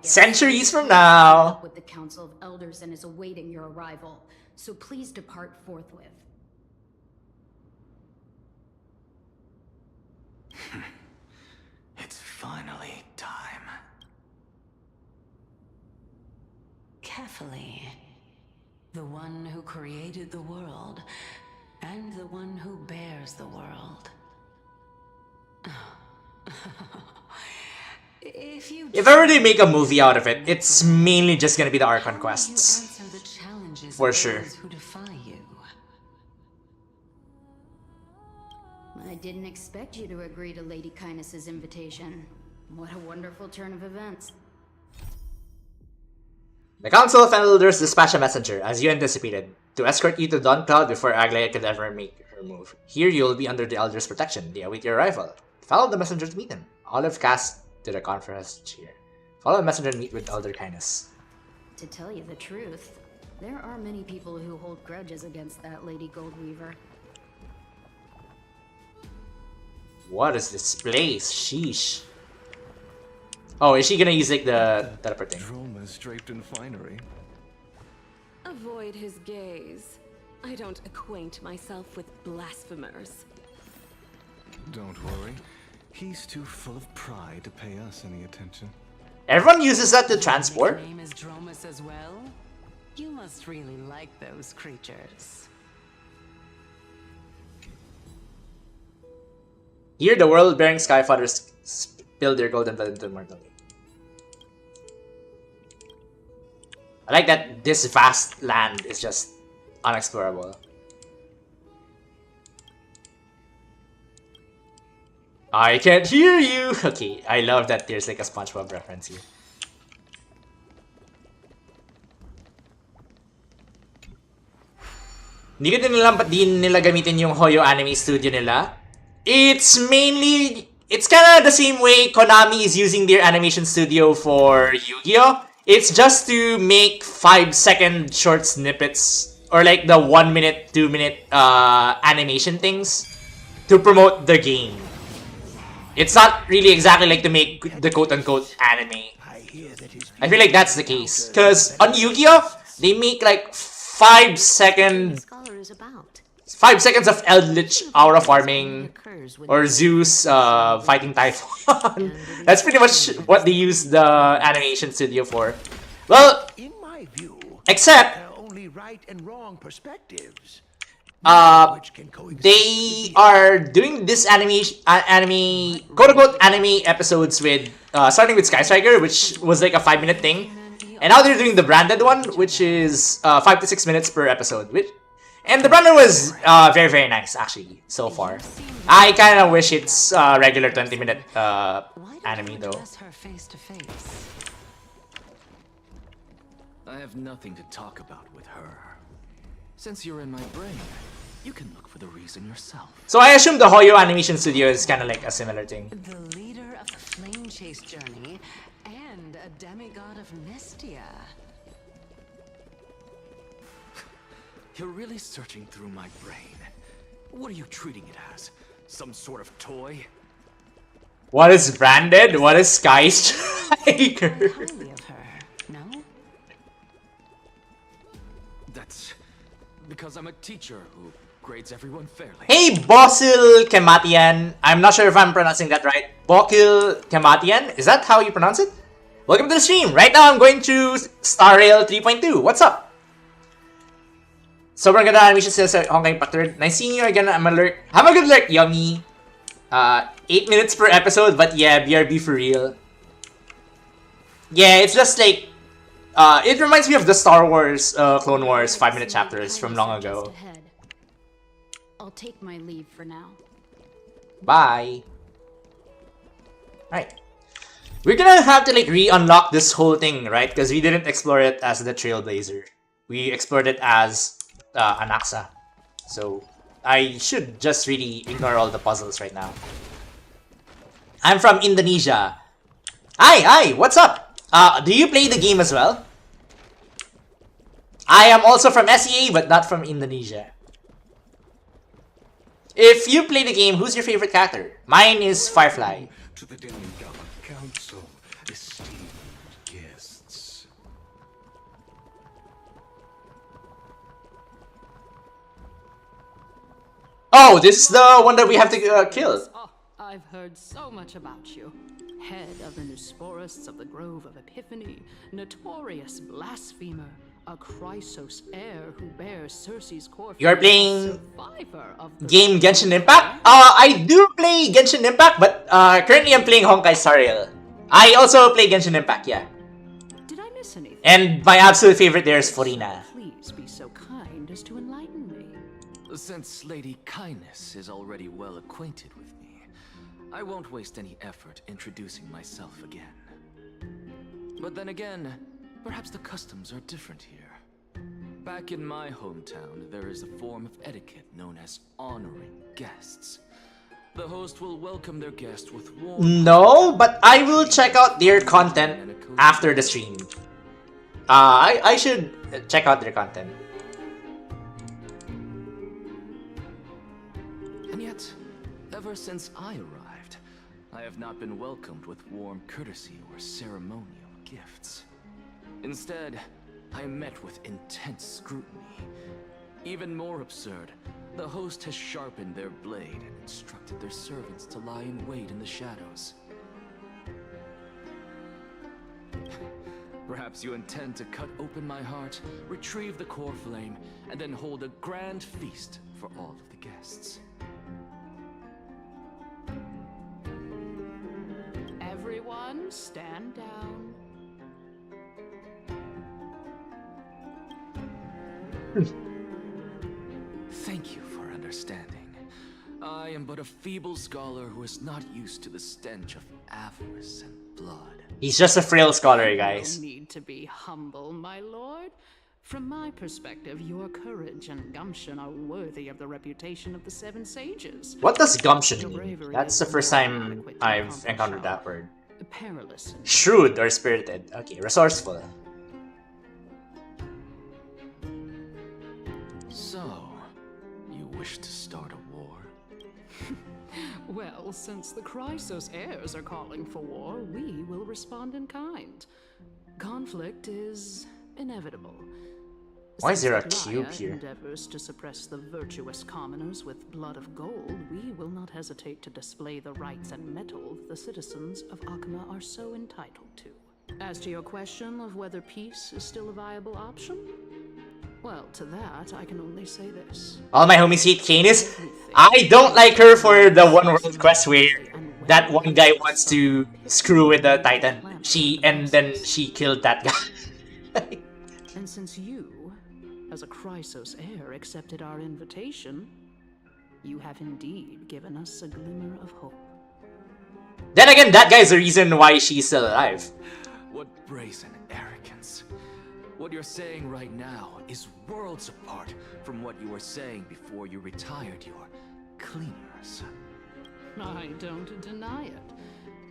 Speaker 1: centuries from now.
Speaker 15: With the Council of Elders and is awaiting your arrival, so please depart forthwith.
Speaker 12: It's finally time.
Speaker 11: Carefully. The one who created the world, and the one who bears the world.
Speaker 1: If ever they make a movie out of it, it's mainly just gonna be the Archon quests. For sure.
Speaker 15: I didn't expect you to agree to Lady Kindness's invitation. What a wonderful turn of events.
Speaker 1: The Council of Elders dispatched a messenger, as you anticipated, to escort you to Dawn Cloud before Aglaia could ever make her move. Here you will be under the Elders' protection. They await your arrival. Follow the messenger to meet him. Olive cast to the conference cheer. Follow the messenger and meet with Elder Kindness.
Speaker 15: To tell you the truth, there are many people who hold grudges against that Lady Goldweaver.
Speaker 1: What is this place? Sheesh. Oh, is she gonna use like the teleport thing?
Speaker 3: Droma's draped in finery.
Speaker 16: Avoid his gaze. I don't acquaint myself with blasphemers.
Speaker 3: Don't worry. He's too full of pride to pay us any attention.
Speaker 1: Everyone uses that to transport?
Speaker 11: Your name is Dromas as well? You must really like those creatures.
Speaker 1: Here, the world-bearing Skyfathers spill their golden blood into mortal. I like that this vast land is just unexplorable. I can't hear you! Okay, I love that there's like a SpongeBob reference here. Hindi ko din alam ba't di nila gamitin yung Hoyo anime studio nila. It's kind of the same way Konami is using their animation studio for Yu-Gi-Oh! It's just to make 5-second short snippets or like the 1 minute, 2 minute animation things to promote the game. It's not really exactly like to make the quote-unquote anime.
Speaker 13: I hear that
Speaker 1: I feel like that's the case. Because on Yu-Gi-Oh! They make like 5 seconds of Eldritch aura farming or Zeus fighting Typhon. That's pretty much what they use the animation studio for. Well, except
Speaker 13: only right and wrong perspectives.
Speaker 1: they are doing this anime quote-unquote anime episodes with starting with Sky Striker, which was like a 5-minute thing, and now they're doing the branded one, which is 5 to 6 minutes per episode. And the branded was very, very nice actually so far. I kind of wish it's regular 20-minute anime though.
Speaker 12: I have nothing to talk about with her. Since you're in my brain, you can look for the reason yourself.
Speaker 1: So I assume the Hoyo Animation Studio is kind of like a similar thing.
Speaker 11: The leader of the Flame Chase journey and a demigod of Nestia.
Speaker 12: You're really searching through my brain. What are you treating it as? Some sort of toy?
Speaker 1: What is branded? What is Sky Striker?
Speaker 11: No?
Speaker 12: That's because I'm a teacher who grades everyone fairly.
Speaker 1: Hey, Bosil Kematian. I'm not sure if I'm pronouncing that right. Bokil Kematian? Is that how you pronounce it? Welcome to the stream. Right now I'm going through Star Rail 3.2. What's up? Sobrang ganda animation sila sa Honkai Impact 3rd. Nice seeing you again. I'm a lurk. Have a good lurk, yummy. 8 minutes per episode, but yeah, BRB for real. Yeah, it's just like it reminds me of the Star Wars Clone Wars 5-minute chapters from long ago.
Speaker 15: I'll take my leave for now.
Speaker 1: Bye. Alright. We're gonna have to like re-unlock this whole thing, right? Because we didn't explore it as the Trailblazer. We explored it as Anaxa. So I should just really ignore all the puzzles right now. I'm from Indonesia. Hi, what's up? Do you play the game as well? I am also from SEA, but not from Indonesia. If you play the game, who's your favorite character? Mine is Firefly.
Speaker 10: To the Demigod Council, esteemed guests.
Speaker 1: Oh, this is the one that we have to kill.
Speaker 15: Oh, I've heard so much about you. Head of the Newsporists of the Grove of Epiphany, notorious blasphemer, a Chrysos heir who bears Circe's core.
Speaker 1: You're playing game Genshin Impact? I do play Genshin Impact, but currently I'm playing Honkai Star Rail. I also play Genshin Impact, yeah.
Speaker 15: Did I miss anything?
Speaker 1: And my absolute favorite there is Furina.
Speaker 15: Please be so kind as to enlighten me.
Speaker 12: Since Lady Kindness is already well acquainted with me, I won't waste any effort introducing myself again. But then again, perhaps the customs are different here. Back in my hometown, there is a form of etiquette known as honoring guests. The host will welcome their guest with warm...
Speaker 1: No, but I will check out their content after the stream. I should check out their content.
Speaker 12: And yet, ever since I arrived, I have not been welcomed with warm courtesy or ceremonial gifts. Instead, I am met with intense scrutiny. Even more absurd, the host has sharpened their blade and instructed their servants to lie in wait in the shadows. Perhaps you intend to cut open my heart, retrieve the core flame, and then hold a grand feast for all of the guests.
Speaker 15: Everyone, stand down.
Speaker 12: Thank you for understanding. I am but a feeble scholar who is not used to the stench of avarice and blood.
Speaker 1: He's just a frail scholar, guys.
Speaker 15: No need to be humble, my lord. From my perspective, your courage and gumption are worthy of the reputation of the Seven Sages.
Speaker 1: What does gumption mean? That's the first time I've encountered that word.
Speaker 15: Perilous.
Speaker 1: Shrewd or spirited. Okay, resourceful.
Speaker 12: So, you wish to start a war?
Speaker 15: Well, since the Chrysos heirs are calling for war, we will respond in kind. Conflict is inevitable.
Speaker 1: Why is there a
Speaker 15: Since
Speaker 1: cube
Speaker 15: Glaya
Speaker 1: here?
Speaker 15: endeavors to suppress the virtuous commoners with blood of gold, we will not hesitate to display the rights and mettle the citizens of Akama are so entitled to. As to your question of whether peace is still a viable option, well, to that I can only say this.
Speaker 1: All my homies hate Canis. I don't like her for the one world quest where that one guy wants to screw with the Titan. And then she killed that guy.
Speaker 15: And since you, as a Chrysos heir, accepted our invitation, you have indeed given us a glimmer of hope.
Speaker 1: Then again, that guy's the reason why she's still alive.
Speaker 12: What brazen arrogance. What you're saying right now is worlds apart from what you were saying before you retired your cleaners.
Speaker 15: I don't deny it.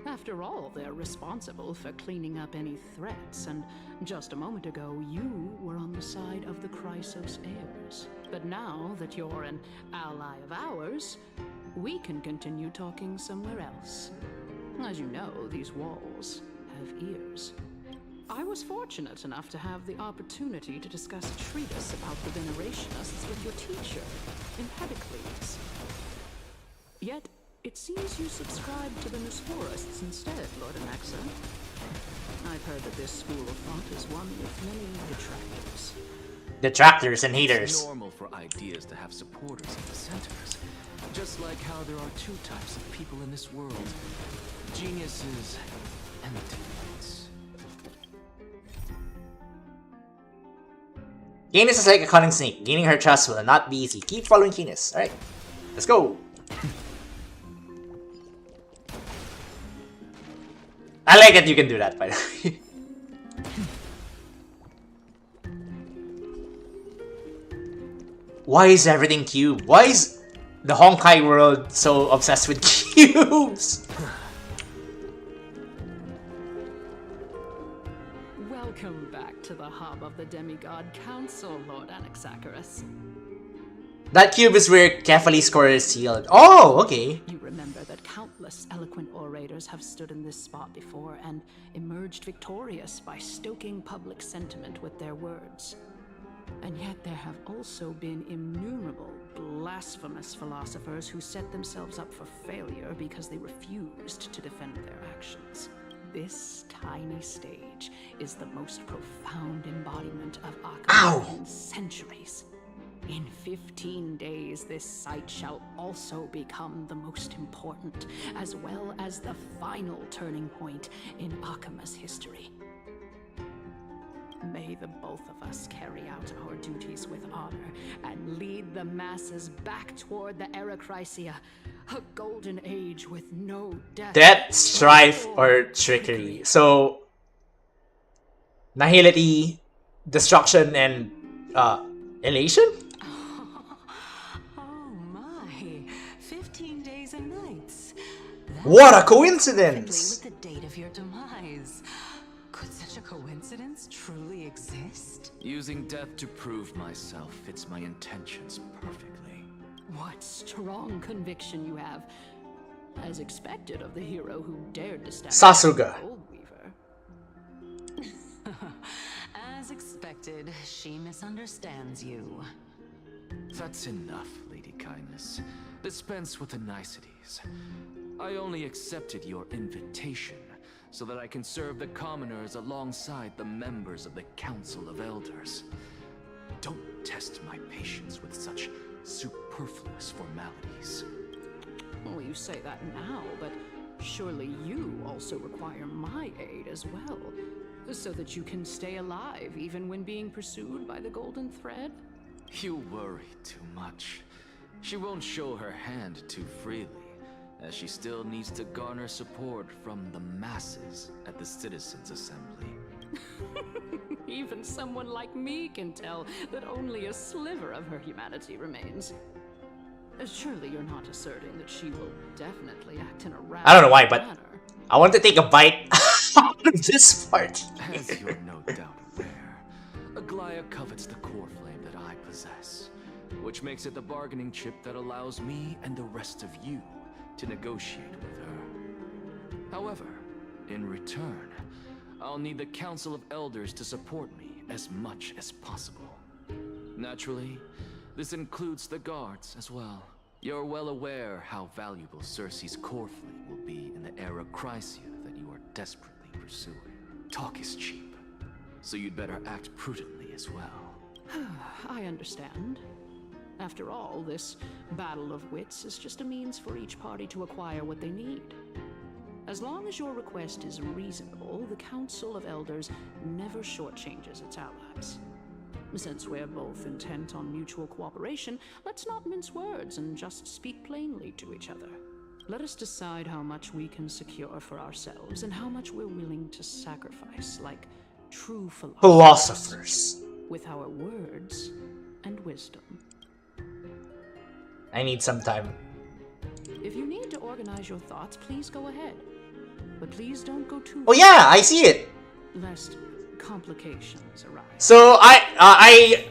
Speaker 15: After all, they're responsible for cleaning up any threats, and just a moment ago, you were on the side of the Chrysos heirs. But now that you're an ally of ours, we can continue talking somewhere else. As you know, these walls have ears. I was fortunate enough to have the opportunity to discuss a treatise about the Venerationists with your teacher, Empedocles. Yet, it seems you subscribe to the Nusforists instead, Lord Anaxa. I've heard that this school of thought is one with many detractors.
Speaker 1: Detractors and haters.
Speaker 12: It's normal for ideas to have supporters and dissenters. Just like how there are two types of people in this world. Geniuses and deviants.
Speaker 1: Canis is like a cunning snake. Gaining her trust will not be easy. Keep following Canis. Alright, let's go. I like that you can do that, by the way. Why is everything cube? Why is the Honkai world so obsessed with cubes?
Speaker 15: Welcome back to the hub of the Demigod Council, Lord Anaxagoras.
Speaker 1: That cube is where Kefali's score is sealed. Oh, okay.
Speaker 15: You remember that countless eloquent orators have stood in this spot before and emerged victorious by stoking public sentiment with their words. And yet there have also been innumerable blasphemous philosophers who set themselves up for failure because they refused to defend their actions. This tiny stage is the most profound embodiment of Akama in centuries. In 15 days, this site shall also become the most important, as well as the final turning point in Akama's history. May the both of us carry out our duties with honor and lead the masses back toward the Erechrysia, a golden age with no death.
Speaker 1: Death, strife, or trickery. So, nihility, destruction, and elation?
Speaker 11: Oh my, 15 days and nights.
Speaker 1: What a coincidence!
Speaker 11: With the date of your demise. Could such a coincidence truly exist?
Speaker 12: Using death to prove myself fits my intentions perfectly.
Speaker 15: What strong conviction you have, as expected of the hero who dared to stand
Speaker 1: Sasuga.
Speaker 11: As expected, she misunderstands you.
Speaker 12: That's enough, Lady Kindness. Dispense with the niceties. I only accepted your invitation so that I can serve the commoners alongside the members of the Council of Elders. Don't test my patience with such superfluous formalities.
Speaker 15: Well, you say that now, but surely you also require my aid as well, so that you can stay alive even when being pursued by the Golden Thread?
Speaker 12: You worry too much. She won't show her hand too freely, as she still needs to garner support from the masses at the Citizens' Assembly.
Speaker 15: Even someone like me can tell that only a sliver of her humanity remains. Surely you're not asserting that she will definitely act in a rash
Speaker 1: I don't know why, but
Speaker 15: manner.
Speaker 1: I want to take a bite out of this part.
Speaker 12: As you're no doubt aware, Aglaya covets the core flame that I possess, which makes it the bargaining chip that allows me and the rest of you to negotiate with her. However, in return, I'll need the Council of Elders to support me as much as possible. Naturally, this includes the guards as well. You're well aware how valuable Cersei's core flame will be in the era Chrysia that you are desperately pursuing. Talk is cheap, so you'd better act prudently as well.
Speaker 15: I understand. After all, this battle of wits is just a means for each party to acquire what they need. As long as your request is reasonable, the Council of Elders never shortchanges its allies. Since we're both intent on mutual cooperation, let's not mince words and just speak plainly to each other. Let us decide how much we can secure for ourselves and how much we're willing to sacrifice, like true philosophers. With our words and wisdom.
Speaker 1: I need some time.
Speaker 15: If you need to organize your thoughts, please go ahead. But please don't go too
Speaker 1: Oh yeah, I see it.
Speaker 15: lest complications arise.
Speaker 1: So I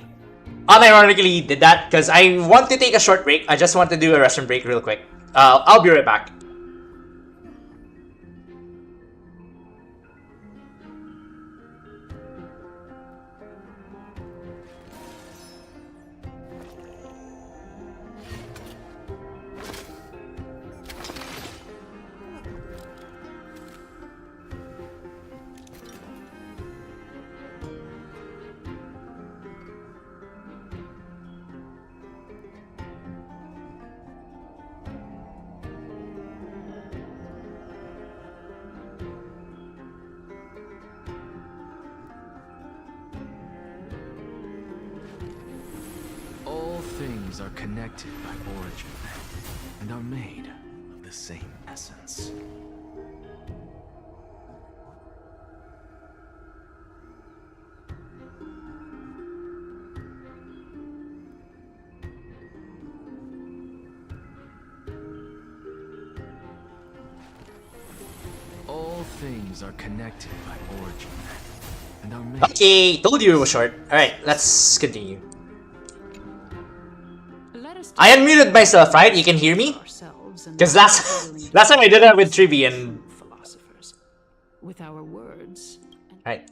Speaker 1: unironically did that because I want to take a short break. I just want to do a restroom break real quick. I'll be right back.
Speaker 12: All things are connected by origin and are made of the same essence. All things are connected by origin and are made.
Speaker 1: Okay, told you it was short. Alright, let's continue. I unmuted myself, right? You can hear me? Because last time I did that with Trivia and...
Speaker 15: With our words.
Speaker 1: Right.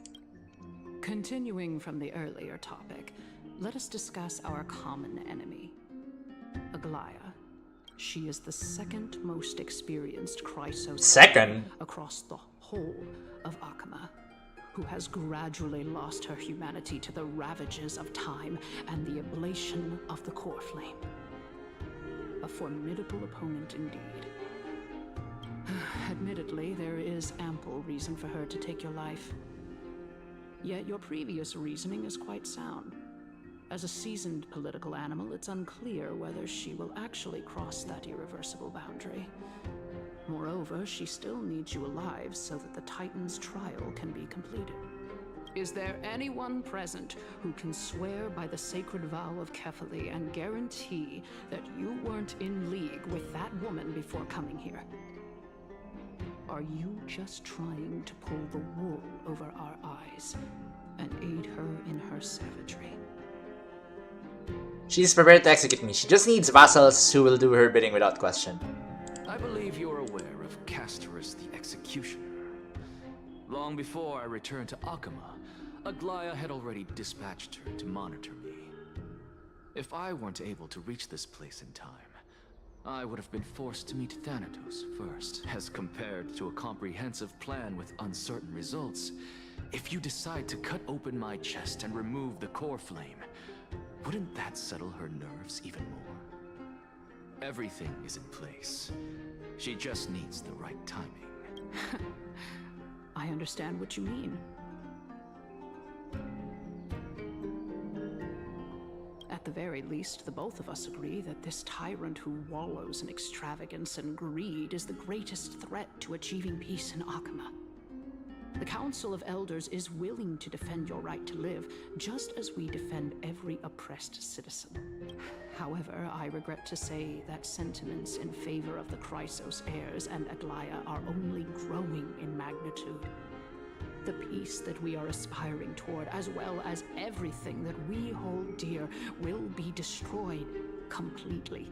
Speaker 15: Continuing from the earlier topic, let us discuss our common enemy, Aglaya. She is the second most experienced Chrysos across the whole of Akama, who has gradually lost her humanity to the ravages of time and the ablation of the core flame. A formidable opponent indeed. Admittedly, there is ample reason for her to take your life. Yet your previous reasoning is quite sound. As a seasoned political animal, it's unclear whether she will actually cross that irreversible boundary. Moreover, she still needs you alive so that the Titan's trial can be completed. Is there anyone present who can swear by the sacred vow of Kefali and guarantee that you weren't in league with that woman before coming here? Are you just trying to pull the wool over our eyes and aid her in her savagery?
Speaker 1: She's prepared to execute me. She just needs vassals who will do her bidding without question.
Speaker 12: I believe you're aware of Castorus the Executioner. Long before I returned to Akama, Aglaya had already dispatched her to monitor me. If I weren't able to reach this place in time, I would have been forced to meet Thanatos first. As compared to a comprehensive plan with uncertain results, if you decide to cut open my chest and remove the core flame, wouldn't that settle her nerves even more? Everything is in place. She just needs the right timing.
Speaker 15: I understand what you mean. At the very least, the both of us agree that this tyrant who wallows in extravagance and greed is the greatest threat to achieving peace in Akama. The Council of Elders is willing to defend your right to live, just as we defend every oppressed citizen. However, I regret to say that sentiments in favor of the Chrysos heirs and Aglaya are only growing in magnitude. The peace that we are aspiring toward, as well as everything that we hold dear, will be destroyed completely.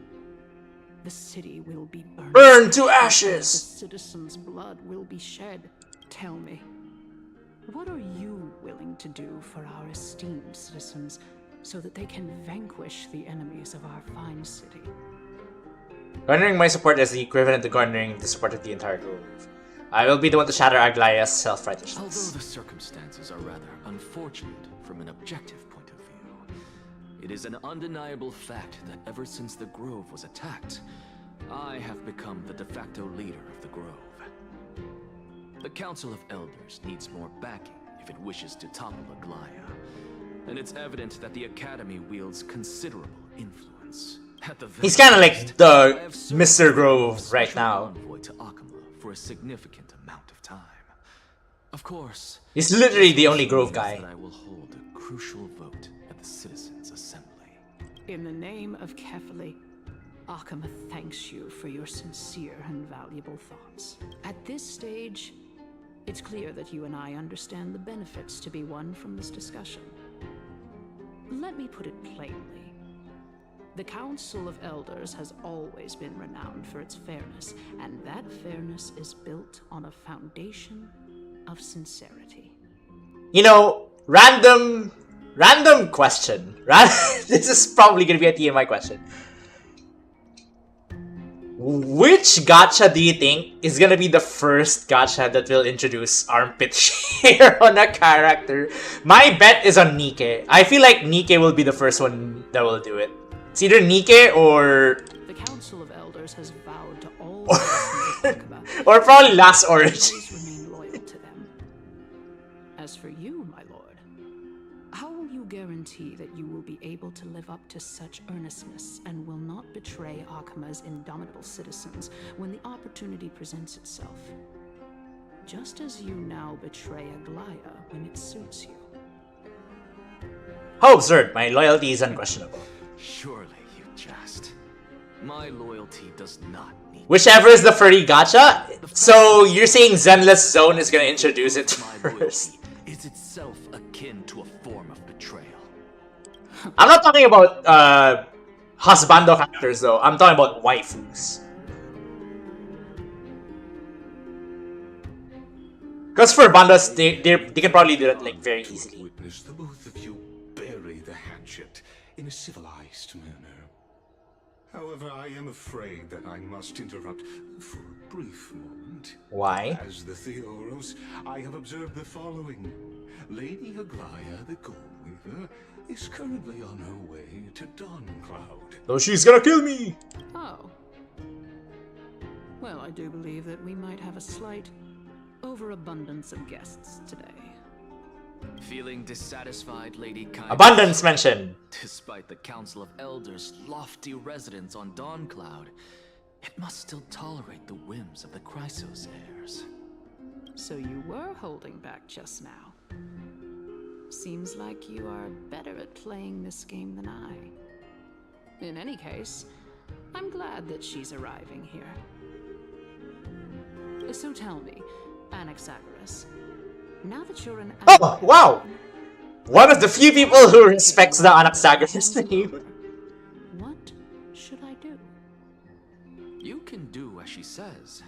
Speaker 15: The city will be burned.
Speaker 1: Burned to ashes!
Speaker 15: The citizens' blood will be shed. Tell me, What are you willing to do for our esteemed citizens so that they can vanquish the enemies of our fine city?
Speaker 1: Garnering my support is the equivalent to garnering the support of the entire grove. I will be the one to shatter Aglaya's self-righteousness.
Speaker 12: Although the circumstances are rather unfortunate from an objective point of view, it is an undeniable fact that ever since the Grove was attacked, I have become the de facto leader of the Grove. The Council of Elders needs more backing if it wishes to topple Aglaya, and it's evident that the Academy wields considerable influence.
Speaker 1: He's kind of like the Mr. Grove right now.
Speaker 12: To Akama for a significant amount of time. Of course,
Speaker 1: he's literally the only Grove guy.
Speaker 12: I will hold a crucial vote at the Citizens' Assembly.
Speaker 15: In the name of Kefali, Akama thanks you for your sincere and valuable thoughts. At this stage, it's clear that you and I understand the benefits to be won from this discussion. Let me put it plainly. The Council of Elders has always been renowned for its fairness, and that fairness is built on a foundation of sincerity.
Speaker 1: You know, random question. This is probably going to be a TMI question. Which gacha do you think is going to be the first gacha that will introduce armpit hair on a character? My bet is on Nikke. I feel like Nikke will be the first one that will do it. It's either Nikke or...
Speaker 15: The Council of Elders has vowed to all
Speaker 1: or probably Last Orange.
Speaker 15: Remain loyal to them. As for you, my lord, how will you guarantee that you will be able to live up to such earnestness and will not betray Akama's indomitable citizens when the opportunity presents itself? Just as you now betray Aglaya when it suits you.
Speaker 1: How absurd. My loyalty is unquestionable.
Speaker 12: Surely you jest. My loyalty does not need...
Speaker 1: Whichever is the furry gacha? So you're saying Zenless Zone is gonna introduce it first?
Speaker 12: Is itself akin to a form of betrayal.
Speaker 1: I'm not talking about husbando characters though. I'm talking about waifus. Because for bandas, they can probably do that like very easily.
Speaker 10: Witness the both of you bury the hatchet in a civilized manner. However, I am afraid that I must interrupt for a brief moment.
Speaker 1: Why?
Speaker 10: As the Theoros, I have observed the following. Lady Aglaya, the Gold Weaver, is currently on her way to Dawncloud.
Speaker 1: Though she's gonna kill me!
Speaker 15: Oh. Well, I do believe that we might have a slight overabundance of guests today.
Speaker 12: Feeling dissatisfied, Lady Kai.
Speaker 1: Abundance mention.
Speaker 12: Despite the Council of Elders' lofty residence on Dawncloud, it must still tolerate the whims of the Chrysos heirs.
Speaker 15: So you were holding back just now. Seems like you are better at playing this game than I. In any case, I'm glad that she's arriving here. So tell me, Anaxagoras, now that you're an...
Speaker 1: Oh, wow! One of the few people who respects the Anaxagoras name.
Speaker 15: What should I do?
Speaker 12: You can do as she says.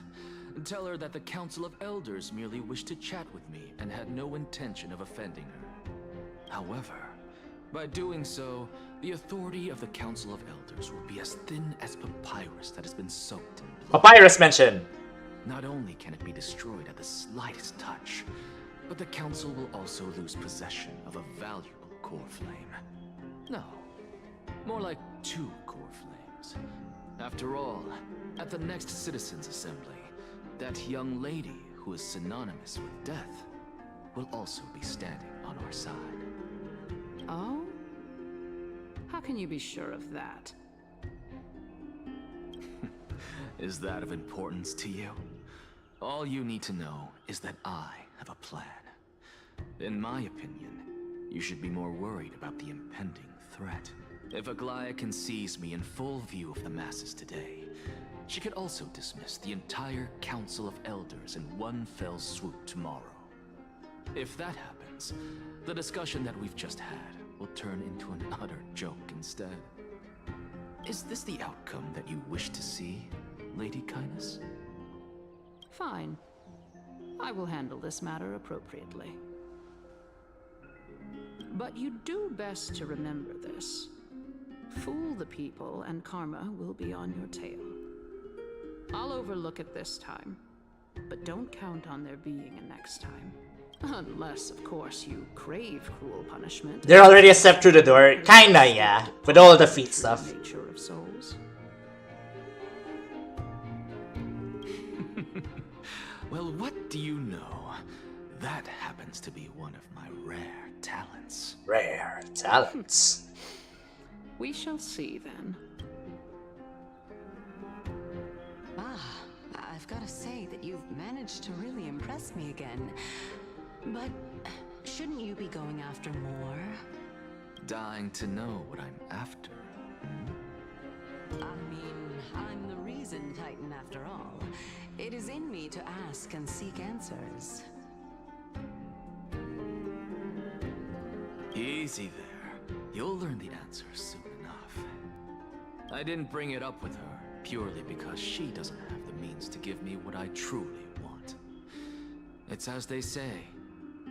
Speaker 12: Tell her that the Council of Elders merely wished to chat with me and had no intention of offending her. However, by doing so, the authority of the Council of Elders will be as thin as papyrus that has been soaked in blood.
Speaker 1: Papyrus mention.
Speaker 12: Not only can it be destroyed at the slightest touch, but the Council will also lose possession of a valuable core flame. No, more like 2 core flames. After all, at the next Citizens' Assembly, that young lady who is synonymous with death will also be standing on our side.
Speaker 15: Oh? How can you be sure of that?
Speaker 12: Is that of importance to you? All you need to know is that I have a plan. In my opinion, you should be more worried about the impending threat. If Aglaya can seize me in full view of the masses today, she could also dismiss the entire Council of Elders in one fell swoop tomorrow. If that happens, the discussion that we've just had will turn into an utter joke instead. Is this the outcome that you wish to see, Lady Kindness?
Speaker 15: Fine. I will handle this matter appropriately. But you do best to remember this. Fool the people and karma will be on your tail. I'll overlook it this time, but don't count on there being a next time. Unless, of course, you crave cruel punishment.
Speaker 1: They're already a step through the door. Kinda, yeah. With all the feet stuff.
Speaker 15: Nature of souls.
Speaker 12: Well, what do you know? That happens to be one of my rare talents.
Speaker 1: Rare talents.
Speaker 15: We shall see then.
Speaker 11: Ah, I've got to say that you've managed to really impress me again. But shouldn't you be going after more?
Speaker 12: Dying to know what I'm after.
Speaker 11: I mean, I'm the reason Titan after all. It is in me to ask and seek answers.
Speaker 12: Easy there. You'll learn the answers soon enough. I didn't bring it up with her purely because she doesn't have the means to give me what I truly want. It's as they say,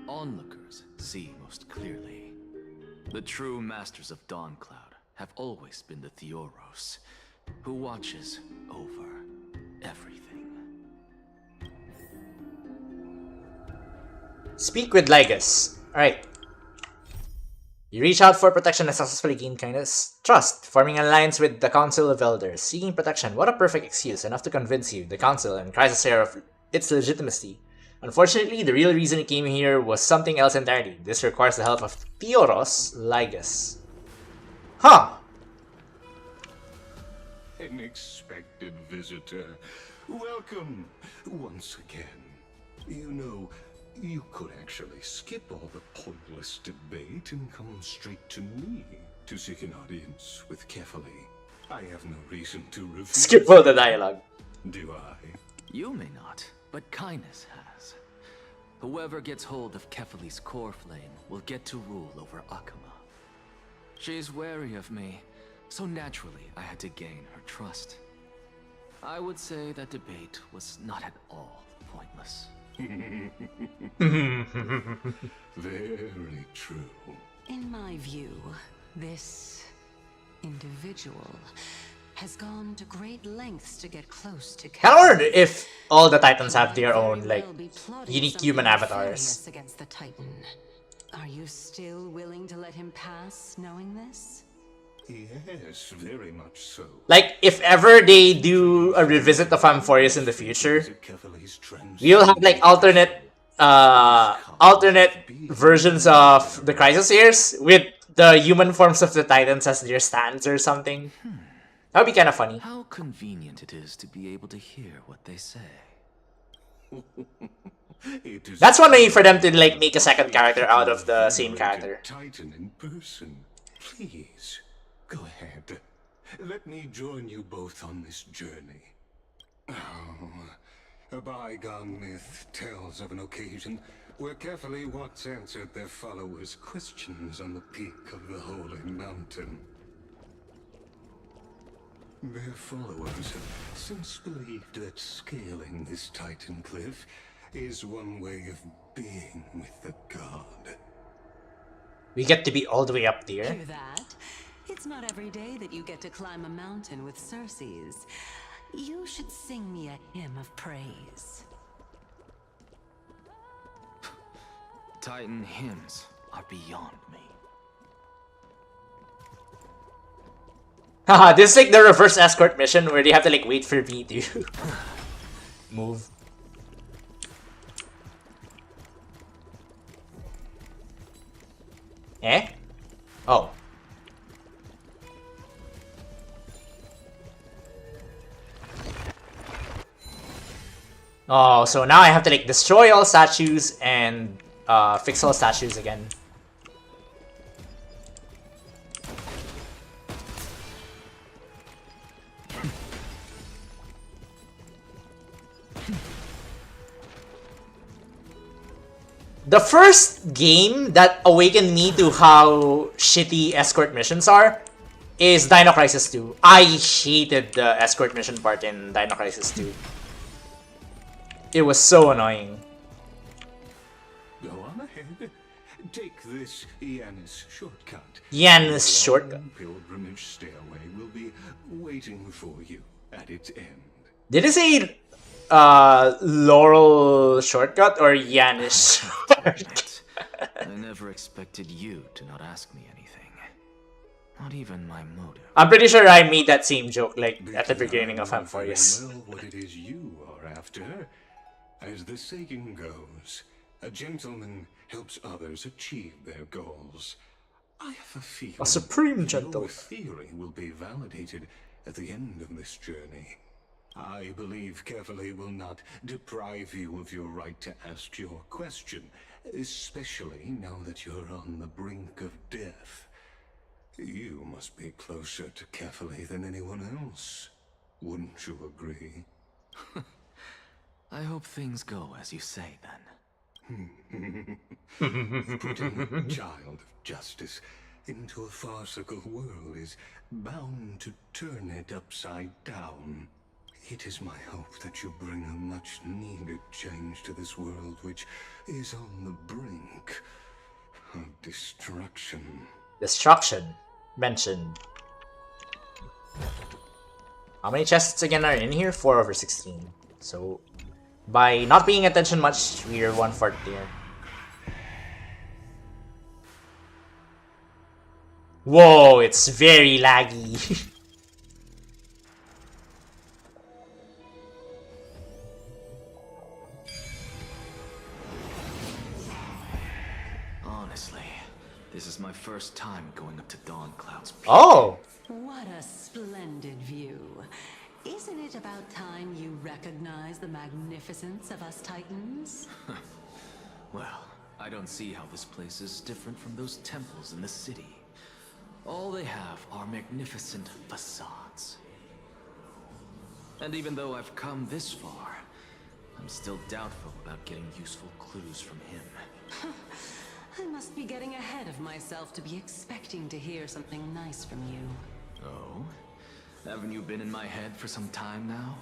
Speaker 12: onlookers see most clearly. The true masters of Dawncloud have always been the Theoros, who watches over everything.
Speaker 1: Speak with Ligus. Alright. You reach out for protection and successfully gain kindness. Trust. Forming an alliance with the Council of Elders. Seeking protection. What a perfect excuse. Enough to convince you, the Council, and Crisis Air of its legitimacy. Unfortunately, the real reason you came here was something else entirely. This requires the help of Theoros Ligus. Huh.
Speaker 10: An expected visitor. Welcome once again. You know, you could actually skip all the pointless debate and come straight to me to seek an audience with Kefali. I have no reason to refuse.
Speaker 1: Skip all the dialogue.
Speaker 10: Do I?
Speaker 12: You may not, but kindness has. Whoever gets hold of Kefali's core flame will get to rule over Akama. She's wary of me, so naturally I had to gain her trust. I would say that debate was not at all pointless.
Speaker 10: Very true.
Speaker 11: In my view, this individual has gone to great lengths to get close to
Speaker 1: Kinda wonder if all the Titans have their own, like, unique human avatars.
Speaker 11: Against the Titan. Are you still willing to let him pass, knowing this?
Speaker 10: Yes, very much so.
Speaker 1: Like, if ever they do a revisit of Amphoreus in the future, we'll have, like, alternate versions of the Crisis Years with the human forms of the Titans as their stands or something. That would be kind of funny.
Speaker 12: How convenient it is to be able to hear what they say.
Speaker 1: That's one way for them to, like, make a second character out of the same character.
Speaker 10: Titan in person, please. Go ahead. Let me join you both on this journey. Oh, a bygone myth tells of an occasion where Kefali once answered their followers' questions on the peak of the Holy Mountain. Their followers have since believed that scaling this Titan cliff is one way of being with the god.
Speaker 1: We get to be all the way up there.
Speaker 11: Hear that? It's not every day that you get to climb a mountain with Circes. You should sing me a hymn of praise.
Speaker 12: Titan hymns are beyond me.
Speaker 1: Haha, this is like the reverse escort mission where they have to, like, wait for me to move. Eh? Oh. Oh, so now I have to, like, destroy all statues and fix all statues again. The first game that awakened me to how shitty escort missions are is Dino Crisis 2. I hated the escort mission part in Dino Crisis 2. It was so annoying.
Speaker 10: Go on ahead. Take this Yanis shortcut.
Speaker 1: Yanis shortcut.
Speaker 10: The pilgrimage stairway will be waiting for you at its end.
Speaker 1: Did it say Laurel shortcut or Yanis shortcut?
Speaker 12: I never expected you to not ask me anything. Not even my motive.
Speaker 1: I'm pretty sure I made that same joke like at the beginning of Amphoreus.
Speaker 10: Well, what it is you are after. As the saying goes, a gentleman helps others achieve their goals. I have a feeling
Speaker 1: A supreme gentleman.
Speaker 10: your theory will be validated at the end of this journey. I believe Carefully will not deprive you of your right to ask your question, especially now that you're on the brink of death. You must be closer to Carefully than anyone else. Wouldn't you agree?
Speaker 12: I hope things go as you say, then.
Speaker 10: Putting a child of justice into a farcical world is bound to turn it upside down. It is my hope that you bring a much-needed change to this world, which is on the brink of destruction.
Speaker 1: Destruction mentioned. How many chests again are in here? 4 over 16. So, by not paying attention much, we're 1/4 there. Whoa, it's very laggy.
Speaker 12: Honestly, this is my first time going up to Dawn Cloud's peak.
Speaker 1: Oh!
Speaker 11: What a splendid view. Isn't it about time you recognize the magnificence of us Titans?
Speaker 12: Well, I don't see how this place is different from those temples in the city. All they have are magnificent facades. And even though I've come this far, I'm still doubtful about getting useful clues from him.
Speaker 11: I must be getting ahead of myself to be expecting to hear something nice from you.
Speaker 12: Oh? Haven't you been in my head for some time now?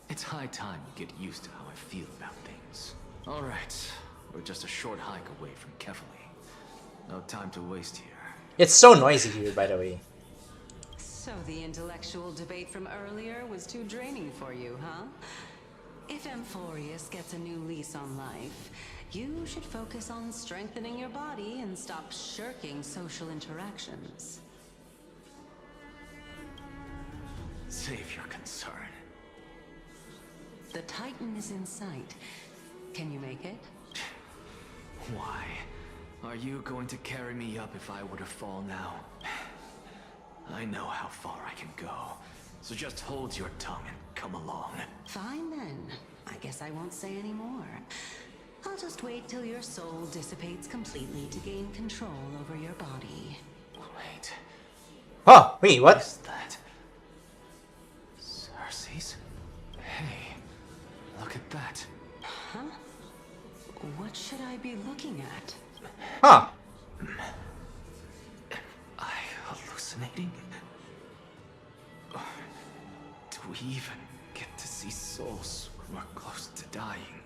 Speaker 12: It's high time you get used to how I feel about things. Alright, we're just a short hike away from Kefali. No time to waste here.
Speaker 1: It's so noisy here, by the way.
Speaker 11: So the intellectual debate from earlier was too draining for you, huh? If Amphoreus gets a new lease on life, you should focus on strengthening your body and stop shirking social interactions.
Speaker 12: Save your concern.
Speaker 11: The Titan is in sight. Can you make it?
Speaker 12: Why? Are you going to carry me up if I were to fall now? I know how far I can go, so just hold your tongue and come along.
Speaker 11: Fine then. I guess I won't say any more. I'll just wait till your soul dissipates completely to gain control over your body.
Speaker 12: Wait.
Speaker 1: Oh, wait, what?
Speaker 12: What is that? Cersei's? Hey, look at that.
Speaker 11: Huh? What should I be looking at?
Speaker 1: Huh.
Speaker 12: Am I hallucinating? Do we even get to see souls who are close to dying?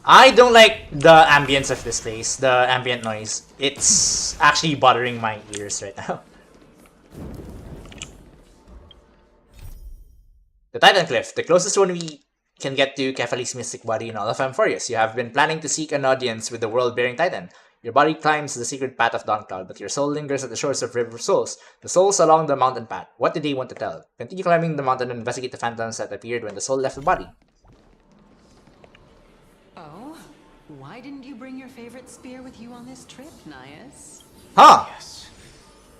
Speaker 1: I don't like the ambience of this place, the ambient noise. It's actually bothering my ears right now. The Titan Cliff, the closest one we can get to Kefali's mystic body in all of Amphoreus. You have been planning to seek an audience with the world-bearing Titan. Your body climbs the secret path of Dawncloud, but your soul lingers at the shores of River of Souls, the souls along the mountain path. What did they want to tell? Continue climbing the mountain and investigate the phantoms that appeared when the soul left the body.
Speaker 11: Oh? Why didn't you bring your favorite spear with you on this trip, Nias?
Speaker 1: Huh.
Speaker 12: Yes.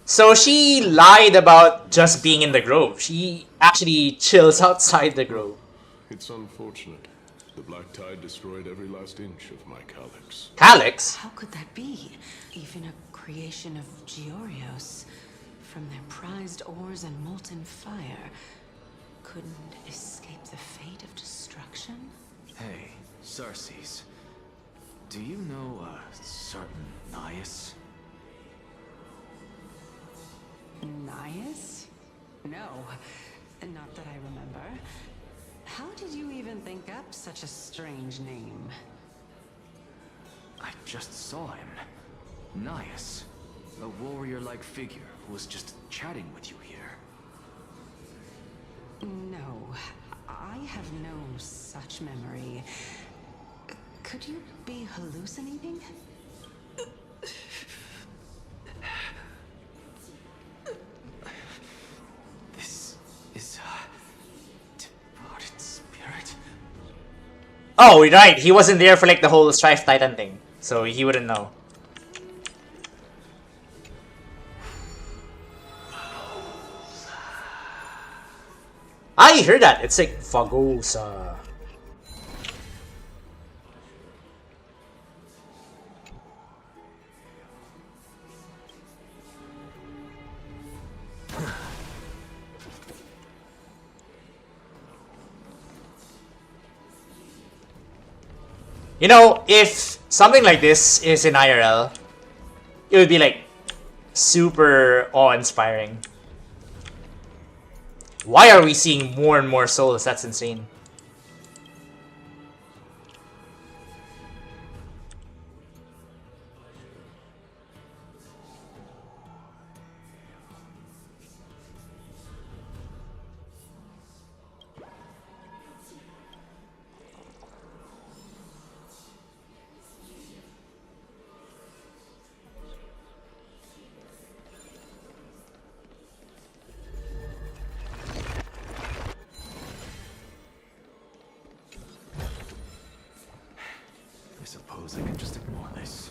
Speaker 1: So she lied about just being in the grove. She actually chills outside the grove.
Speaker 17: It's unfortunate. The black tide destroyed every last inch of my calyx.
Speaker 1: Calyx?
Speaker 11: How could that be? Even a creation of Georios, from their prized ores and molten fire, couldn't escape the fate of destruction?
Speaker 12: Hey, Cersei's. Do you know a certain Nias?
Speaker 11: Nias? No, not that I remember. How did you even think up such a strange name?
Speaker 12: I just saw him. Nias. A warrior-like figure who was just chatting with you here.
Speaker 11: No, I have no such memory. Could you be hallucinating?
Speaker 12: This is a departed spirit.
Speaker 1: Oh, right. He wasn't there for like the whole Strife Titan thing, so he wouldn't know. I heard that. It's like Fagosa. You know, if something like this is in IRL, it would be like super awe-inspiring. Why are we seeing more and more souls? That's insane.
Speaker 12: I suppose I can just ignore this.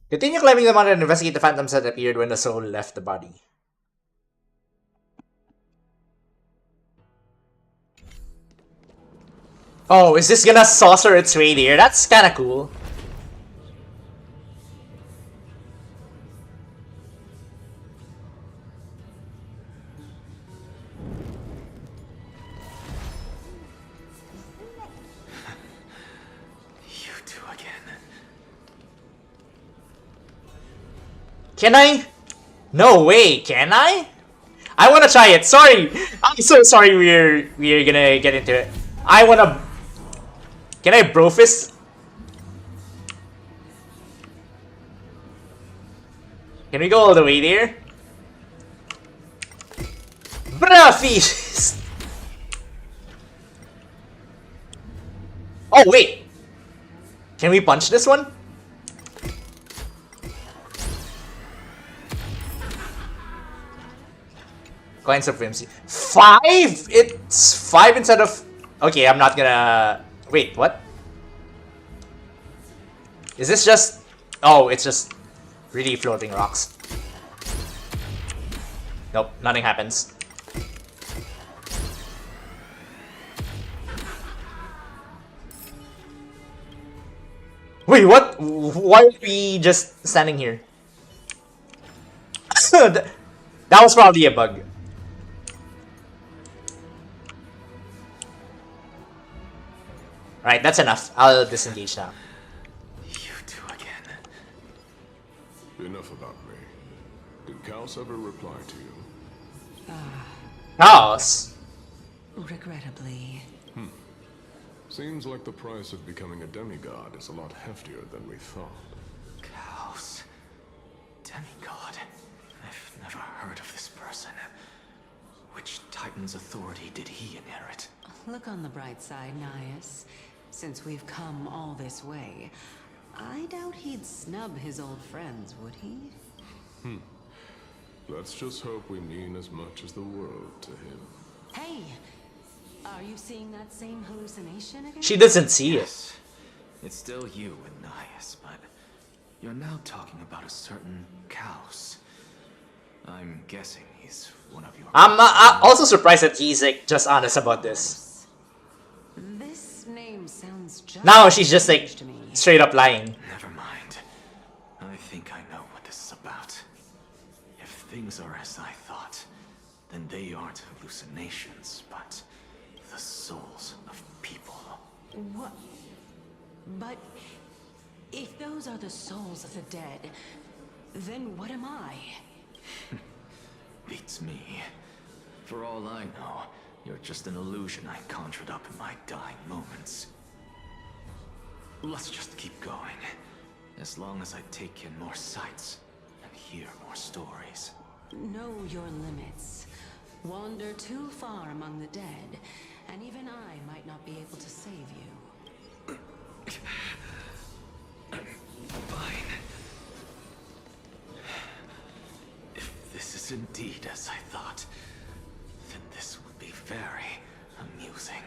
Speaker 1: Continue climbing the mountain and investigate the phantoms that appeared when the soul left the body. Oh, is this gonna saucer its way there? That's kinda cool.
Speaker 12: You two again.
Speaker 1: Can I? No way, can I? I wanna try it. Sorry. I'm so sorry we're gonna get into it. I wanna. Can I bro fist? Can we go all the way there? Bro fist! Oh wait! Can we punch this one? Coin supremacy. 5? It's 5 instead of... Okay, I'm not gonna... Wait, what? Is this just... Oh, it's just really floating rocks. Nope, nothing happens. Wait, what? Why are we just standing here? That was probably a bug. Right, that's enough. I'll disengage now.
Speaker 12: You two again.
Speaker 17: Enough about me. Did Kaos ever reply to you?
Speaker 1: Chaos?
Speaker 11: Regrettably.
Speaker 17: Seems like the price of becoming a demigod is a lot heftier than we thought.
Speaker 12: Chaos. Demigod. I've never heard of this person. Which Titan's authority did he inherit?
Speaker 11: Look on the bright side, Nias. Since we've come all this way, I doubt he'd snub his old friends, would he?
Speaker 17: Let's just hope we mean as much as the world to him.
Speaker 11: Hey! Are you seeing that same hallucination again?
Speaker 1: She doesn't see it.
Speaker 12: It's still you and Nias, but you're now talking about a certain Chaos. I'm guessing he's one of your...
Speaker 1: I'm also surprised that he's like just honest about this.
Speaker 11: This name sounds just
Speaker 1: Now she's just like
Speaker 11: to me.
Speaker 1: straight up lying.
Speaker 12: Never mind. I think I know what this is about. If things are as I thought, then they aren't hallucinations, but the souls of people.
Speaker 11: What? But if those are the souls of the dead, then what am I?
Speaker 12: beats me. For all I know, you're just an illusion I conjured up in my dying moments. Let's just keep going. As long as I take in more sights and hear more stories.
Speaker 11: Know your limits. Wander too far among the dead, and even I might not be able to save you.
Speaker 12: Fine. If this is indeed as I thought, then this would be very amusing.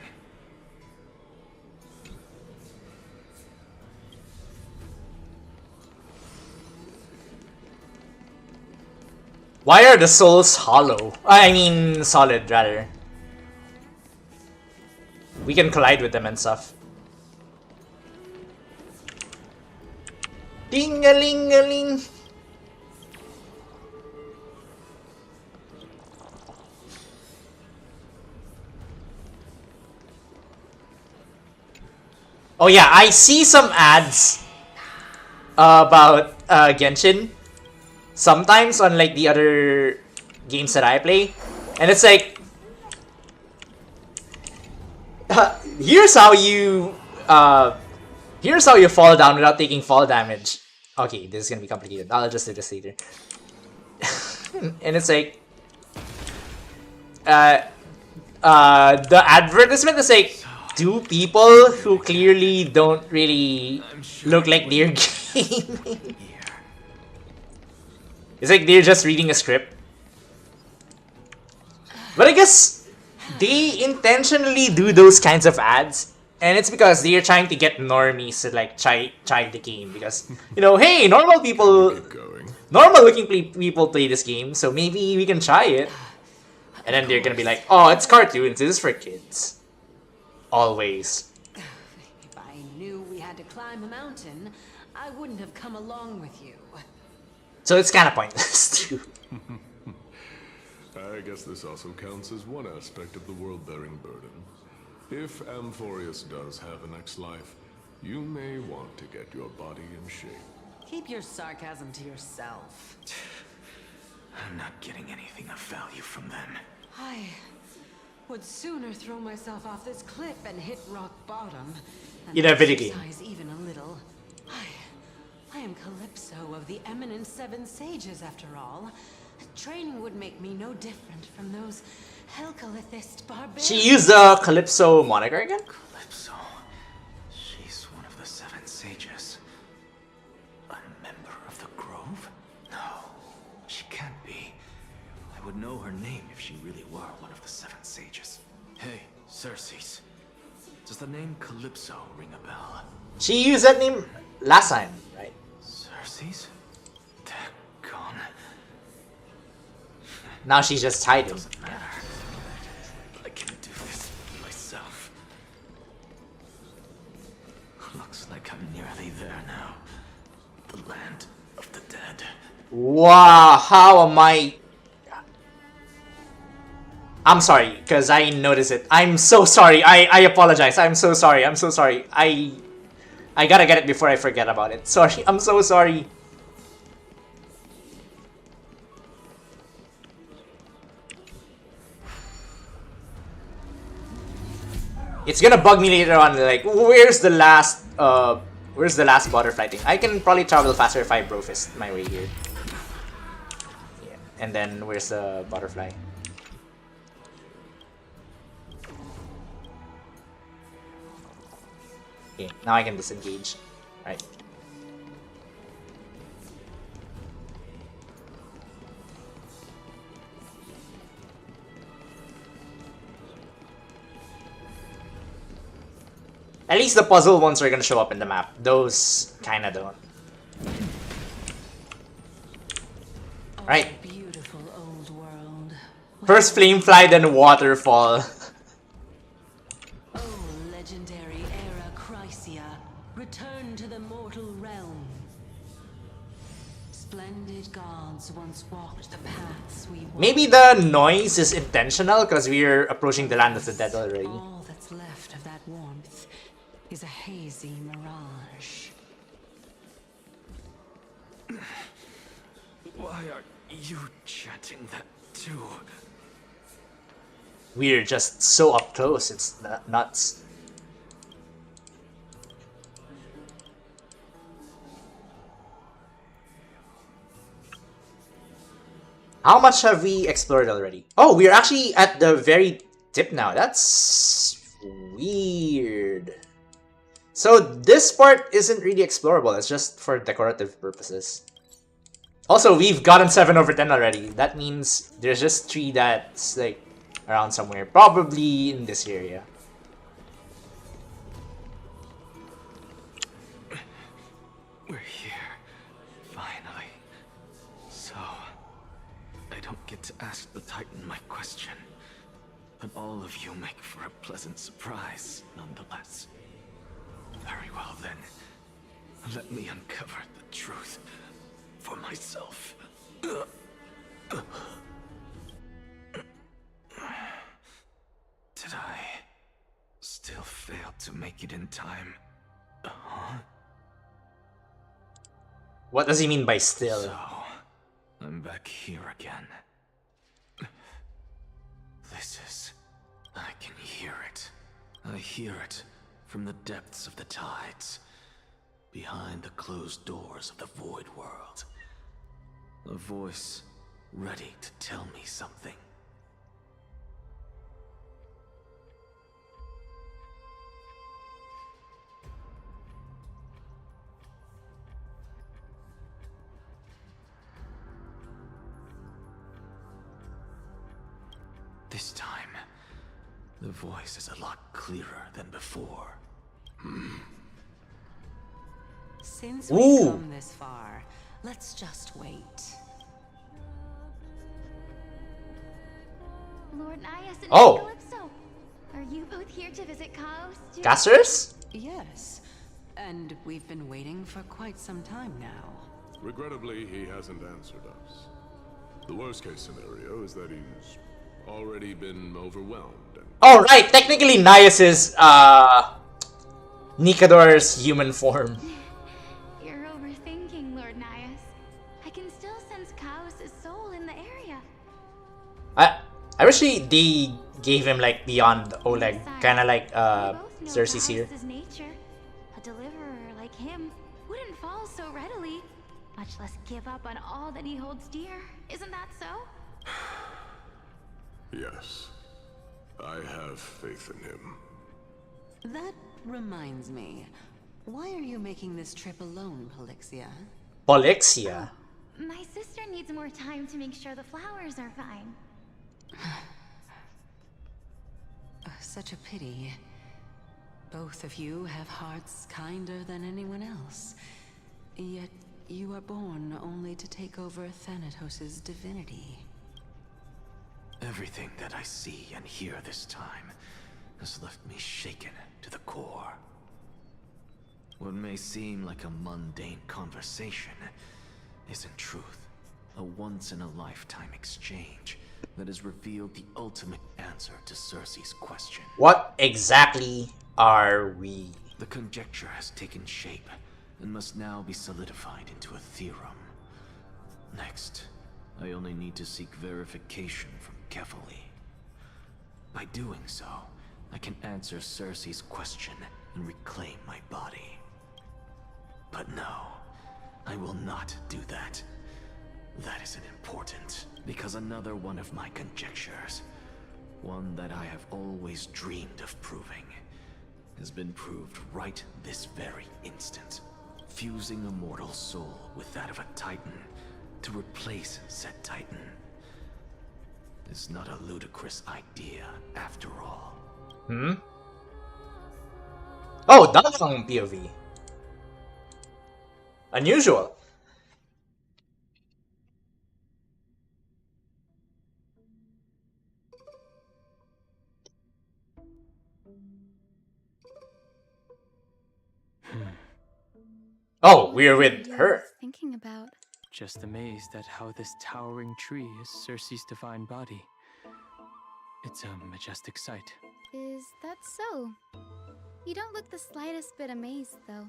Speaker 1: Why are the souls hollow? I mean, solid, rather. We can collide with them and stuff. Ding-a-ling-a-ling. Oh yeah, I see some ads about Genshin. Sometimes on like the other games that I play, and it's like, here's how you fall down without taking fall damage. Okay, this is gonna be complicated. I'll just do this later. And it's like, the advertisement is like, two people who clearly don't really look like they're gaming. It's like they're just reading a script. But I guess they intentionally do those kinds of ads. And it's because they're trying to get normies to like try the game. Because, you know, hey, normal looking people play this game. So maybe we can try it. And then they're gonna be like, oh, it's cartoons. This is for kids. Always.
Speaker 11: If I knew we had to climb a mountain, I wouldn't have come along with you.
Speaker 1: So it's kind of pointless too.
Speaker 17: I guess this also counts as one aspect of the world-bearing burden. If Amphoreus does have a next life, you may want to get your body in shape.
Speaker 11: Keep your sarcasm to yourself.
Speaker 12: I'm not getting anything of value from them.
Speaker 11: I would sooner throw myself off this cliff and hit rock bottom
Speaker 1: In a video game.
Speaker 11: exercise even a little. I am Calypso of the eminent Seven Sages, after all. Training would make me no different from those Helcalithist barbarians.
Speaker 1: She used the Calypso moniker again?
Speaker 12: Calypso. She's one of the Seven Sages. A member of the Grove? No, she can't be. I would know her name if she really were one of the Seven Sages. Hey, Circes. Does the name Calypso ring a bell?
Speaker 1: She used that name last time, right?
Speaker 12: Circes? Daggone.
Speaker 1: Now she's just hiding.
Speaker 12: Doesn't matter. I can do this myself. Looks like I'm nearly there now. The land of the dead.
Speaker 1: Wow, how am I? I'm sorry, because I noticed it. I'm so sorry. I apologize. I'm so sorry. I'm so sorry. I gotta get it before I forget about it. Sorry. I'm so sorry. It's gonna bug me later on, like, where's the last butterfly thing? I can probably travel faster if I brofist my way here. Yeah. And then where's the butterfly? Okay, now I can disengage. Right. At least the puzzle ones are gonna show up in the map. Those kinda don't. Right.
Speaker 11: Beautiful old world.
Speaker 1: First Flamefly, then Waterfall.
Speaker 11: Oh, legendary era Chrysia, return to the mortal realm. Splendid gods once walked the paths we walked.
Speaker 1: Maybe the noise is intentional because we're approaching the land of the dead already.
Speaker 11: All that's left of that warmth is a hazy mirage.
Speaker 12: Why are you chanting that too.
Speaker 1: We're just so up close, it's nuts. How much have we explored already? Oh, we're actually at the very tip now. That's weird. So this part isn't really explorable. It's just for decorative purposes. Also, we've gotten 7 over 10 already. That means there's just 3 that's like around somewhere. Probably in this area.
Speaker 12: We're here. Finally. So, I don't get to ask the Titan my question. But all of you make for a pleasant surprise, nonetheless. Very well then. Let me uncover the truth for myself. Did I still fail to make it in time? Huh?
Speaker 1: What does he mean by still?
Speaker 12: So, I'm back here again. This is... I can hear it. I hear it from the depths of the tides, behind the closed doors of the void world. A voice ready to tell me something. This time, the voice is a lot clearer than before.
Speaker 11: Since we've come this far, let's just wait.
Speaker 7: Lord Nias and
Speaker 1: Oh.
Speaker 7: Calypso, are you both here to visit Chaos too?
Speaker 1: Casters?
Speaker 11: Yes, and we've been waiting for quite some time now.
Speaker 17: Regrettably, he hasn't answered us. The worst case scenario is that he's already been overwhelmed.
Speaker 1: Oh, right. Technically, Nias is Nikador's human form.
Speaker 7: You're overthinking, Lord Nias. I can still sense Chaos' soul in the area.
Speaker 1: I wish they gave him like beyond Oleg, kind of like Cersei's here.
Speaker 7: Chaos' nature. A deliverer like him wouldn't fall so readily, much less give up on all that he holds dear. Isn't that so?
Speaker 17: Yes, I have faith in him.
Speaker 11: That reminds me. Why are you making this trip alone, Polixia?
Speaker 1: Polixia?
Speaker 7: My sister needs more time to make sure the flowers are fine.
Speaker 11: Such a pity. Both of you have hearts kinder than anyone else. Yet you are born only to take over Thanatos' divinity.
Speaker 12: Everything that I see and hear this time has left me shaken to the core. What may seem like a mundane conversation is in truth a once-in-a-lifetime exchange that has revealed the ultimate answer to Cersei's question.
Speaker 1: What exactly are we?
Speaker 12: The conjecture has taken shape and must now be solidified into a theorem. Next, I only need to seek verification from Kefali. By doing so, I can answer Cersei's question and reclaim my body. But no, I will not do that. That isn't important, because another one of my conjectures, one that I have always dreamed of proving, has been proved right this very instant. Fusing a mortal soul with that of a Titan to replace said Titan is not a ludicrous idea after all.
Speaker 1: Oh, Dalfang POV. Unusual. Oh, we're with her.
Speaker 2: Thinking about.
Speaker 5: Just amazed at how this towering tree is Cersei's divine body. It's a majestic sight.
Speaker 2: Is that so? You don't look the slightest bit amazed, though.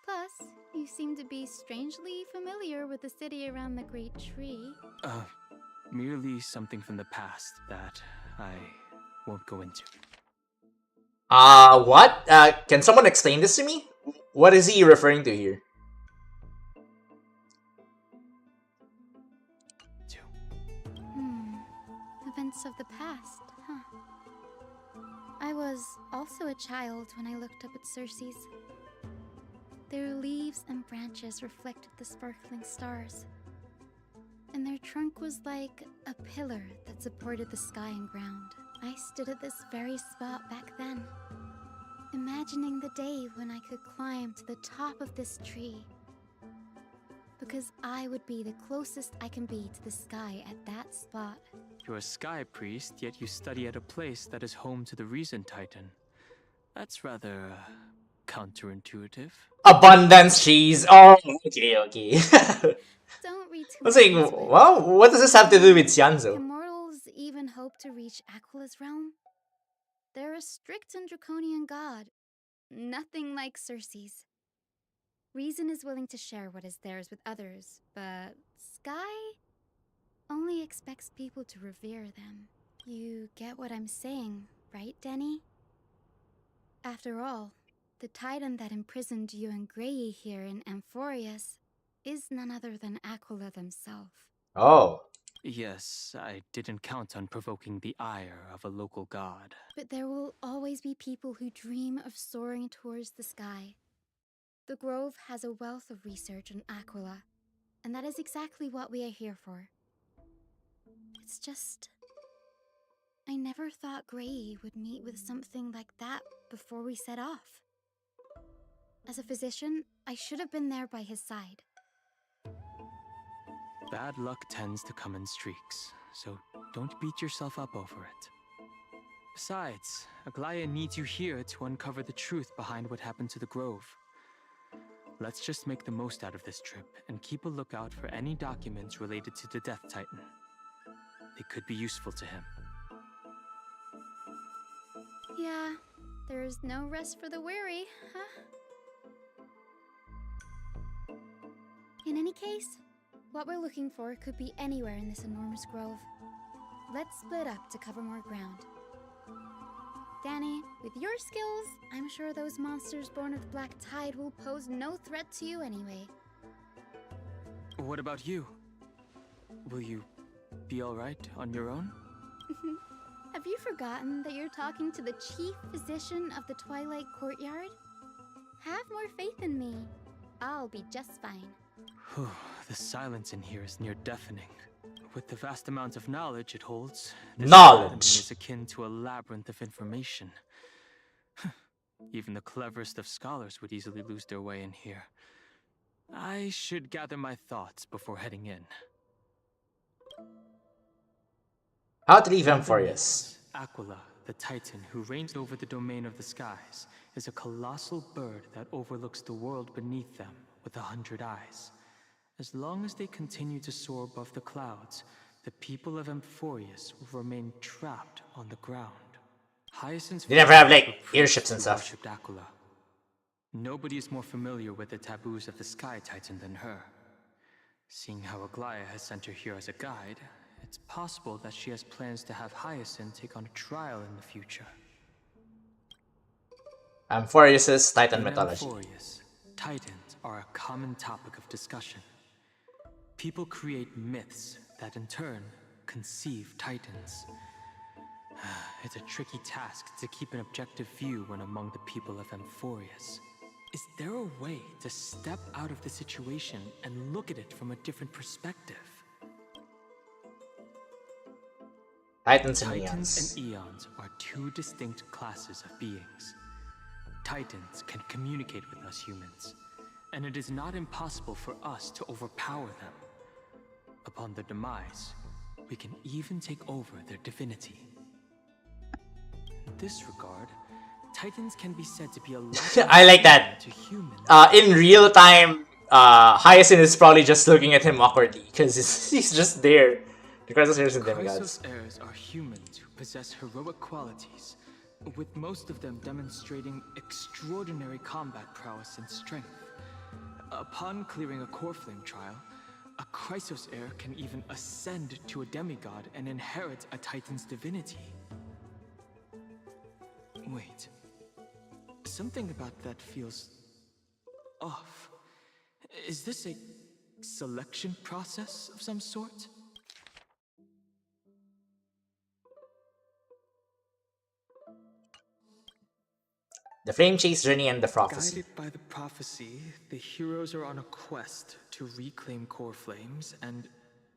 Speaker 2: Plus, you seem to be strangely familiar with the city around the Great Tree.
Speaker 5: merely something from the past that I won't go into.
Speaker 1: What? Can someone explain this to me? What is he referring to here?
Speaker 18: Events of the past, huh? I was also a child when I looked up at Circe's. Their leaves and branches reflected the sparkling stars, and their trunk was like a pillar that supported the sky and ground. I stood at this very spot back then, imagining the day when I could climb to the top of this tree, because I would be the closest I can be to the sky at that spot.
Speaker 5: You're a sky priest, yet you study at a place that is home to the Reason Titan. That's rather counterintuitive.
Speaker 1: Abundance cheese. Oh, okay.
Speaker 18: Don't read too
Speaker 1: I was saying, well, what does this have to do with Xianzou?
Speaker 18: Can mortals even hope to reach Aquila's realm? They're a strict and draconian god, nothing like Circe's. Reason is willing to share what is theirs with others, but Sky only expects people to revere them. You get what I'm saying, right, Denny? After all, the titan that imprisoned you and Grey here in Amphoreus is none other than Aquila themselves.
Speaker 1: Oh.
Speaker 5: Yes, I didn't count on provoking the ire of a local god.
Speaker 18: But there will always be people who dream of soaring towards the sky. The Grove has a wealth of research on Aquila, and that is exactly what we are here for. It's just, I never thought Grey would meet with something like that before we set off. As a physician, I should have been there by his side.
Speaker 5: Bad luck tends to come in streaks, so don't beat yourself up over it. Besides, Aglaya needs you here to uncover the truth behind what happened to the Grove. Let's just make the most out of this trip and keep a lookout for any documents related to the Death Titan. They could be useful to him.
Speaker 18: Yeah, there's no rest for the weary, huh? In any case, what we're looking for could be anywhere in this enormous grove. Let's split up to cover more ground. Danny, with your skills, I'm sure those monsters born of the Black Tide will pose no threat to you anyway.
Speaker 5: What about you? Will you be alright on your own?
Speaker 18: Have you forgotten that you're talking to the chief physician of the Twilight Courtyard? Have more faith in me. I'll be just fine.
Speaker 5: The silence in here is near deafening. With the vast amount of knowledge it holds,
Speaker 1: knowledge
Speaker 5: is akin to a labyrinth of information. Even the cleverest of scholars would easily lose their way in here. I should gather my thoughts before heading in.
Speaker 1: How to leave Amphoreus?
Speaker 5: Aquila, the Titan who reigns over the domain of the skies, is a colossal bird that overlooks the world beneath them with 100 eyes. As long as they continue to soar above the clouds, the people of Amphoreus will remain trapped on the ground. Hyacinth's
Speaker 1: they never have like airships and stuff.
Speaker 5: Worshipped Aquila. Nobody is more familiar with the taboos of the Sky Titan than her. Seeing how Aglaya has sent her here as a guide, it's possible that she has plans to have Hyacinth take on a trial in the future.
Speaker 1: Amphoreus' Titan mythology.
Speaker 5: Amphoreus, Titans are a common topic of discussion. People create myths that in turn conceive Titans. It's a tricky task to keep an objective view when among the people of Amphoreus. Is there a way to step out of the situation and look at it from a different perspective?
Speaker 1: Titans and Eons.
Speaker 5: Titans and Eons are two distinct classes of beings. Titans can communicate with us humans, and it is not impossible for us to overpower them. Upon their demise, we can even take over their divinity. In this regard, Titans can be said to be a lot
Speaker 1: I like that.
Speaker 5: to humans.
Speaker 1: In real time, Hyacinth is probably just looking at him awkwardly because he's just there. The Chrysos heirs and demigods.
Speaker 5: Chrysos heirs are humans who possess heroic qualities, with most of them demonstrating extraordinary combat prowess and strength. Upon clearing a core flame trial, a Chrysos heir can even ascend to a demigod and inherit a Titan's divinity. Wait. Something about that feels off. Is this a selection process of some sort?
Speaker 1: The Flame Chase Journey and the Prophecy.
Speaker 5: Guided by the prophecy, the heroes are on a quest to reclaim core flames and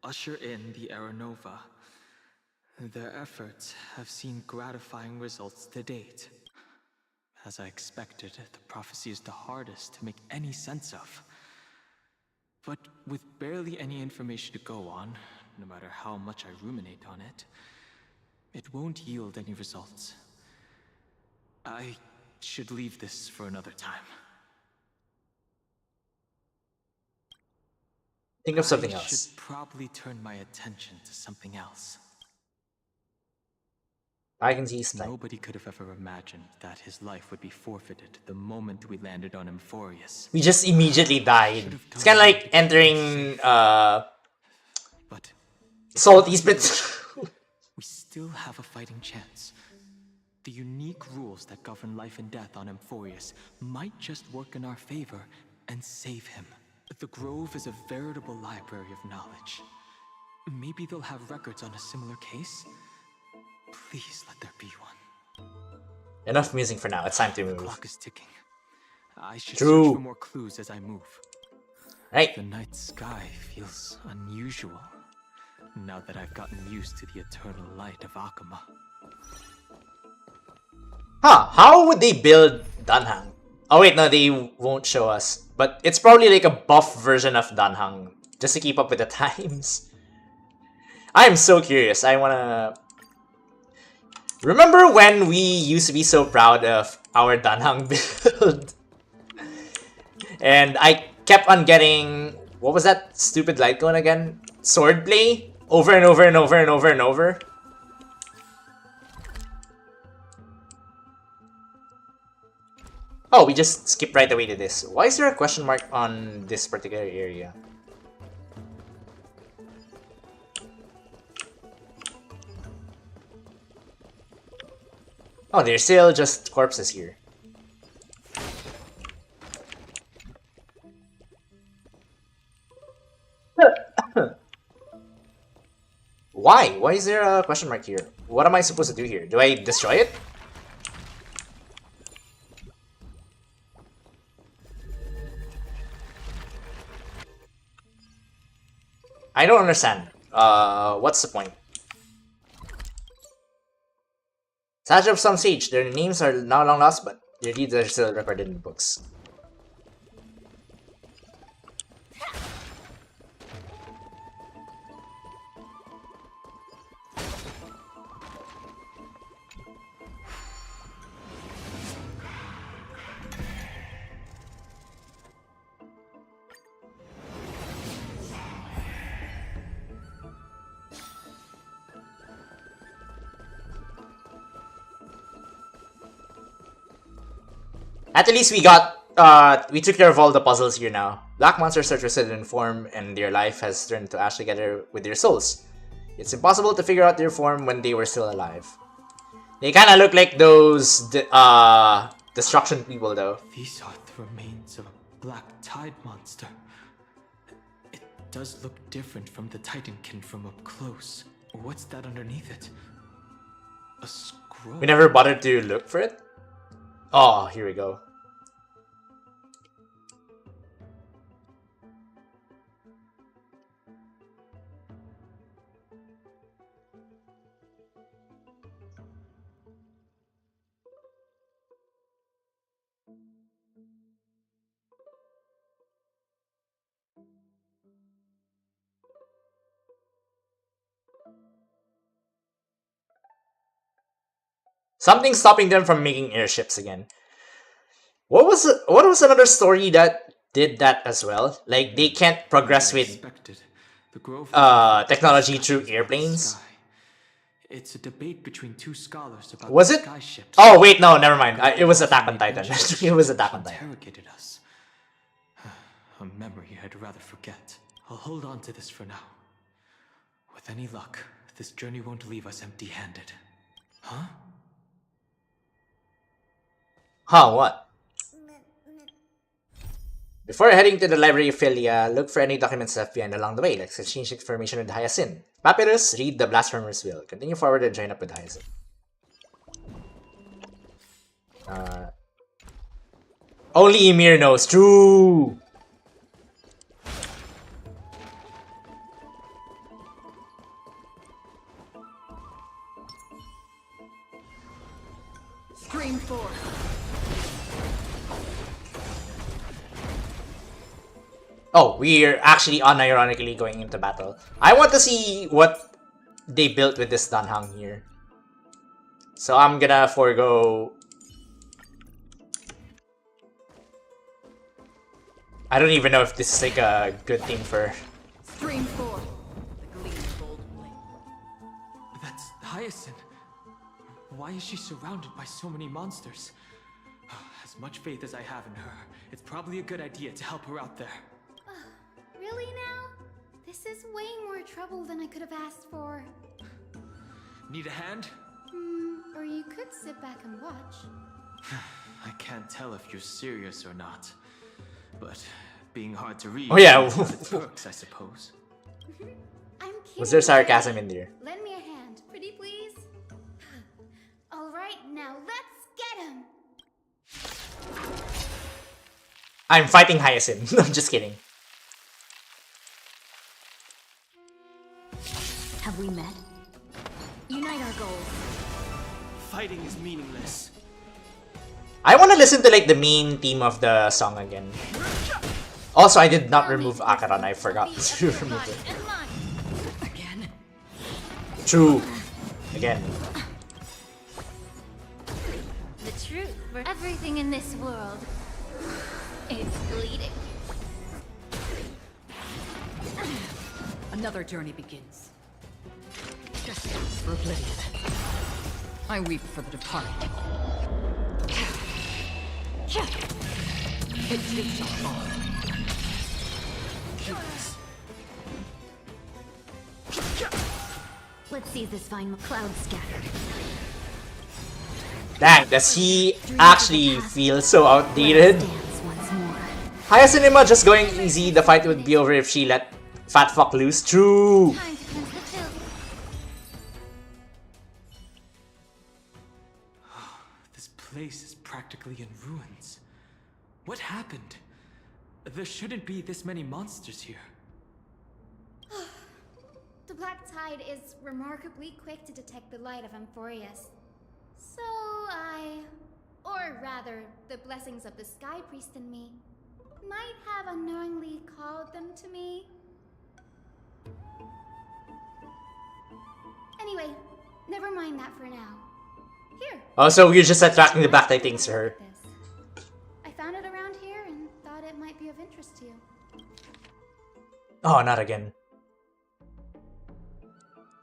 Speaker 5: usher in the Era Nova. Their efforts have seen gratifying results to date. As I expected, the prophecy is the hardest to make any sense of. But with barely any information to go on, no matter how much I ruminate on it, it won't yield any results. I should leave this for another time.
Speaker 1: Think of something
Speaker 5: I
Speaker 1: else.
Speaker 5: should probably turn my attention to something else.
Speaker 1: TaikunZ Sprite.
Speaker 5: Nobody could have ever imagined that his life would be forfeited the moment we landed on Amphoreus.
Speaker 1: We just immediately died. It's kind of like entering Salty's bits.
Speaker 5: We still have a fighting chance. The unique rules that govern life and death on Amphoreus might just work in our favor and save him. The Grove is a veritable library of knowledge. Maybe they'll have records on a similar case? Please let there be one.
Speaker 1: Enough musing for now. It's time to move.
Speaker 5: The clock is ticking. I should
Speaker 1: True.
Speaker 5: search for more clues as I move.
Speaker 1: Right.
Speaker 5: The night sky feels unusual, now that I've gotten used to the eternal light of Akuma.
Speaker 1: Huh, how would they build Danhang? Oh wait, no, they won't show us. But it's probably like a buff version of Danhang, just to keep up with the times. I am so curious. I wanna... Remember when we used to be so proud of our Danhang build? And I kept on getting... What was that stupid light cone again? Swordplay? Over and over and over and over and over. Oh, we just skip right away to this. Why is there a question mark on this particular area? Oh, there's still just corpses here. Why? Why is there a question mark here? What am I supposed to do here? Do I destroy it? I don't understand. What's the point? Statue of some sage. Their names are now long lost, but their deeds are still recorded in the books. At least we got, we took care of all the puzzles here now. Black monsters are twisted in form, and their life has turned to ash together with their souls. It's impossible to figure out their form when they were still alive. They kinda look like those, destruction people though.
Speaker 5: These are the remains of a black tide monster. It does look different from the Titankin from up close. What's that underneath it? A scroll?
Speaker 1: We never bothered to look for it? Oh, here we go. Something's stopping them from making airships again. What was another story that did that as well? Like they can't progress with technology through airplanes.
Speaker 5: It's a debate between two scholars about
Speaker 1: Was it?
Speaker 5: sky ships.
Speaker 1: Oh wait, no, never mind. It was Attack on Titan. It was Attack on Titan.
Speaker 5: Interrogated us. A memory I'd rather forget. I'll hold on to this for now. With any luck, this journey won't leave us empty-handed. Huh?
Speaker 1: Huh, what? Before heading to the library of Philia, look for any documents left behind along the way, like exchange information with Hyacinth. Papyrus, read the Blasphemer's Will. Continue forward and join up with Hyacinth. Only Ymir knows. True!
Speaker 14: Stream 4.
Speaker 1: Oh, we're actually unironically going into battle. I want to see what they built with this Danhang here. So I'm gonna forego... I don't even know if this is like a good thing for...
Speaker 14: Stream 4.
Speaker 5: That's Hyacinth. Why is she surrounded by so many monsters? As much faith as I have in her, it's probably a good idea to help her out there.
Speaker 18: Really now? This is way more trouble than I could have asked for.
Speaker 5: Need a hand?
Speaker 18: Or you could sit back and watch.
Speaker 5: I can't tell if you're serious or not. But being hard to read...
Speaker 1: Oh yeah!
Speaker 5: Perks, I suppose.
Speaker 18: I'm kidding.
Speaker 1: Was there sarcasm in there?
Speaker 18: Lend me a hand, pretty please. Alright, now let's get him!
Speaker 1: I'm fighting Hyacinth. I'm just kidding.
Speaker 2: Have we met? Unite our goals.
Speaker 5: Fighting is meaningless.
Speaker 1: I want to listen to like the main theme of the song again. Also, I did not remove Acheron. I forgot to remove it.
Speaker 2: Again.
Speaker 1: True. Again.
Speaker 7: The truth for everything in this world is bleeding.
Speaker 19: Another journey begins. Justice for oblivion. I weep for the departed. It too shall fall.
Speaker 2: Let's see this fine cloud scattered.
Speaker 1: Dang, does he actually feel so outdated? Hyacinth just going easy. The fight would be over if she let Fat Fuck loose. True.
Speaker 5: This place is practically in ruins. What happened? There shouldn't be this many monsters here.
Speaker 18: The Black Tide is remarkably quick to detect the light of Amphoreus. So or rather, the blessings of the Sky Priest in me, might have unknowingly called them to me. Anyway, never mind that for now. Here.
Speaker 1: Oh, so you're just attracting the Black Tide things to her.
Speaker 18: I found it around here and thought it might be of interest to you.
Speaker 1: Oh, not again.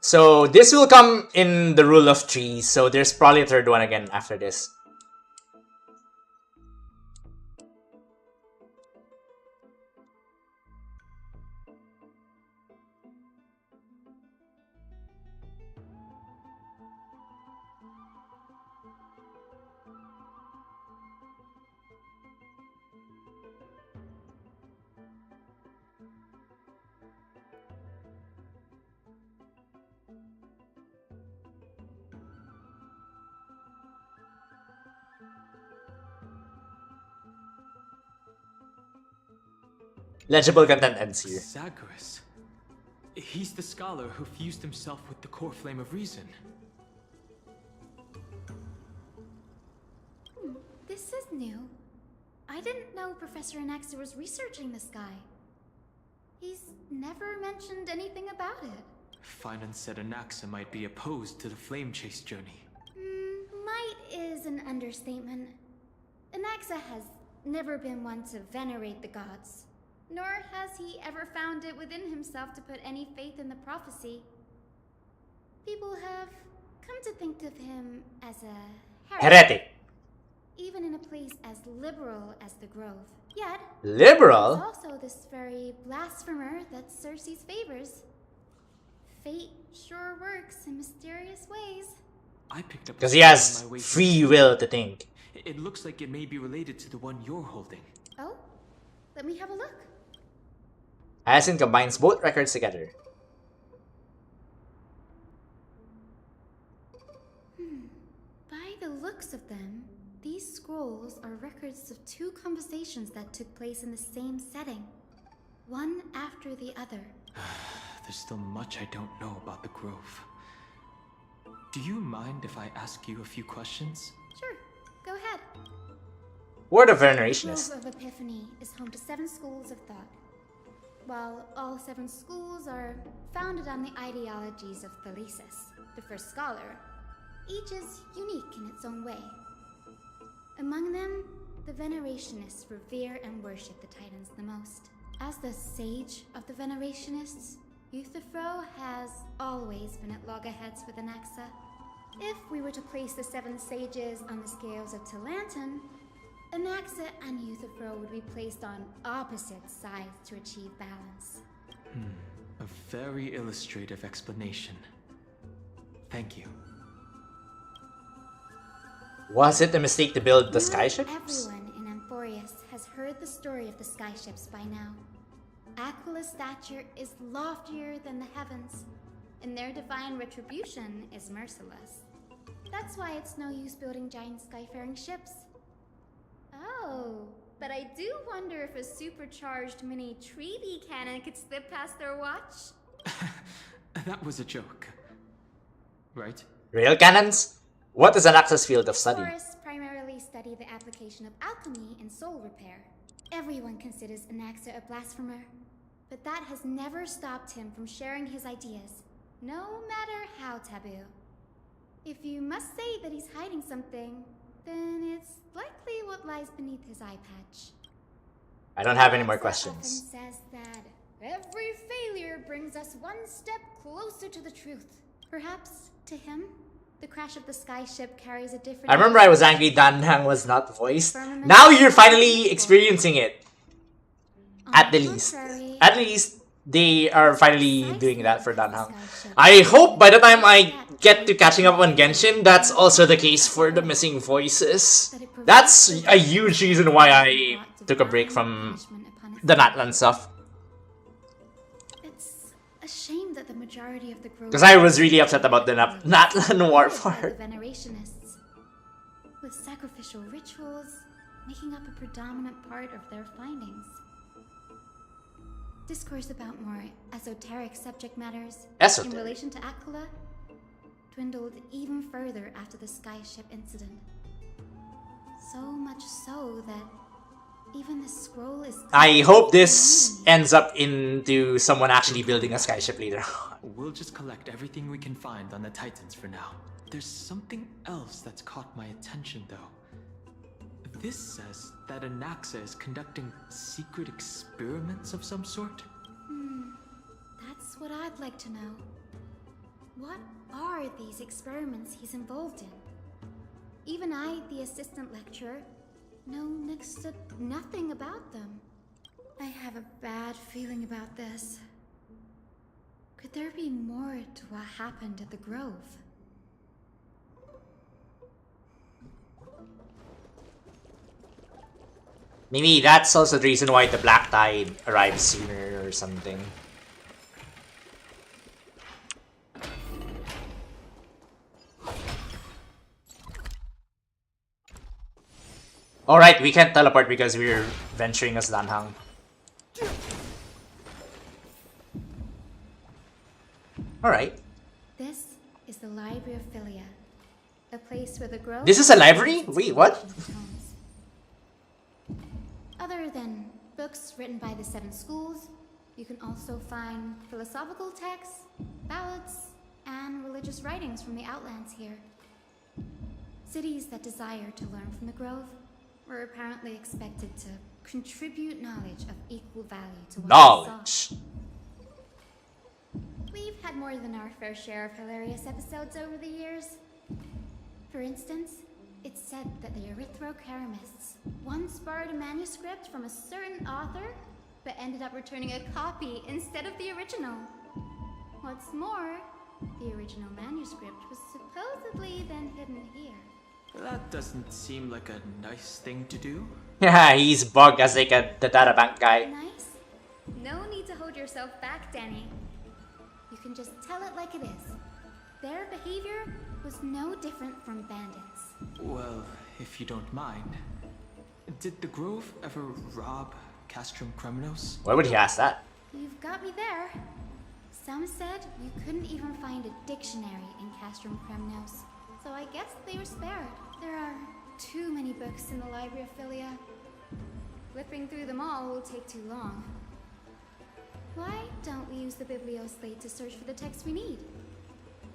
Speaker 1: So this will come in the rule of 3, so there's probably a third one again after this. Legible content ends here.
Speaker 5: Zagreus. He's the scholar who fused himself with the core flame of reason.
Speaker 18: This is new. I didn't know Professor Anaxa was researching the sky. He's never mentioned anything about it.
Speaker 5: Finance said Anaxa might be opposed to the flame chase journey.
Speaker 18: Might is an understatement. Anaxa has never been one to venerate the gods. Nor has he ever found it within himself to put any faith in the prophecy. People have come to think of him as a
Speaker 1: Heretic.
Speaker 18: even in a place as liberal as the Grove. Yet,
Speaker 1: Liberal?
Speaker 18: there's also this very blasphemer that Cersei's favors. Fate sure works in mysterious ways.
Speaker 5: I picked up
Speaker 1: Because he has free will to think.
Speaker 5: It looks like it may be related to the one you're holding.
Speaker 18: Oh? Let me have a look.
Speaker 1: Hyacinth combines both records together.
Speaker 18: By the looks of them, these scrolls are records of two conversations that took place in the same setting, one after the other.
Speaker 5: There's still much I don't know about the Grove. Do you mind if I ask you a few questions?
Speaker 18: Sure, go ahead.
Speaker 1: Word of
Speaker 18: The
Speaker 1: Venerationist.
Speaker 18: Grove of Epiphany is home to 7 schools of thought. While all 7 schools are founded on the ideologies of Thalesis, the first scholar, each is unique in its own way. Among them, the Venerationists revere and worship the Titans the most. As the sage of the Venerationists, Euthyphro has always been at loggerheads with Anaxa. If we were to place the 7 sages on the scales of Talanton, Anaxa and Euthyphro would be placed on opposite sides to achieve balance.
Speaker 5: A very illustrative explanation. Thank you.
Speaker 1: Was it a mistake to build the
Speaker 18: Nearly
Speaker 1: skyships?
Speaker 18: Everyone in Amphoreus has heard the story of the skyships by now. Aquila's stature is loftier than the heavens, and their divine retribution is merciless. That's why it's no use building giant skyfaring ships. Oh, but I do wonder if a supercharged mini treaty cannon could slip past their watch.
Speaker 5: That was a joke. Right?
Speaker 1: Rail cannons? What is Anaxa's field of study?
Speaker 18: Forests primarily study the application of alchemy and soul repair. Everyone considers Anaxa a blasphemer, but that has never stopped him from sharing his ideas, no matter how taboo. If you must say that he's hiding something, then it's likely what lies beneath his eye patch.
Speaker 1: I don't have any more
Speaker 18: Anaxa
Speaker 1: questions.
Speaker 18: often says that every failure brings us one step closer to the truth. Perhaps, to him, the crash of the skyship carries a different...
Speaker 1: I remember I was angry Danhang was not voiced. Now you're finally experiencing it. At the least. At least, they are finally doing that for Danhang. I hope by the time I get to catching up on Genshin, that's also the case for the missing voices. That's a huge reason why I took a break from the Natlan stuff.
Speaker 18: It's a shame that the majority of the Grove...
Speaker 1: Because I was really upset about the Natlan war part.
Speaker 18: The Venerationists, with sacrificial rituals making up a predominant part of their findings. Discourse about more esoteric subject matters in relation to Aquila dwindled even further after the skyship incident. So much so that even the scroll is...
Speaker 1: I hope this ends up into someone actually building a skyship later on.
Speaker 5: We'll just collect everything we can find on the Titans for now. There's something else that's caught my attention though. This says that Anaxa is conducting secret experiments of some sort.
Speaker 18: That's what I'd like to know. What are these experiments he's involved in? Even I, the assistant lecturer, know next to nothing about them. I have a bad feeling about this. Could there be more to what happened at the Grove?
Speaker 1: Maybe that's also the reason why the Black Tide arrives sooner or something. Alright, we can't teleport because we're venturing as Danhang. Alright.
Speaker 18: This is the Library of Philia, a place where the Grove...
Speaker 1: This is a library? Wait, what?
Speaker 18: Other than books written by the 7 schools, you can also find philosophical texts, ballads, and religious writings from the Outlands here. Cities that desire to learn from the Grove were apparently expected to contribute knowledge of equal value to what they saw. We've had more than our fair share of hilarious episodes over the years. For instance, It's said that the erythrocheramists once borrowed a manuscript from a certain author, but ended up returning a copy instead of the original. What's more, the original manuscript was supposedly then hidden here.
Speaker 5: That doesn't seem like a nice thing to do.
Speaker 1: Yeah, he's bugged as like the databank guy.
Speaker 18: Nice? No need to hold yourself back, Danny. You can just tell it like it is. Their behavior was no different from bandits.
Speaker 5: Well, if you don't mind, did the Grove ever rob Castrum Kremnos?
Speaker 1: Why would he ask that?
Speaker 18: You've got me there. Some said you couldn't even find a dictionary in Castrum Kremnos, so I guess they were spared. There are too many books in the Library of Philia. Flipping through them all will take too long. Why don't we use the Biblioslate to search for the texts we need?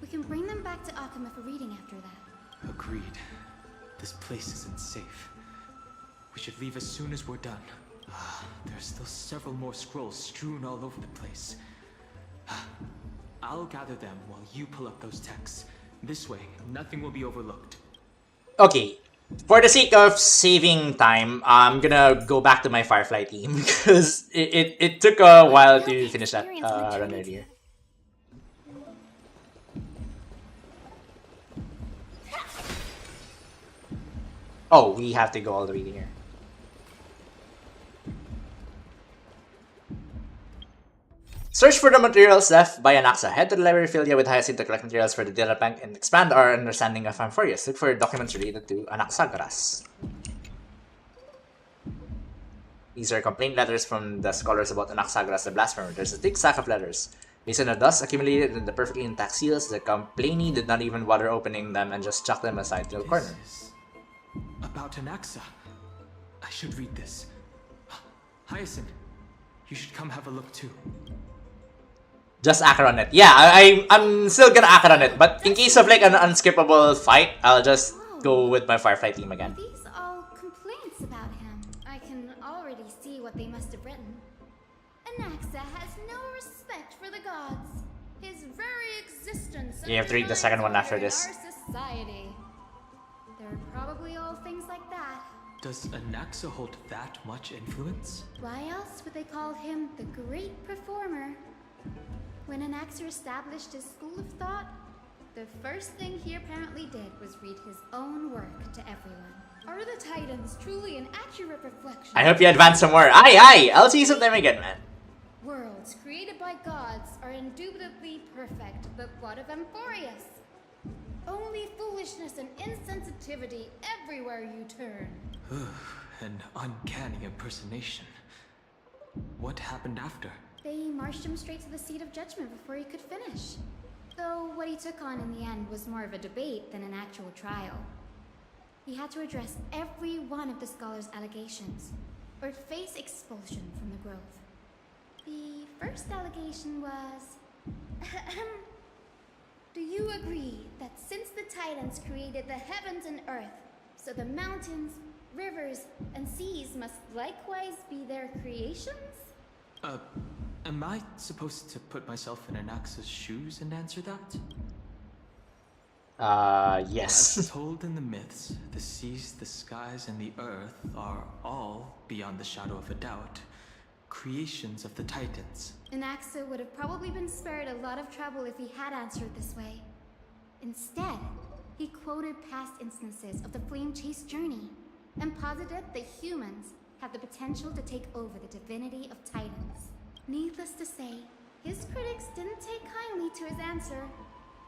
Speaker 18: We can bring them back to Akama for reading after that.
Speaker 5: Agreed. This place isn't safe. We should leave as soon as we're done. There are still several more scrolls strewn all over the place. I'll gather them while you pull up those texts. This way, nothing will be overlooked.
Speaker 1: Okay, for the sake of saving time, I'm gonna go back to my Firefly team because it took a while to finish that run earlier. Oh, we have to go all the way here. Search for the materials left by Anaxa. Head to the Library of Philia with Hyacinth to collect materials for the data bank and expand our understanding of Amphoreus. Look for documents related to Anaxagoras. These are complaint letters from the scholars about Anaxagoras the Blasphemer. There's a thick stack of letters. Based on the dust accumulated in the perfectly intact seals, the complainee did not even bother opening them and just chucked them aside to a corner.
Speaker 5: About Anaxa. I should read this. Hyacinth, you should come have a look too.
Speaker 1: Just act on it. Yeah, I'm still gonna act on it, but in case of like an unskippable fight, I'll just go with my Firefly team again.
Speaker 18: Are these all complaints about him? I can already see what they must have written. Anaxa has no respect for the gods. His very existence.
Speaker 1: You have to read the second one after this.
Speaker 18: Our society. They're probably all things like that.
Speaker 5: Does Anaxa hold that much influence?
Speaker 18: Why else would they call him the Great Performer? When Anaxa established his school of thought, the first thing he apparently did was read his own work to everyone. Are the Titans truly an accurate reflection?
Speaker 1: I hope you advance some more. Aye, I'll see you sometime again, man.
Speaker 18: Worlds created by gods are indubitably perfect, but what of Amphoreus? Only foolishness and insensitivity everywhere you turn.
Speaker 5: An uncanny impersonation. What happened after?
Speaker 18: They marched him straight to the seat of judgment before he could finish. Though what he took on in the end was more of a debate than an actual trial. He had to address every one of the scholar's allegations, or face expulsion from the Grove. The first allegation was... Do you agree that since the Titans created the heavens and earth, so the mountains, rivers, and seas must likewise be their creations?
Speaker 5: Am I supposed to put myself in Anaxa's shoes and answer that?
Speaker 1: Yes.
Speaker 5: As told in the myths, the seas, the skies, and the earth are all, beyond the shadow of a doubt, creations of the Titans.
Speaker 18: Anaxa would have probably been spared a lot of trouble if he had answered this way. Instead, he quoted past instances of the Flame Chase journey, and posited that humans have the potential to take over the divinity of Titans. Needless to say, his critics didn't take kindly to his answer,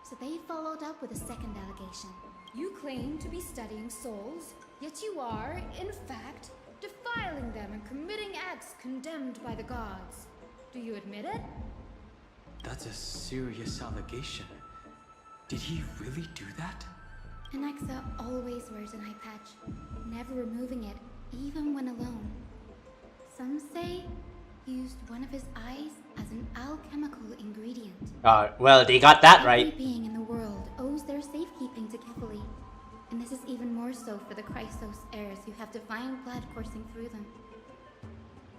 Speaker 18: so they followed up with a second allegation. You claim to be studying souls, yet you are, in fact, defiling them and committing acts condemned by the gods. Do you admit it?
Speaker 5: That's a serious allegation. Did he really do that?
Speaker 18: Anaxa always wears an eye patch, never removing it, even when alone. Some say he used one of his eyes as an alchemical ingredient.
Speaker 1: Well, they got that right.
Speaker 18: Every being in the world owes their safekeeping to Kefali, and this is even more so for the Chrysos heirs who have divine blood coursing through them.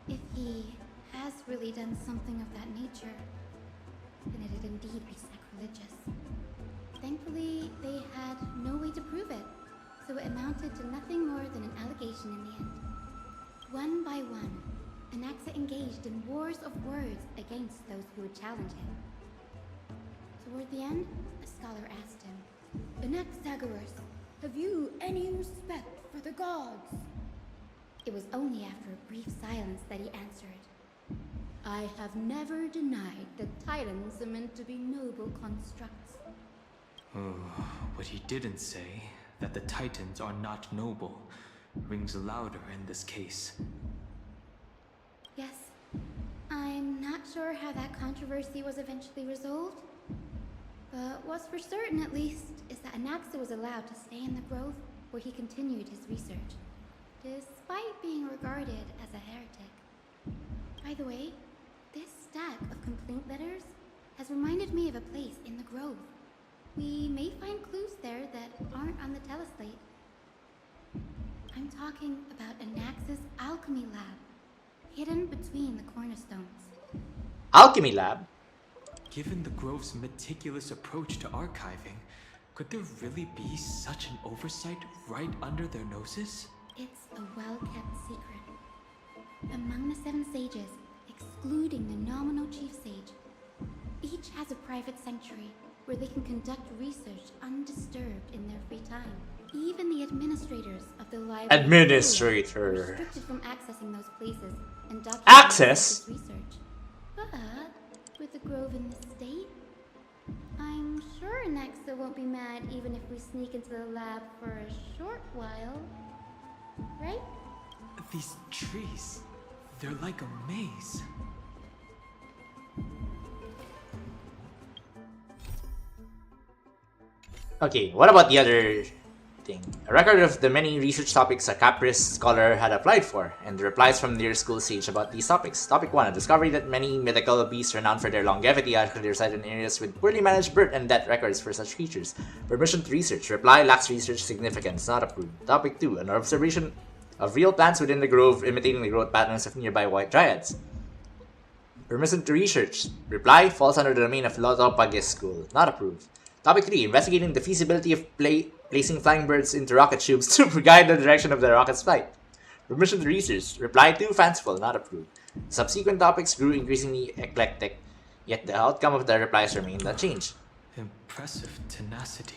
Speaker 18: If he has really done something of that nature, then it'd indeed be sacrilegious. Thankfully, they had no way to prove it, so it amounted to nothing more than an allegation in the end. One by one, Anaxa engaged in wars of words against those who would challenge him. Toward the end, a scholar asked him, Anaxagoras, have you any respect for the gods? It was only after a brief silence that he answered, I have never denied that titans are meant to be noble constructs.
Speaker 5: Oh, what he didn't say, that the Titans are not noble, rings louder in this case.
Speaker 18: Yes, I'm not sure how that controversy was eventually resolved, but what's for certain at least is that Anaxa was allowed to stay in the grove where he continued his research, despite being regarded as a heretic. By the way, this stack of complaint letters has reminded me of a place in the grove. We may find clues there that aren't on the teleslate. I'm talking about Anaxa's alchemy lab, hidden between the cornerstones.
Speaker 1: Alchemy lab?
Speaker 5: Given the Grove's meticulous approach to archiving, could there really be such an oversight right under their noses?
Speaker 18: It's a well-kept secret. Among the 7 sages, excluding the nominal chief sage, each has a private sanctuary where they can conduct research undisturbed in their free time. Even the administrators of the library
Speaker 1: Administrator.
Speaker 18: are restricted from accessing those places and documenting
Speaker 1: Access?
Speaker 18: research. But with the grove in this state, I'm sure Anaxa won't be mad even if we sneak into the lab for a short while. Right?
Speaker 5: These trees, they're like a maze.
Speaker 1: Okay, what about the other thing? A record of the many research topics a Caprice scholar had applied for, and the replies from their school sage about these topics. Topic 1, a discovery that many mythical beasts renowned for their longevity actually reside in areas with poorly managed birth and death records for such creatures. Permission to research. Reply lacks research significance, not approved. Topic 2, an observation of real plants within the grove imitating the growth patterns of nearby white dryads. Permission to research. Reply falls under the domain of Lotopagis School, not approved. Topic 3, investigating the feasibility of placing flying birds into rocket tubes to guide the direction of the rocket's flight. Permission to research. Reply too fanciful, not approved. Subsequent topics grew increasingly eclectic, yet the outcome of the replies remained unchanged.
Speaker 5: Impressive tenacity.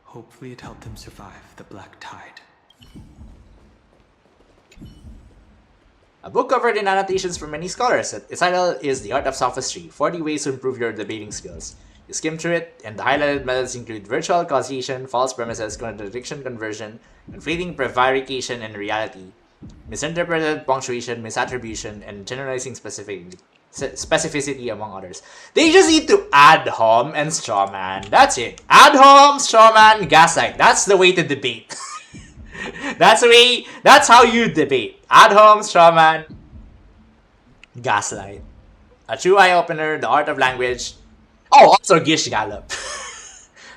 Speaker 5: Hopefully it helped him survive the Black Tide.
Speaker 1: A book covered in annotations from many scholars. Its title is The Art of Sophistry, 40 Ways to Improve Your Debating Skills. You skim through it, and the highlighted methods include virtual causation, false premises, contradiction conversion, conflating prevarication and reality, misinterpreted punctuation, misattribution, and generalizing specificity, among others. They just need to add hom and strawman. That's it. Add hom, strawman, gaslight. That's the way to debate. That's how you debate. Ad hom, strawman, gaslight. A true eye-opener, the art of language. Oh, also Gish Gallop.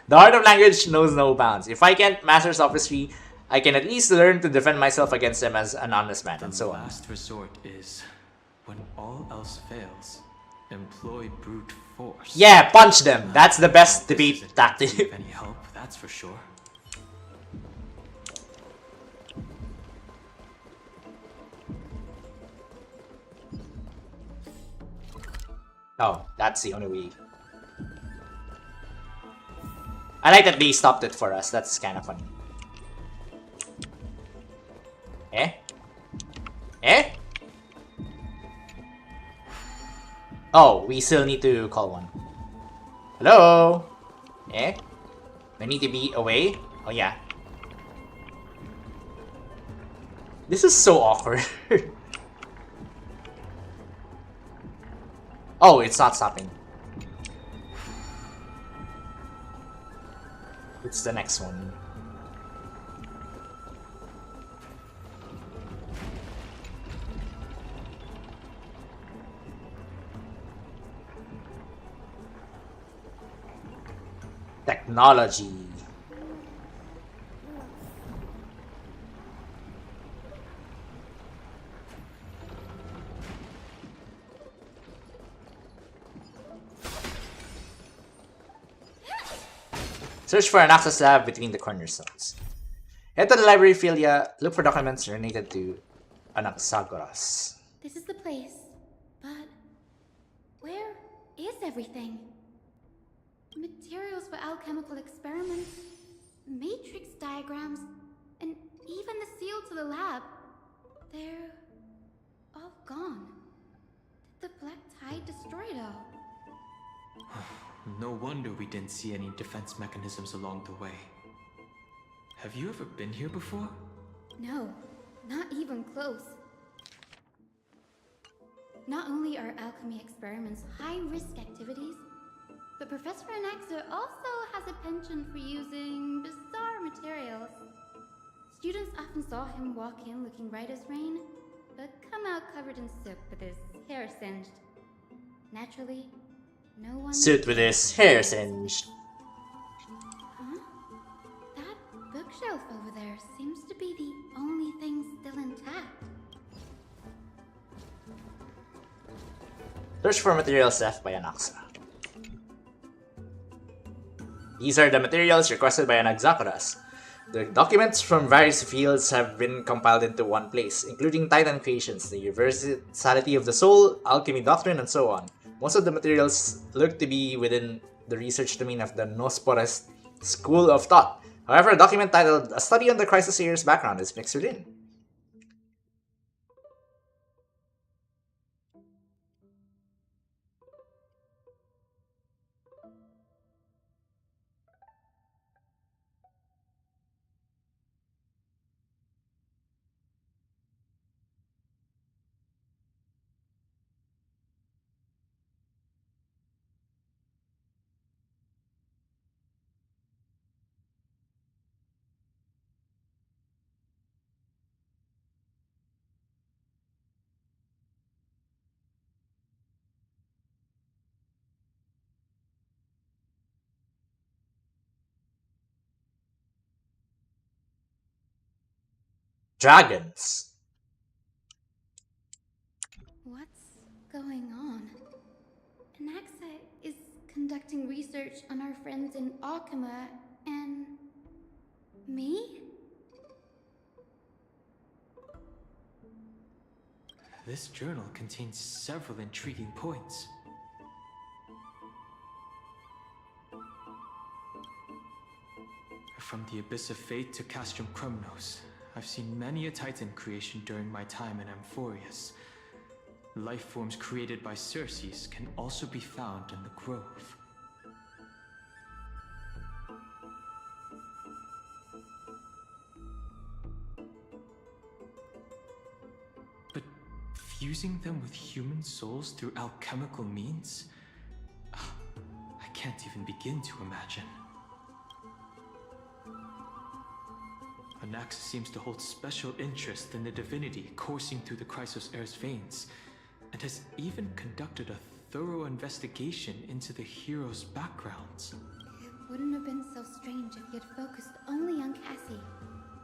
Speaker 1: The art of language knows no bounds. If I can't master sophistry, I can at least learn to defend myself against them as an honest man, and so on.
Speaker 5: The last resort is, when all else fails, employ brute force.
Speaker 1: Yeah, punch them. That's the best debate tactic.
Speaker 5: Any help, that's for sure.
Speaker 1: Oh, that's the only way. I like that they stopped it for us. That's kind of funny. Eh? Eh? Oh, we still need to call one. Hello? Eh? We need to be away? Oh, yeah. This is so awkward. Oh, it's not stopping. It's the next one. Technology. Search for an access lab between the cornerstones. Head to the library filia, look for documents related to Anaxagoras.
Speaker 18: This is the place, but where is everything? Materials for alchemical experiments, matrix diagrams, and even the seal to the lab. They're all gone. Did the Black Tide destroy it all?
Speaker 5: No wonder we didn't see any defense mechanisms along the way. Have you ever been here before?
Speaker 18: No, not even close. Not only are alchemy experiments high-risk activities, but Professor Anaxa also has a penchant for using bizarre materials. Students often saw him walk in looking right as rain, but come out covered in soot with his hair singed. Naturally, no one...
Speaker 1: Suit with his hair singed.
Speaker 18: Huh? That bookshelf over there seems to be the only thing still intact.
Speaker 1: Search for materials left by Anaxa. These are the materials requested by Anaxagoras. The documents from various fields have been compiled into one place, including Titan creations, the universality of the soul, alchemy doctrine, and so on. Most of the materials look to be within the research domain of the Nosporus school of thought. However, a document titled A Study on the Crisis Year's Background is mixed within. Dragons.
Speaker 18: What's going on? Anaxa is conducting research on our friends in Alchema and... me?
Speaker 5: This journal contains several intriguing points. From the Abyss of Fate to Castrum Krumnos, I've seen many a Titan creation during my time in Amphoreus. Life forms created by Circes can also be found in the Grove. But fusing them with human souls through alchemical means? I can't even begin to imagine. Anaxa seems to hold special interest in the divinity coursing through the Chrysos Heir's veins, and has even conducted a thorough investigation into the hero's backgrounds.
Speaker 18: It wouldn't have been so strange if he had focused only on Cassie,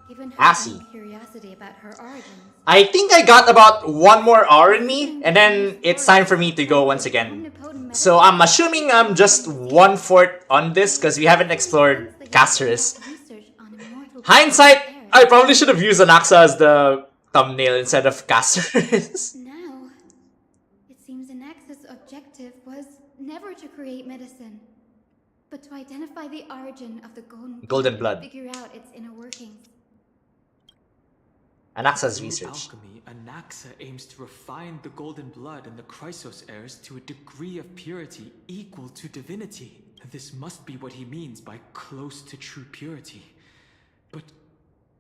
Speaker 18: given her
Speaker 1: Cassie.
Speaker 18: own curiosity about her origins.
Speaker 1: I think I got about one more hour in me, and then it's time for me to go once again. So I'm assuming I'm just 1/4 on this, because we haven't explored Casterus. Hindsight, I probably should have used Anaxa as the thumbnail instead of Casterus.
Speaker 18: Now, it seems Anaxa's objective was never to create medicine, but to identify the origin of the
Speaker 1: Golden blood.
Speaker 18: and figure out its inner workings.
Speaker 1: Anaxa's
Speaker 5: Through
Speaker 1: research.
Speaker 5: alchemy, Anaxa aims to refine the golden blood in the Chrysos heirs to a degree of purity equal to divinity. This must be what he means by close to true purity. But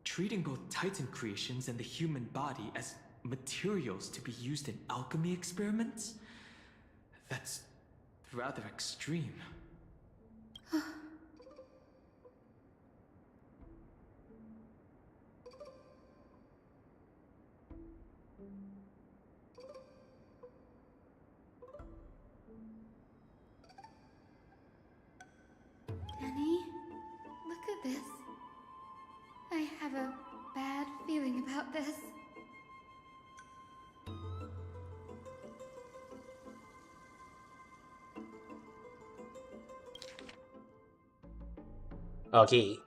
Speaker 5: treating both Titan creations and the human body as materials to be used in alchemy experiments? That's rather extreme.
Speaker 18: Danny, look at this. I have a bad feeling about this.
Speaker 1: Okay.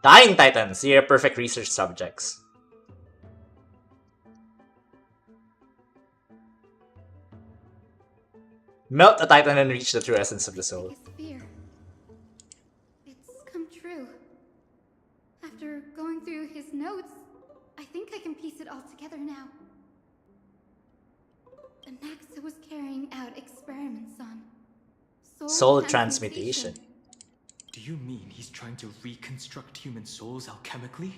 Speaker 1: Dying Titans, you're perfect research subjects. Melt a Titan and reach the true essence of the soul.
Speaker 2: His fear. It's come true. After going through his notes, I think I can piece it all together now. Anaxa was carrying out experiments on
Speaker 1: soul transmutation.
Speaker 5: Do you mean he's trying to reconstruct human souls alchemically?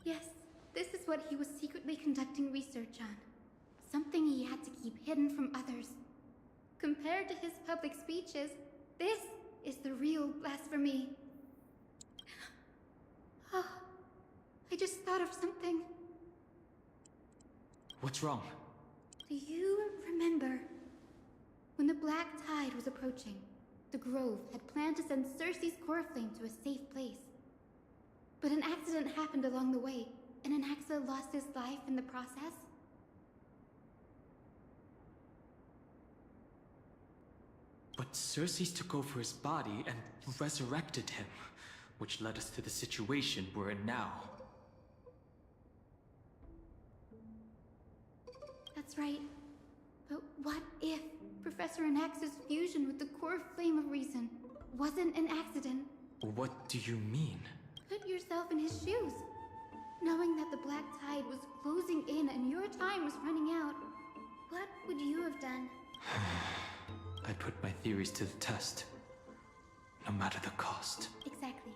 Speaker 2: Yes, this is what he was secretly conducting research on. Something he had to keep hidden from others. Compared to his public speeches, this is the real blasphemy. Oh, I just thought of something.
Speaker 5: What's wrong?
Speaker 2: Do you remember when the Black Tide was approaching? The Grove had planned to send Circe's core flame to a safe place. But an accident happened along the way, and Anaxa lost his life in the process.
Speaker 5: But Circe took over his body and resurrected him, which led us to the situation we're in now.
Speaker 2: That's right. But what if Professor Anaxa's fusion with the core flame of reason wasn't an accident?
Speaker 5: What do you mean?
Speaker 2: Put yourself in his shoes. Knowing that the Black Tide was closing in and your time was running out, what would you have done?
Speaker 5: I put my theories to the test, no matter the cost.
Speaker 2: Exactly.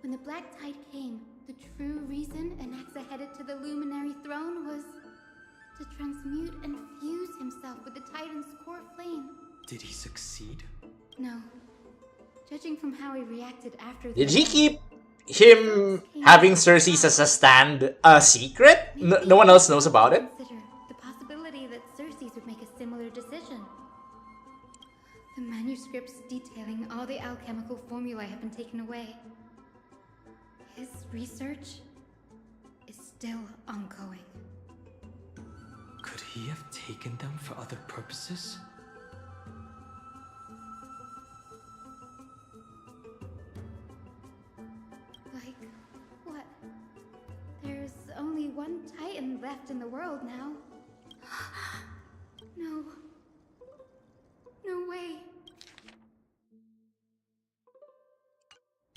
Speaker 2: When the Black Tide came, the true reason Anaxa headed to the Luminary Throne was to transmute and fuse himself with the Titan's core flame.
Speaker 5: Did he succeed?
Speaker 2: No. Judging from how he reacted after
Speaker 1: Did he keep him having Circe's as a stand a secret? No one else knows about it?
Speaker 2: Consider the possibility that Circe's would make a similar decision. The manuscripts detailing all the alchemical formulae have been taken away. His research is still ongoing.
Speaker 5: Could he have taken them for other purposes?
Speaker 2: Like what? There's only one Titan left in the world now. No. No way.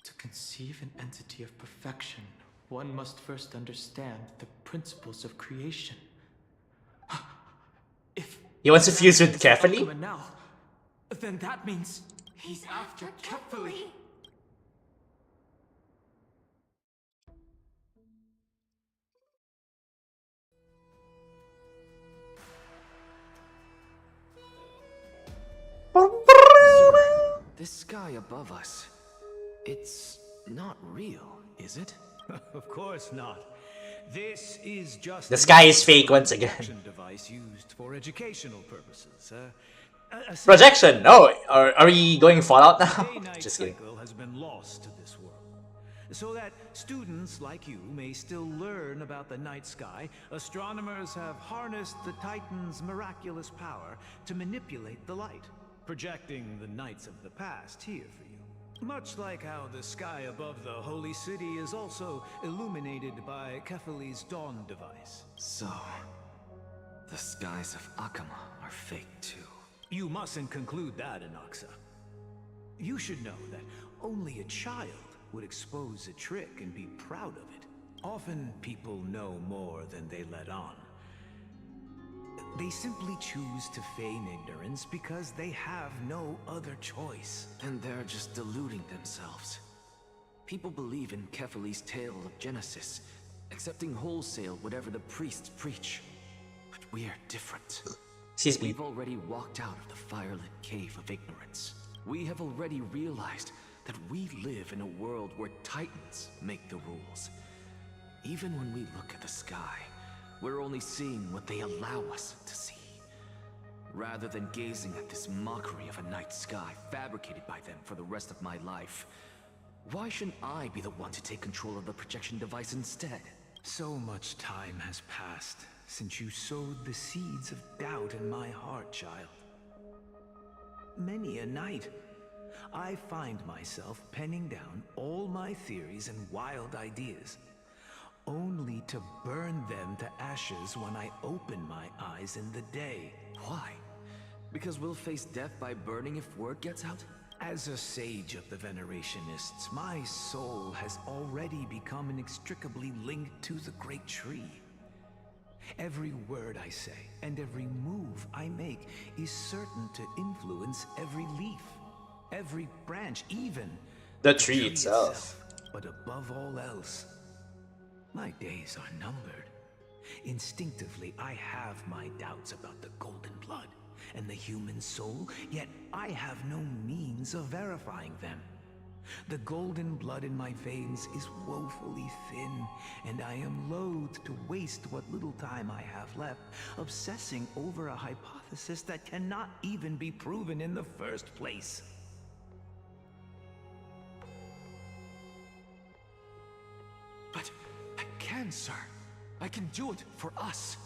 Speaker 5: To conceive an entity of perfection, one must first understand the principles of creation. If
Speaker 1: he wants to fuse with Kefali?
Speaker 5: Now, then that means he's after Kefali.
Speaker 12: This sky above us, it's not real, is it?
Speaker 20: Of course not. This is just
Speaker 1: the sky is fake once again.
Speaker 20: Device used for educational purposes.
Speaker 1: Projection? No, are we going Fallout now? Just kidding.
Speaker 20: Cycle has been lost to this world, so that students like you may still learn about the night sky. Astronomers have harnessed the Titan's miraculous power to manipulate the light, projecting the nights of the past here for you. Much like how the sky above the holy city is also illuminated by Kefali's dawn device.
Speaker 12: So, the skies of Akama are fake too.
Speaker 20: You mustn't conclude that, Anaxa. You should know that only a child would expose a trick and be proud of it. Often people know more than they let on. They simply choose to feign ignorance because they have no other choice.
Speaker 12: And they're just deluding themselves. People believe in Kefali's tale of Genesis, accepting wholesale whatever the priests preach. But we're different.
Speaker 1: Speed.
Speaker 12: We've already walked out of the firelit cave of ignorance. We have already realized that we live in a world where Titans make the rules. Even when we look at the sky, we're only seeing what they allow us to see. Rather than gazing at this mockery of a night sky fabricated by them for the rest of my life, why shouldn't I be the one to take control of the projection device instead?
Speaker 20: So much time has passed since you sowed the seeds of doubt in my heart, child. Many a night, I find myself penning down all my theories and wild ideas, only to burn them to ashes when I open my eyes in the day.
Speaker 12: Why? Because we'll face death by burning if word gets out?
Speaker 20: As a sage of the Venerationists, my soul has already become inextricably linked to the great tree. Every word I say and every move I make is certain to influence every leaf, every branch, even
Speaker 1: the tree itself.
Speaker 20: But above all else, my days are numbered. Instinctively, I have my doubts about the golden blood and the human soul, yet I have no means of verifying them. The golden blood in my veins is woefully thin, and I am loath to waste what little time I have left obsessing over a hypothesis that cannot even be proven in the first place.
Speaker 12: But I can, sir. I can do it for us.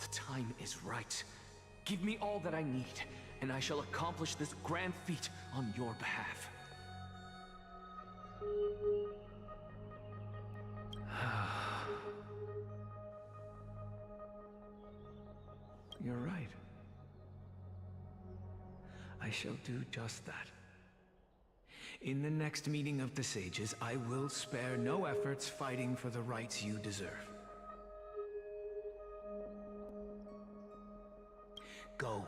Speaker 12: The time is right. Give me all that I need, and I shall accomplish this grand feat on your behalf.
Speaker 20: You're right. I shall do just that. In the next meeting of the sages, I will spare no efforts fighting for the rights you deserve. Go.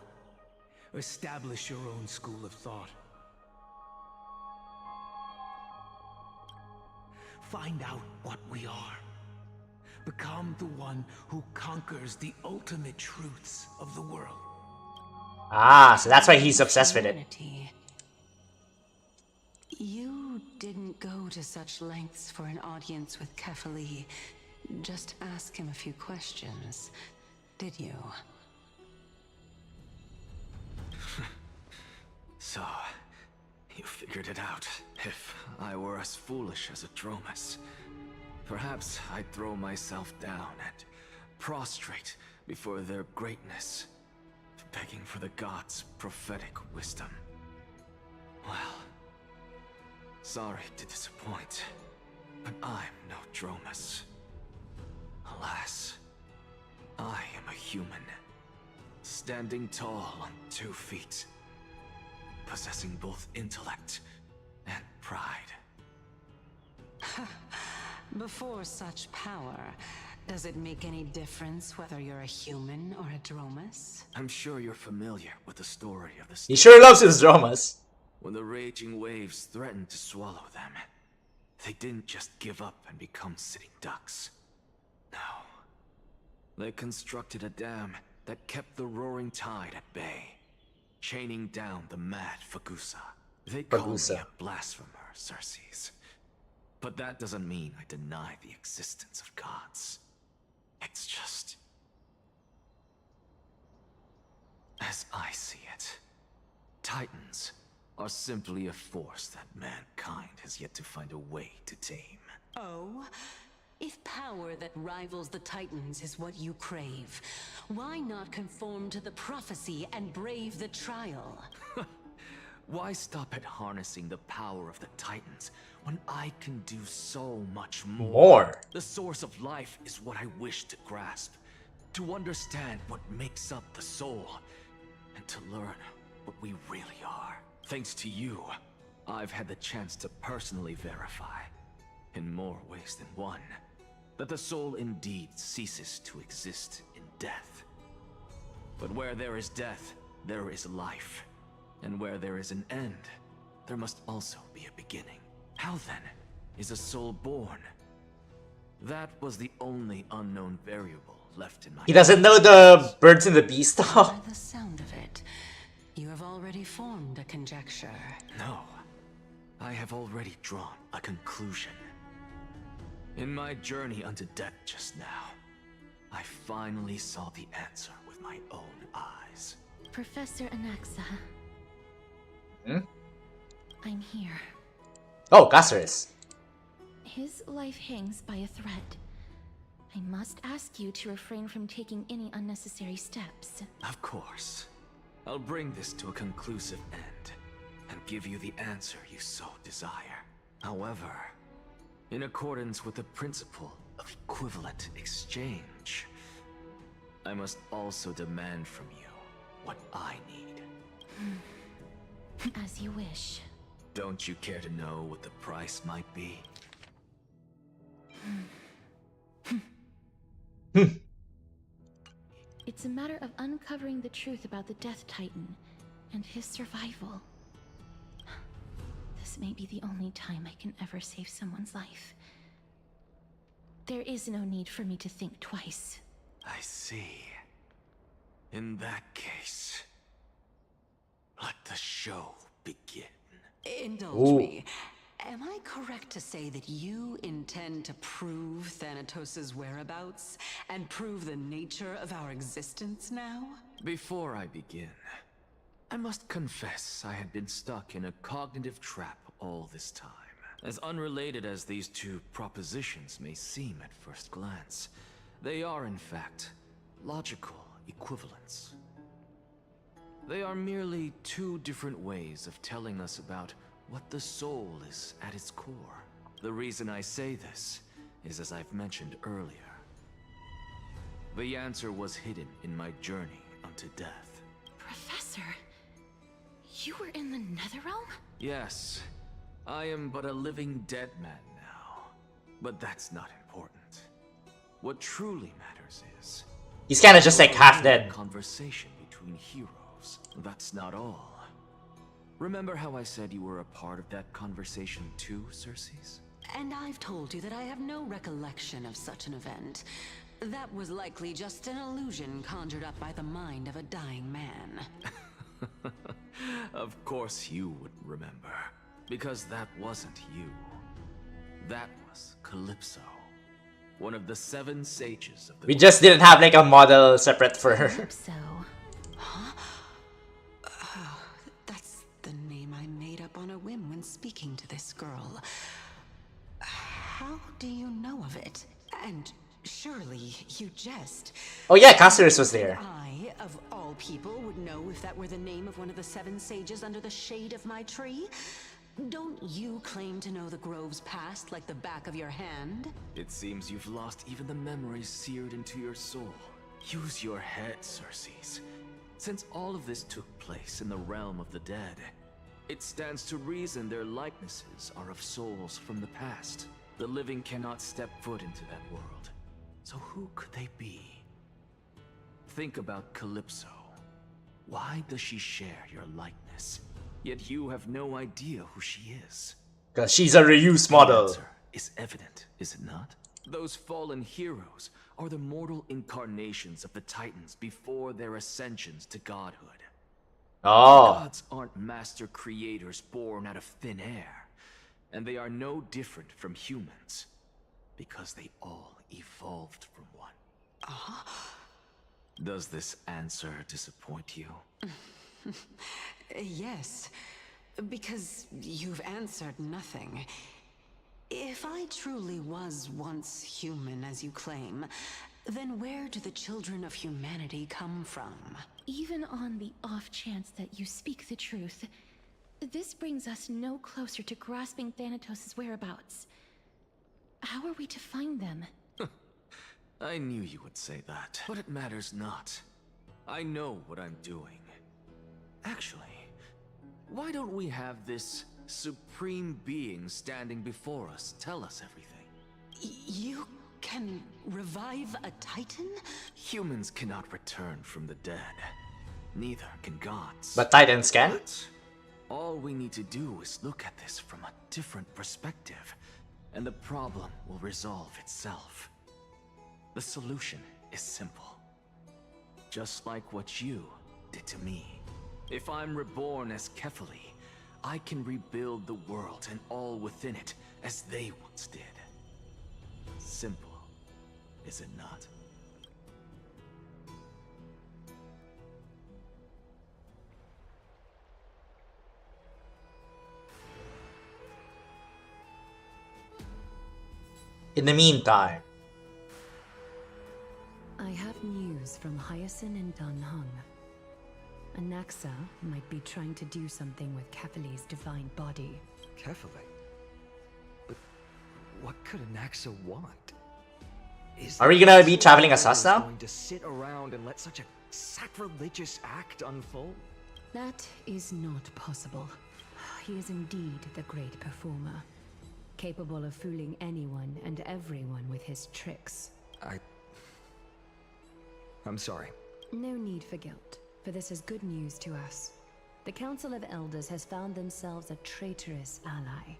Speaker 20: Establish your own school of thought. Find out what we are. Become the one who conquers the ultimate truths of the world.
Speaker 1: Ah, so that's why he's obsessed with it.
Speaker 11: You didn't go to such lengths for an audience with Kefali. Just ask him a few questions, did you?
Speaker 12: So, you figured it out. If I were as foolish as a Dromus, perhaps I'd throw myself down and prostrate before their greatness, begging for the gods' prophetic wisdom. Well, sorry to disappoint, but I'm no Dromus. Alas, I am a human, standing tall on 2 feet, possessing both intellect and pride.
Speaker 11: Before such power, does it make any difference whether you're a human or a Dromus?
Speaker 12: I'm sure you're familiar with the story of the
Speaker 1: He sure loves his dramas.
Speaker 12: When the raging waves threatened to swallow them, they didn't just give up and become sitting ducks. No. They constructed a dam that kept the roaring tide at bay, chaining down the mad Fagusa. They call me a blasphemer, Xerxes. But that doesn't mean I deny the existence of gods. It's just... as I see it, Titans are simply a force that mankind has yet to find a way to tame.
Speaker 11: Oh? If power that rivals the Titans is what you crave, why not conform to the prophecy and brave the trial?
Speaker 12: Why stop at harnessing the power of the Titans when I can do so much more? The source of life is what I wish to grasp, to understand what makes up the soul, and to learn what we really are. Thanks to you, I've had the chance to personally verify, in more ways than one, that the soul indeed ceases to exist in death. But where there is death, there is life. And where there is an end, there must also be a beginning. How then is a soul born? That was the only unknown variable left in my...
Speaker 1: He doesn't know the birds and the bees stuff.
Speaker 11: By the sound of it, you have already formed a conjecture.
Speaker 12: No. I have already drawn a conclusion. In my journey unto death just now, I finally saw the answer with my own eyes.
Speaker 2: Professor Anaxa.
Speaker 1: Hmm?
Speaker 2: I'm here.
Speaker 1: Oh, Caceres.
Speaker 2: His life hangs by a thread. I must ask you to refrain from taking any unnecessary steps.
Speaker 12: Of course. I'll bring this to a conclusive end and give you the answer you so desire. However, in accordance with the principle of equivalent exchange, I must also demand from you what I need.
Speaker 2: As you wish.
Speaker 12: Don't you care to know what the price might be?
Speaker 2: It's a matter of uncovering the truth about the Death Titan and his survival. This may be the only time I can ever save someone's life. There is no need for me to think twice.
Speaker 12: I see. In that case, let the show begin.
Speaker 11: Indulge me. Am I correct to say that you intend to prove Thanatos' whereabouts and prove the nature of our existence now?
Speaker 12: Before I begin, I must confess I had been stuck in a cognitive trap all this time. As unrelated as these two propositions may seem at first glance, they are in fact logical equivalents. They are merely two different ways of telling us about what the soul is at its core. The reason I say this is as I've mentioned earlier. The answer was hidden in my journey unto death.
Speaker 2: Professor, you were in the Netherrealm?
Speaker 12: Yes, I am but a living dead man now, but that's not important. What truly matters is...
Speaker 1: He's kind of just like half dead.
Speaker 12: Conversation between heroes. That's not all. Remember how I said you were a part of that conversation too, Circes?
Speaker 11: And I've told you that I have no recollection of such an event. That was likely just an illusion conjured up by the mind of a dying man.
Speaker 12: Of course you wouldn't remember, because that wasn't you. That was Calypso, one of the 7 sages of the...
Speaker 1: We just didn't have like a model separate for her.
Speaker 2: Calypso.
Speaker 11: Huh? That's the name I made up on a whim when speaking to this girl. How do you know of it? And surely you jest.
Speaker 1: Oh yeah, Caceres was there.
Speaker 11: I, of all people, would know if that were the name of one of the 7 sages under the shade of my tree. Don't you claim to know the Grove's past like the back of your hand?
Speaker 12: It seems you've lost even the memories seared into your soul. Use your head, Circes. Since all of this took place in the realm of the dead, it stands to reason their likenesses are of souls from the past. The living cannot step foot into that world. So who could they be? Think about Calypso. Why does she share your likeness? Yet you have no idea who she is.
Speaker 1: Because she's a reuse model.
Speaker 12: The answer is evident, is it not? Those fallen heroes are the mortal incarnations of the Titans before their ascensions to godhood.
Speaker 1: Oh.
Speaker 12: Gods aren't master creators born out of thin air, and they are no different from humans, because they all evolved from one. Does this answer disappoint you?
Speaker 11: Yes, because you've answered nothing. If I truly was once human, as you claim, then where do the children of humanity come from?
Speaker 2: Even on the off chance that you speak the truth, this brings us no closer to grasping Thanatos' whereabouts. How are we to find them?
Speaker 12: I knew you would say that, but it matters not. I know what I'm doing. Actually, why don't we have this supreme being standing before us tell us everything?
Speaker 11: You can revive a Titan?
Speaker 12: Humans cannot return from the dead. Neither can gods.
Speaker 1: But Titans can?
Speaker 12: But all we need to do is look at this from a different perspective, and the problem will resolve itself. The solution is simple. Just like what you did to me. If I'm reborn as Kefali, I can rebuild the world and all within it as they once did. Simple, is it not?
Speaker 1: In the meantime,
Speaker 4: I have news from Hyacinth and Danhung. Anaxa might be trying to do something with Kefali's divine body.
Speaker 9: Kefali? But what could Anaxa want?
Speaker 1: Are we gonna be traveling as us now?
Speaker 9: Going to sit around and let such a sacrilegious act unfold?
Speaker 4: That is not possible. He is indeed the great performer, capable of fooling anyone and everyone with his tricks.
Speaker 9: I'm sorry.
Speaker 4: No need for guilt, for this is good news to us. The Council of Elders has found themselves a traitorous ally.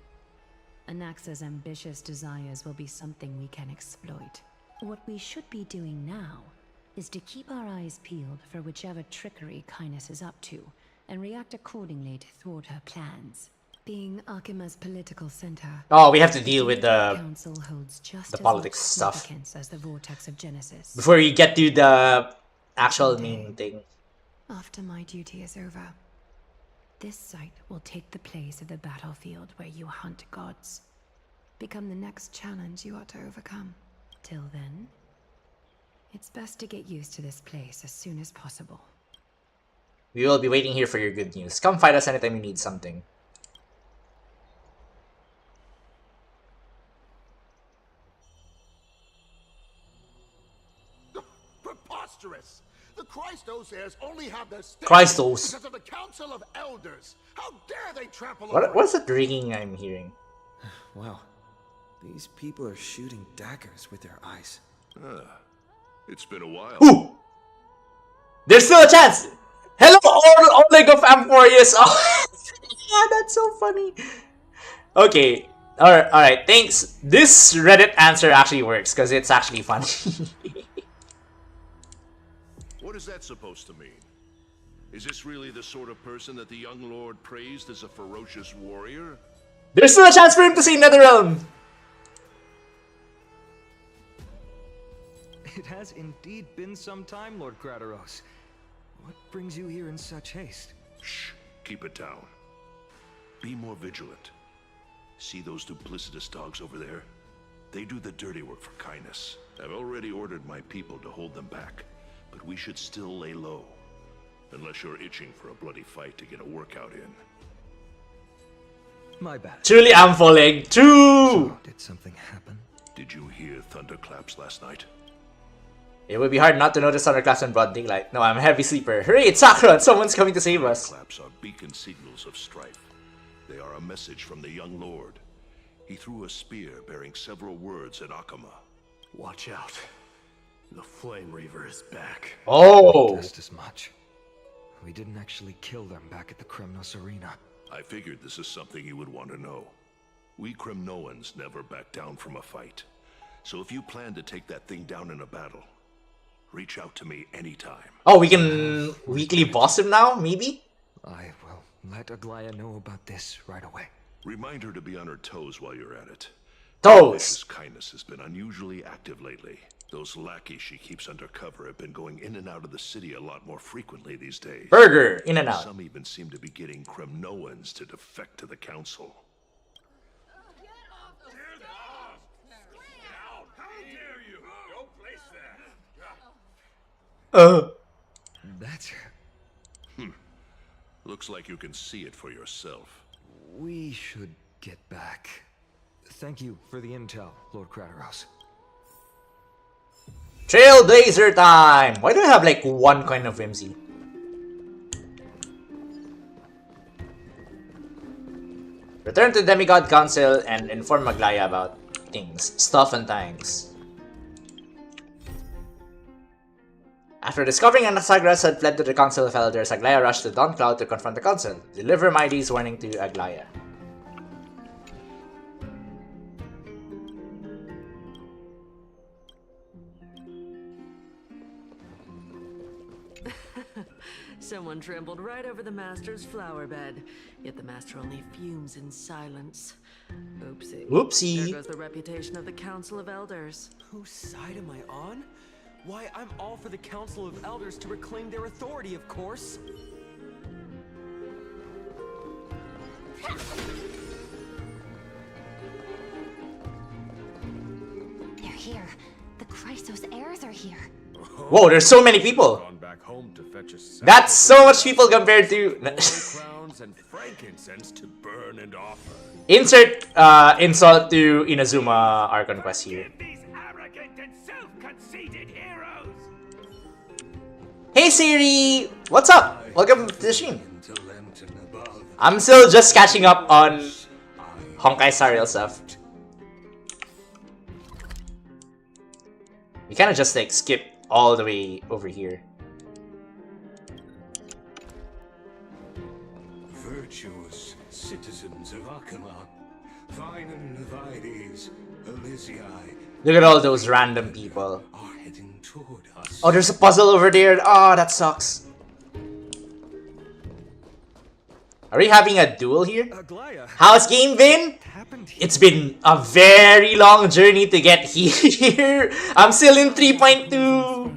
Speaker 4: Anaxa's ambitious desires will be something we can exploit. What we should be doing now is to keep our eyes peeled for whichever trickery Kindness is up to, and react accordingly to thwart her plans. Being Akima's political center,
Speaker 1: oh, we have to deal with the
Speaker 4: Council holds just as
Speaker 1: politics
Speaker 4: much
Speaker 1: stuff
Speaker 4: significance as the Vortex of Genesis.
Speaker 1: before we get to the actual main thing.
Speaker 4: After my duty is over, this site will take the place of the battlefield where you hunt gods. Become the next challenge you ought to overcome. Till then, it's best to get used to this place as soon as possible.
Speaker 1: We will be waiting here for your good news. Come find us anytime you need something.
Speaker 13: Preposterous! The Christos heirs only have their status
Speaker 1: Christos.
Speaker 13: because of the Council of Elders. How dare they trample
Speaker 1: What
Speaker 13: over
Speaker 1: is that ringing I'm hearing?
Speaker 3: Wow. These people are shooting daggers with their eyes.
Speaker 10: It's been a while.
Speaker 1: Ooh! There's still a chance! Hello, Oleg of Amphoreus! Oh, yeah, that's so funny. Okay. Alright, thanks. This Reddit answer actually works, because it's actually funny.
Speaker 10: What is that supposed to mean? Is this really the sort of person that the young lord praised as a ferocious warrior?
Speaker 1: There's still a chance for him to see Netherrealm!
Speaker 9: It has indeed been some time, Lord Krateros. What brings you here in such haste?
Speaker 10: Shh, keep it down. Be more vigilant. See those duplicitous dogs over there? They do the dirty work for Kindness. I've already ordered my people to hold them back, but we should still lay low. Unless you're itching for a bloody fight to get a workout in.
Speaker 9: My bad.
Speaker 1: Truly Ampholeg, true!
Speaker 9: So, did something happen?
Speaker 10: Did you hear thunderclaps last night?
Speaker 1: It would be hard not to notice thunderclaps in broad daylight. No, I'm a heavy sleeper. Hooray, it's Sakura! Someone's coming to save us.
Speaker 10: Thunderclaps are beacon signals of strife. They are a message from the young lord. He threw a spear bearing several words at Akama.
Speaker 13: Watch out. The Flame Reaver is back.
Speaker 1: Oh!
Speaker 9: Just as much. We didn't actually kill them back at the Kremnos arena.
Speaker 10: I figured this is something you would want to know. We Kremnoans never back down from a fight. So if you plan to take that thing down in a battle, reach out to me anytime.
Speaker 1: Oh, we can weekly boss him now, maybe?
Speaker 9: I will let Aglaya know about this right away.
Speaker 10: Remind her to be on her toes while you're at it.
Speaker 1: Toes!
Speaker 10: Kindness has been unusually active lately. Those lackeys she keeps undercover have been going in and out of the city a lot more frequently these days.
Speaker 1: Burger, in and out.
Speaker 10: Some even seem to be getting Kremnoans to defect to the council.
Speaker 9: That's...
Speaker 10: Looks like you can see it for yourself.
Speaker 9: We should get back. Thank you for the intel, Lord Krateros.
Speaker 1: Trailblazer time! Why do I have like one coin of whimsy? Return to Demigod Council and inform Aglaya about things, stuff and things. After discovering Anasagras had fled to the Council of Elders, Aglaya rushed to Dawn Cloud to confront the Council. Deliver Mighty's warning to Aglaya.
Speaker 21: Someone trampled right over the Master's flower bed, yet the Master only fumes in silence. Oopsie.
Speaker 1: Whoopsie.
Speaker 21: There goes the reputation of the Council of Elders.
Speaker 3: Whose side am I on? Why, I'm all for the Council of Elders to reclaim their authority, of course.
Speaker 7: They're here. The Chrysos heirs are here.
Speaker 1: Whoa, there's so many people. That's so much people compared to.
Speaker 10: crowns and frankincense to burn and offer.
Speaker 1: Insert insult to Inazuma Archon Quest here.
Speaker 13: These arrogant and self-conceited heroes.
Speaker 1: Hey Siri, what's up? Welcome to the stream. I'm still just catching up on Honkai Star Rail stuff. We kind of just like skip all the way over here.
Speaker 10: Virtuous citizens of Akama, fine Vides, Elysiae,
Speaker 1: Look at all those random people.
Speaker 10: are heading toward us.
Speaker 1: Oh, there's a puzzle over there. Oh, that sucks. Are we having a duel here? How's game been? It's been a very long journey to get here. I'm still in 3.2.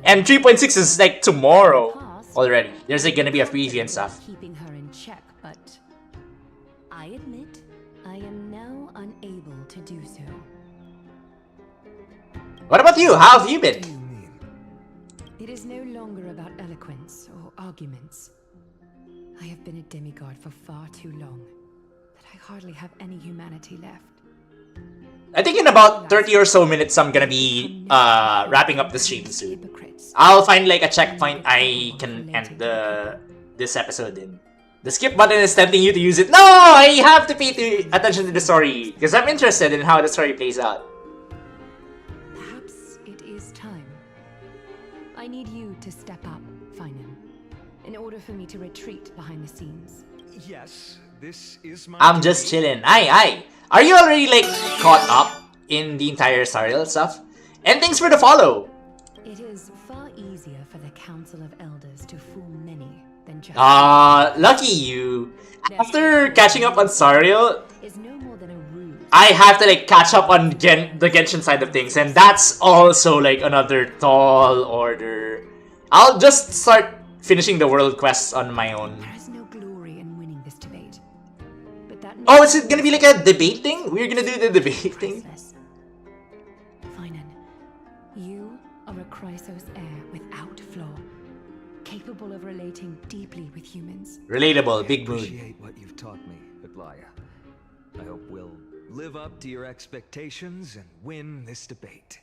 Speaker 1: And 3.6 is like tomorrow already. There's like gonna be a preview and stuff.
Speaker 4: Keeping her in check, but I admit I am now unable to do so.
Speaker 1: What about you? How have you been?
Speaker 4: It is no longer about eloquence or arguments. I have been a demigod for far too long that I hardly have any humanity left.
Speaker 1: I think in about 30 or so minutes I'm gonna be wrapping up the stream soon. I'll find like a checkpoint I can end this episode in. The skip button is tempting you to use it. No! I have to pay attention to the story because I'm interested in how the story plays out.
Speaker 4: Perhaps it is time. I need you to step up, Finan, in order for me to retreat behind the scenes.
Speaker 3: Yes, this is my
Speaker 1: I'm just chilling. Aye. Are you already like caught up in the entire Star Rail stuff? And thanks for the follow.
Speaker 4: It is far easier for the Council of Elders to fool many than just...
Speaker 1: Lucky you. After catching up on Star Rail, I have to like catch up on the Genshin side of things, and that's also like another tall order. I'll just start finishing the world quests on my own.
Speaker 4: There is no glory in winning this debate. But that
Speaker 1: Oh, is it gonna be like a debate thing? We're gonna do the debate thing?
Speaker 4: Finan, you are a Chrysos heir without flaw, capable of relating deeply with humans.
Speaker 1: Relatable, big mood.
Speaker 3: Appreciate what you've taught me, Aglaya. I hope we'll live up to your expectations and win this debate.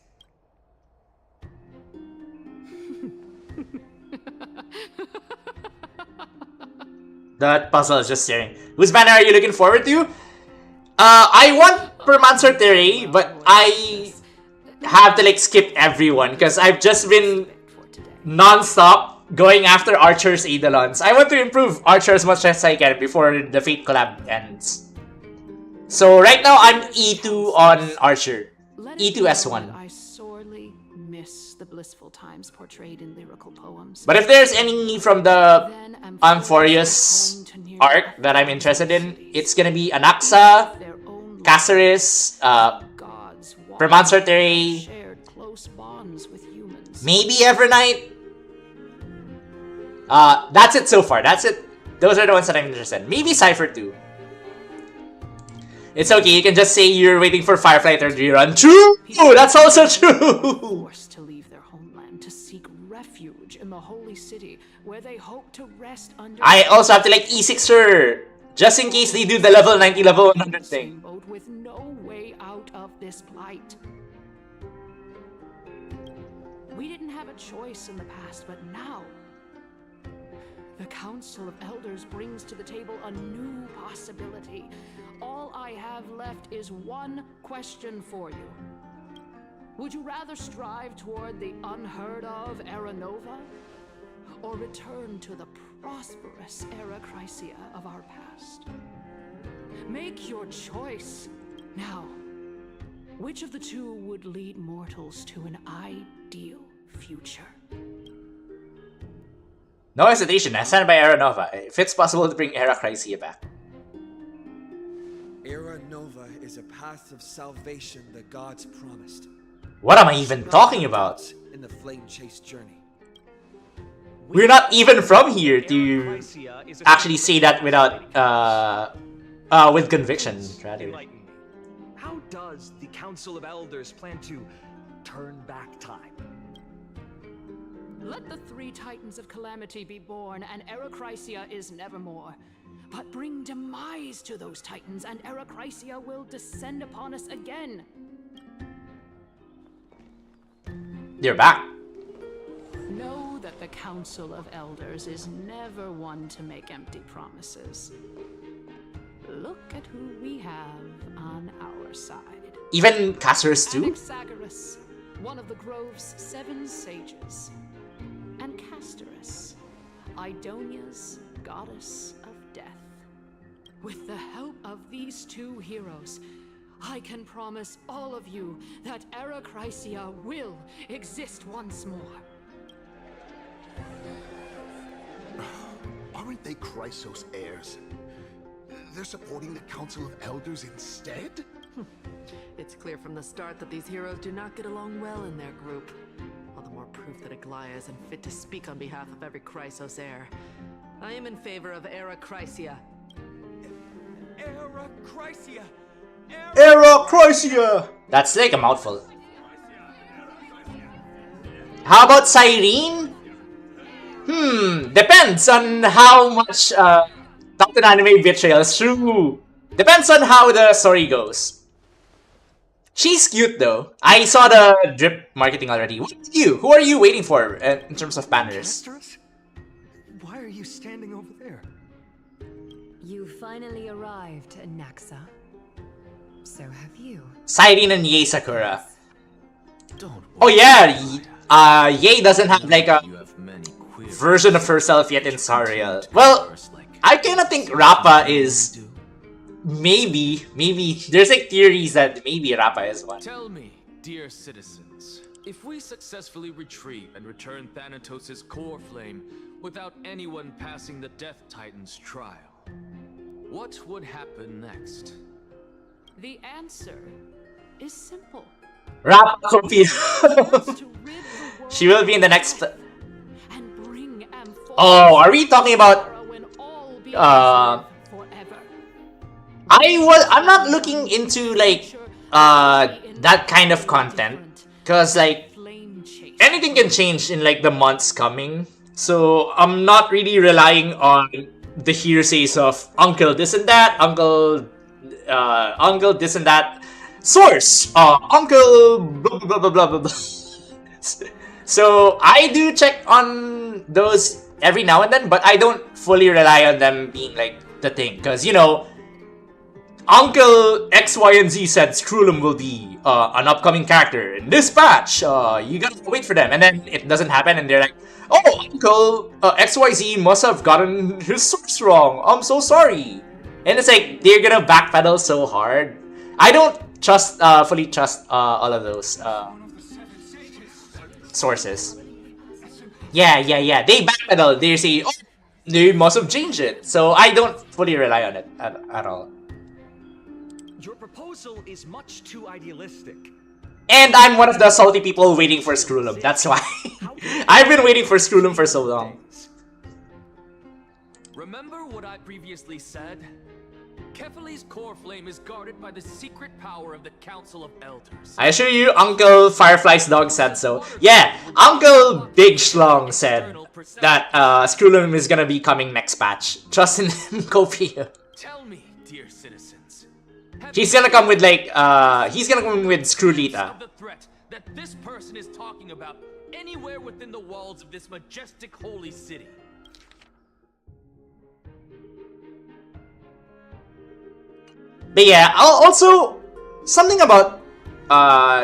Speaker 1: That puzzle is just staring. Whose banner are you looking forward to? I want Permancer Terrae, but I have to like skip everyone because I've just been non-stop going after Archer's Eidolons. I want to improve Archer as much as I can before the Fate collab ends. So right now I'm E2 on Archer. E2 S1.
Speaker 15: I sorely miss the blissful times portrayed in lyrical poems.
Speaker 1: But if there's any from the Amphoreus arc that I'm interested in, it's gonna be Anaxa, Caceres, Permancer Terrae, maybe Evernight. That's it so far. That's it. Those are the ones that I'm interested in. Maybe Cypher too. It's okay, you can just say you're waiting for Firefly Third Rerun. True! That's also true!
Speaker 15: Forced to leave their homeland to seek refuge in the holy city, where they hope to rest under...
Speaker 1: I also have to like E6 her, just in case they do the level 90, level 100 thing.
Speaker 15: With no way out of this plight. We didn't have a choice in the past, but now... the Council of Elders brings to the table a new possibility. All I have left is one question for you. Would you rather strive toward the unheard of Era Nova, or return to the prosperous Era Chrysia of our past? Make your choice. Now, which of the two would lead mortals to an ideal future.
Speaker 1: No hesitation, I stand by Era Nova. If it's possible to bring Era Chrysia back.
Speaker 3: Era Nova is a path of salvation the gods promised.
Speaker 1: What am I even talking about?
Speaker 3: In the flame chase journey.
Speaker 1: We're not even from here to actually say that without with conviction, rather.
Speaker 9: How does the Council of Elders plan to turn back time?
Speaker 15: Let the three Titans of Calamity be born, and Erachrysia is nevermore. But bring demise to those Titans, and Erachrysia will descend upon us again.
Speaker 1: They're back.
Speaker 15: Know that the Council of Elders is never one to make empty promises. Look at who we have on our side.
Speaker 1: Even Cassarus too?
Speaker 15: Anaxagoras, one of the Grove's 7 sages. And Castorus, Idonia's goddess of death. With the help of these 2 heroes, I can promise all of you that Erachrysia will exist once more.
Speaker 13: Aren't they Chrysos heirs? They're supporting the Council of Elders instead?
Speaker 21: It's clear from the start that these heroes do not get along well in their group. All the more proof that Aglaya isn't fit to speak on behalf of every Chrysos heir. I am in favor of Erachrysia.
Speaker 9: Erachrysia!
Speaker 1: Erachrysia! That's like a mouthful. How about Cyrene? Depends on how much Top 10 Anime betrayal is true. Depends on how the story goes. She's cute though. I saw the drip marketing already. What about you? Who are you waiting for in terms of banners?
Speaker 9: Why are you standing over there?
Speaker 4: You finally arrived, Naxa. So have you.
Speaker 1: Cyrene and Yae Sakura. Oh yeah, Yae doesn't have like a version of herself yet in Sariel. Well, I kinda think Rappa is maybe there's like theories that maybe Rappa is one.
Speaker 12: Tell me, dear citizens, if we successfully retrieve and return Thanatos' core flame without anyone passing the Death Titan's trial, what would happen next?
Speaker 15: The answer is simple.
Speaker 1: Rappa confused. She will be in the next. Oh, are we talking about? I'm not looking into like that kind of content, cause like anything can change in like the months coming. So I'm not really relying on the hearsays of uncle this and that, uncle this and that, source, uncle blah blah blah blah blah blah. So I do check on those every now and then, but I don't fully rely on them being like the thing, cause you know, Uncle X, Y, and Z said Screwlum will be an upcoming character in this patch. You gotta wait for them, and then it doesn't happen, and they're like, "Oh, Uncle XYZ must have gotten his source wrong. I'm so sorry." And it's like they're gonna backpedal so hard. I don't trust fully trust all of those sources. Yeah. They backpedal. They say, "Oh, they must have changed it." So I don't fully rely on it at all.
Speaker 9: Your proposal is much too idealistic.
Speaker 1: And I'm one of the salty people waiting for Screwlum. That's why. I've been waiting for Screwlum for so long.
Speaker 12: Remember what I previously said? Kefali's core flame is guarded by the secret power of the Council of Elders.
Speaker 1: I assure you, Uncle Firefly's dog said so. Yeah, Uncle Big Schlong said that Screwlum is gonna be coming next patch. Trust in him, Kofi.
Speaker 12: Tell me, dear citizens.
Speaker 1: He's gonna come with like he's gonna come with Screwlita.
Speaker 12: The threat that this person is talking about anywhere within the walls of this majestic holy city.
Speaker 1: But yeah, also something about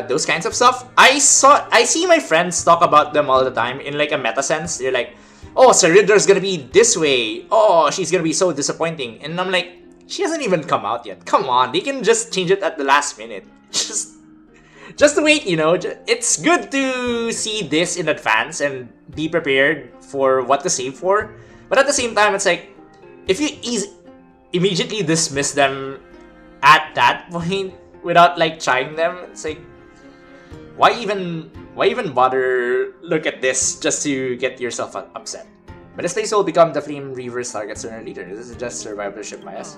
Speaker 1: those kinds of stuff. I see my friends talk about them all the time in like a meta sense. They're like, "Oh, Sariddar's gonna be this way. Oh, she's gonna be so disappointing." And I'm like, she hasn't even come out yet. Come on, they can just change it at the last minute. Just just wait, you know. It's good to see this in advance and be prepared for what to save for. But at the same time, it's like, if you immediately dismiss them at that point without like trying them, it's like, why even bother look at this just to get yourself upset? But this place will become the Flame Reaver's target sooner or later. This is just survivorship bias.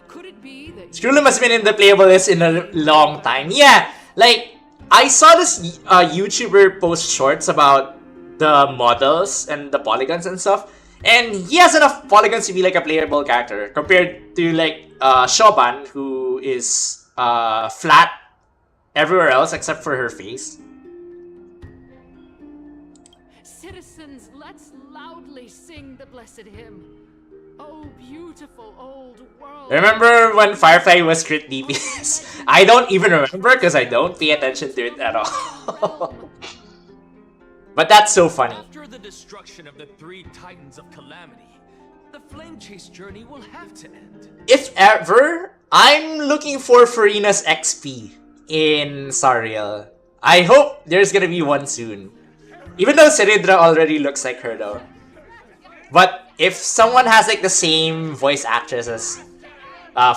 Speaker 15: Could it be that
Speaker 1: Screwlum has been in the playable list in a long time. Yeah, like, I saw this YouTuber post shorts about the models and the polygons and stuff, and he has enough polygons to be like a playable character compared to like Shoban, who is flat everywhere else except for her face.
Speaker 15: Citizens, let's loudly sing the blessed hymn. Oh, beautiful old world.
Speaker 1: Remember when Firefly was crit DPS? I don't even remember because I don't pay attention to it at all. But that's so funny.
Speaker 12: After the destruction of the 3 Titans of Calamity, the Flame Chase journey will have to end.
Speaker 1: If ever, I'm looking for Farina's XP in Sariel. I hope there's gonna be one soon. Even though Seridra already looks like her though. But if someone has like the same voice actress as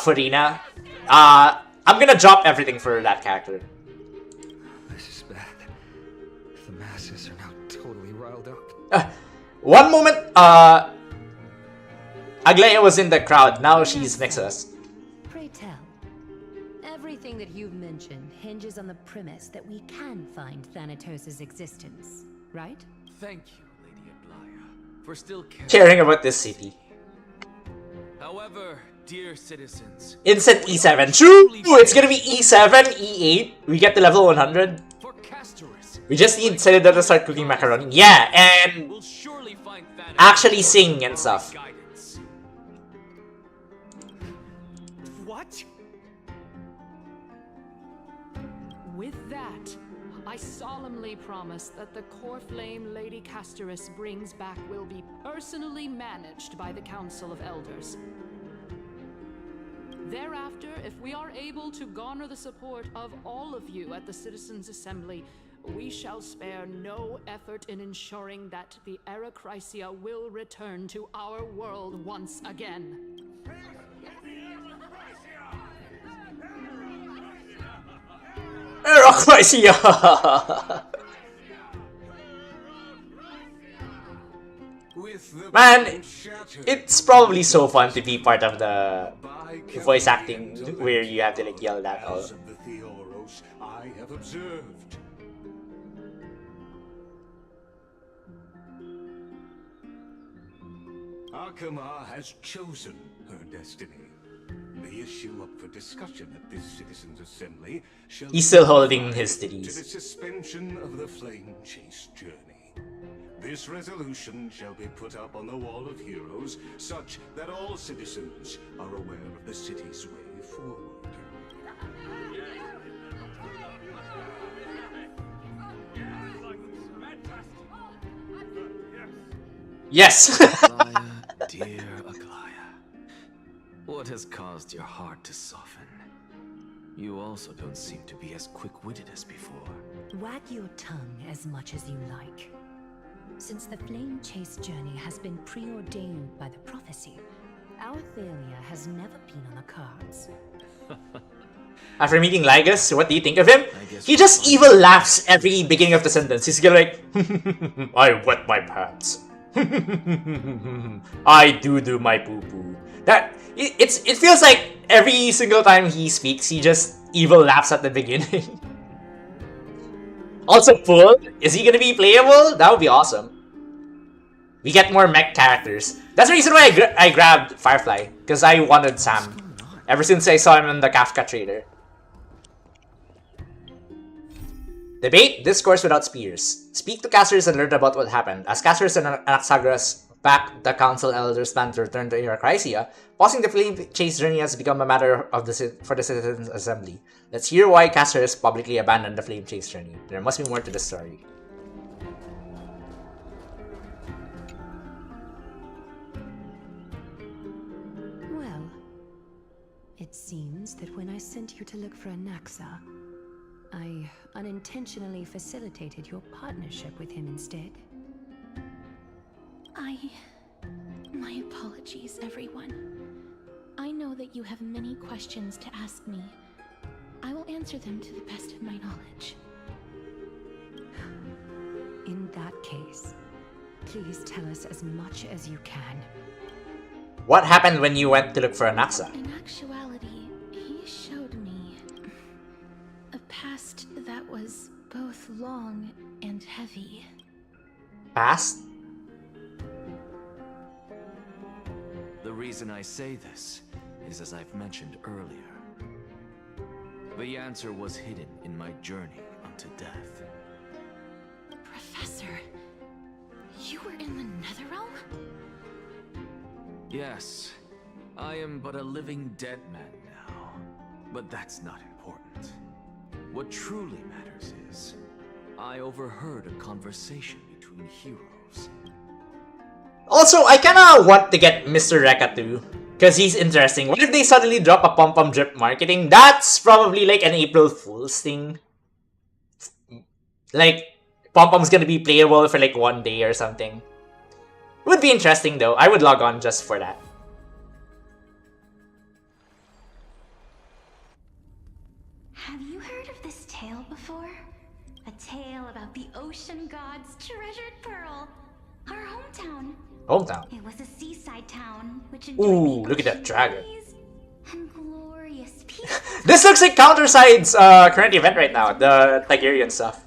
Speaker 1: Farina, I'm gonna drop everything for that character.
Speaker 3: This is bad. The masses are now totally riled up.
Speaker 1: One moment, Aglaya was in the crowd, now she's next to us.
Speaker 4: Pray tell, everything that you've mentioned hinges on the premise that we can find Thanatos' existence, right?
Speaker 12: Thank you, Lady Aglaya, for still
Speaker 1: Caring about this city.
Speaker 12: However, dear citizens,
Speaker 1: Instant E7. True! It's gonna be E7, E8. We get to level 100. We just need Seridra to start cooking macaroni. Yeah, and actually sing and stuff.
Speaker 15: What? With that, I solemnly promise that the core flame Lady Casterus brings back will be personally managed by the Council of Elders. Thereafter, if we are able to garner the support of all of you at the Citizens' Assembly, we shall spare no effort in ensuring that the Arachrysia will return to our world once again.
Speaker 1: Arachrysia! Man, it's probably so fun to be part of the voice acting where you have to like yell that all.
Speaker 10: I have observed. Akama has chosen her destiny. The issue up for discussion at this Citizens' Assembly shall
Speaker 1: He's still holding his
Speaker 10: to
Speaker 1: titties.
Speaker 10: the suspension of the Flame Chase journey. This resolution shall be put up on the Wall of Heroes, such that all citizens are aware of the city's way forward.
Speaker 1: Yes!
Speaker 12: Aglaya, dear Aglaya, what has caused your heart to soften? You also don't seem to be as quick-witted as before.
Speaker 4: Wag your tongue as much as you like. Since the Flame Chase journey has been preordained by the prophecy, our failure has never been on the cards.
Speaker 1: After meeting Lygus, what do you think of him? He just evil laughs every beginning of the sentence. He's gonna like, I wet my pants. I do my poo-poo. That it feels like every single time he speaks, he just evil laughs at the beginning. Also, Pull, is he gonna be playable? That would be awesome. We get more mech characters. That's the reason why I grabbed Firefly, because I wanted Sam. Ever since I saw him in the Kafka trailer. Debate discourse without spears. Speak to casters and learn about what happened. As casters and Anaxagoras back the council elders plan to return to Arachrysia, pausing the Flame Chase journey has become a matter of for the Citizens' Assembly. Let's hear why casters publicly abandoned the Flame Chase journey. There must be more to the story.
Speaker 4: Well, it seems that when I sent you to look for Anaxa, I unintentionally facilitated your partnership with him instead.
Speaker 2: My apologies, everyone. I know that you have many questions to ask me. I will answer them to the best of my knowledge.
Speaker 4: In that case, please tell us as much as you can.
Speaker 1: What happened when you went to look for Anaxa?
Speaker 2: In actuality, he showed me a past that was both long and heavy.
Speaker 1: Past?
Speaker 12: The reason I say this is as I've mentioned earlier. The answer was hidden in my journey unto death.
Speaker 2: Professor, you were in the Netherrealm?
Speaker 12: Yes, I am but a living dead man now. But that's not important. What truly matters is, I overheard a conversation between heroes.
Speaker 1: Also, I kinda want to get Mr. Rekka too, because he's interesting. What if they suddenly drop a pom-pom drip marketing? That's probably like an April Fool's thing. Like, pom-pom's gonna be playable for like 1 day or something. Would be interesting though. I would log on just for that.
Speaker 7: Have you heard of this tale before? A tale about the ocean god's treasured pearl, our hometown.
Speaker 1: Hometown?
Speaker 7: It was a seaside town which
Speaker 1: Ooh, look at that dragon.
Speaker 7: and glorious peace.
Speaker 1: This looks like Counterside's current event right now, the Tigerian stuff.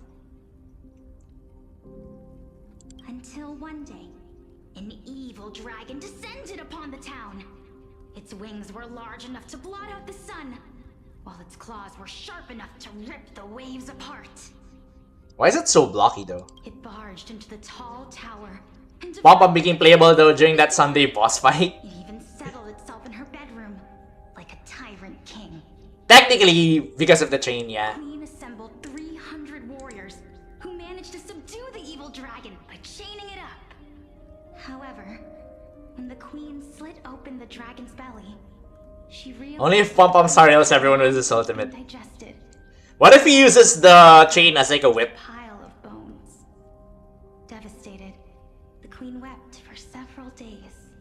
Speaker 7: Until one day, an evil dragon descended upon the town. Its wings were large enough to blot out the sun, while its claws were sharp enough to rip the waves apart.
Speaker 1: Why is it so blocky though?
Speaker 7: It barged into the tall tower and
Speaker 1: Pom-pom became playable though during that Sunday boss fight.
Speaker 7: it even settled itself in her bedroom like a tyrant king.
Speaker 1: Technically, because of the chain, yeah.
Speaker 7: The queen assembled 300 warriors who managed to subdue the evil dragon by chaining it up. However, when the queen slit open the dragon's belly, she realized
Speaker 1: Only if Pom-pom Sariel's everyone was his ultimate.
Speaker 7: digested
Speaker 1: What if he uses the chain as like a whip?
Speaker 7: pile of bones. Devastated, the queen wept for several days.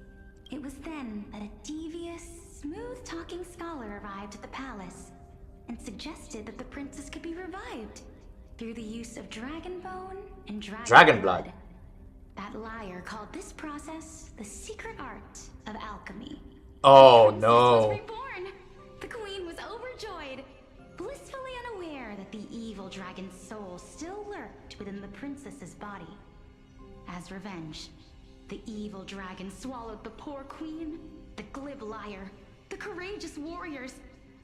Speaker 7: It was then that a devious, smooth-talking scholar arrived at the palace and suggested that the princess could be revived through the use of dragon bone and
Speaker 1: Dragon blood.
Speaker 7: That liar called this process the secret art of alchemy.
Speaker 1: Oh
Speaker 7: Was
Speaker 1: no.
Speaker 7: reborn. The queen was overjoyed, blissfully unaware that the evil dragon's soul still lurked within the princess's body. As revenge, the evil dragon swallowed the poor queen, the glib liar, the courageous warriors,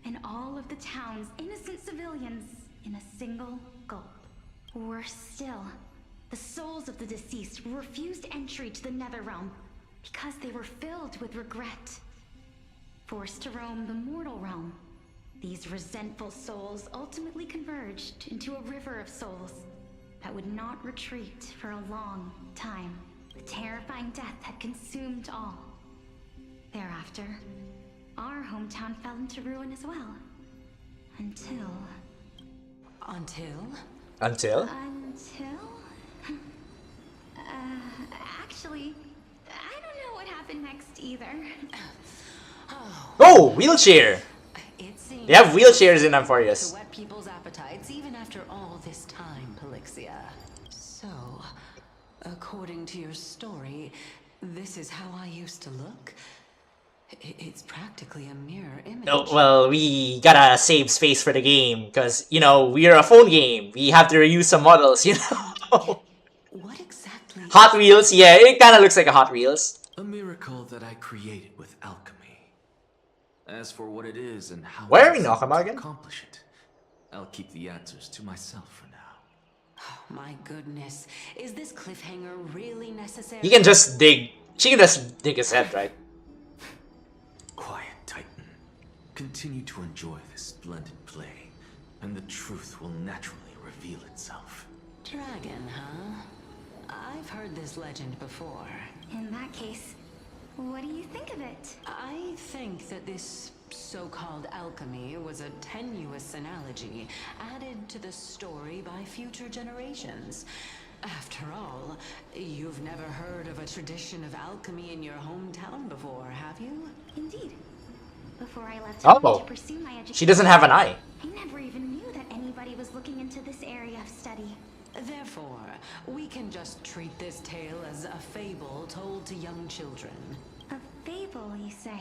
Speaker 7: and all of the town's innocent civilians in a single gulp. Worse still, the souls of the deceased were refused entry to the Netherrealm because they were filled with regret. Forced to roam the mortal realm, these resentful souls ultimately converged into a river of souls that would not retreat for a long time. The terrifying death had consumed all. Thereafter, our hometown fell into ruin as well. Until...
Speaker 1: Until?
Speaker 7: Actually, I don't know what happened next either.
Speaker 1: Oh, wheelchair!
Speaker 11: It seems
Speaker 1: They have wheelchairs in Amphoreus.
Speaker 11: to whet people's appetites even after all this time, Pelixia. So, according to your story, this is how I used to look? It's practically a mirror image.
Speaker 1: Oh, well, we gotta save space for the game, because, you know, we're a phone game. We have to reuse some models, you know?
Speaker 11: What exactly?
Speaker 1: Hot Wheels, yeah, it kinda looks like a Hot Wheels.
Speaker 12: A miracle that I created with alchemy. As for what it is and how
Speaker 1: Why are we
Speaker 12: I
Speaker 1: in Nakama
Speaker 12: to
Speaker 1: again?
Speaker 12: accomplish it, I'll keep the answers to myself for now.
Speaker 11: Oh, my goodness. Is this cliffhanger really necessary?
Speaker 1: He can just dig. She can just dig his head, right?
Speaker 12: Quiet, Titan. Continue to enjoy this splendid play, and the truth will naturally reveal itself.
Speaker 11: Dragon, huh? I've heard this legend before.
Speaker 7: In that case, what do you think of it?
Speaker 11: I think that this So-called alchemy was a tenuous analogy added to the story by future generations. After all, you've never heard of a tradition of alchemy in your hometown before, have you?
Speaker 7: Indeed. Before I left home
Speaker 1: Oh,
Speaker 7: to pursue my education,
Speaker 1: she doesn't have an eye.
Speaker 7: I never even knew that anybody was looking into this area of study.
Speaker 11: Therefore, we can just treat this tale as a fable told to young children.
Speaker 7: A fable, you say?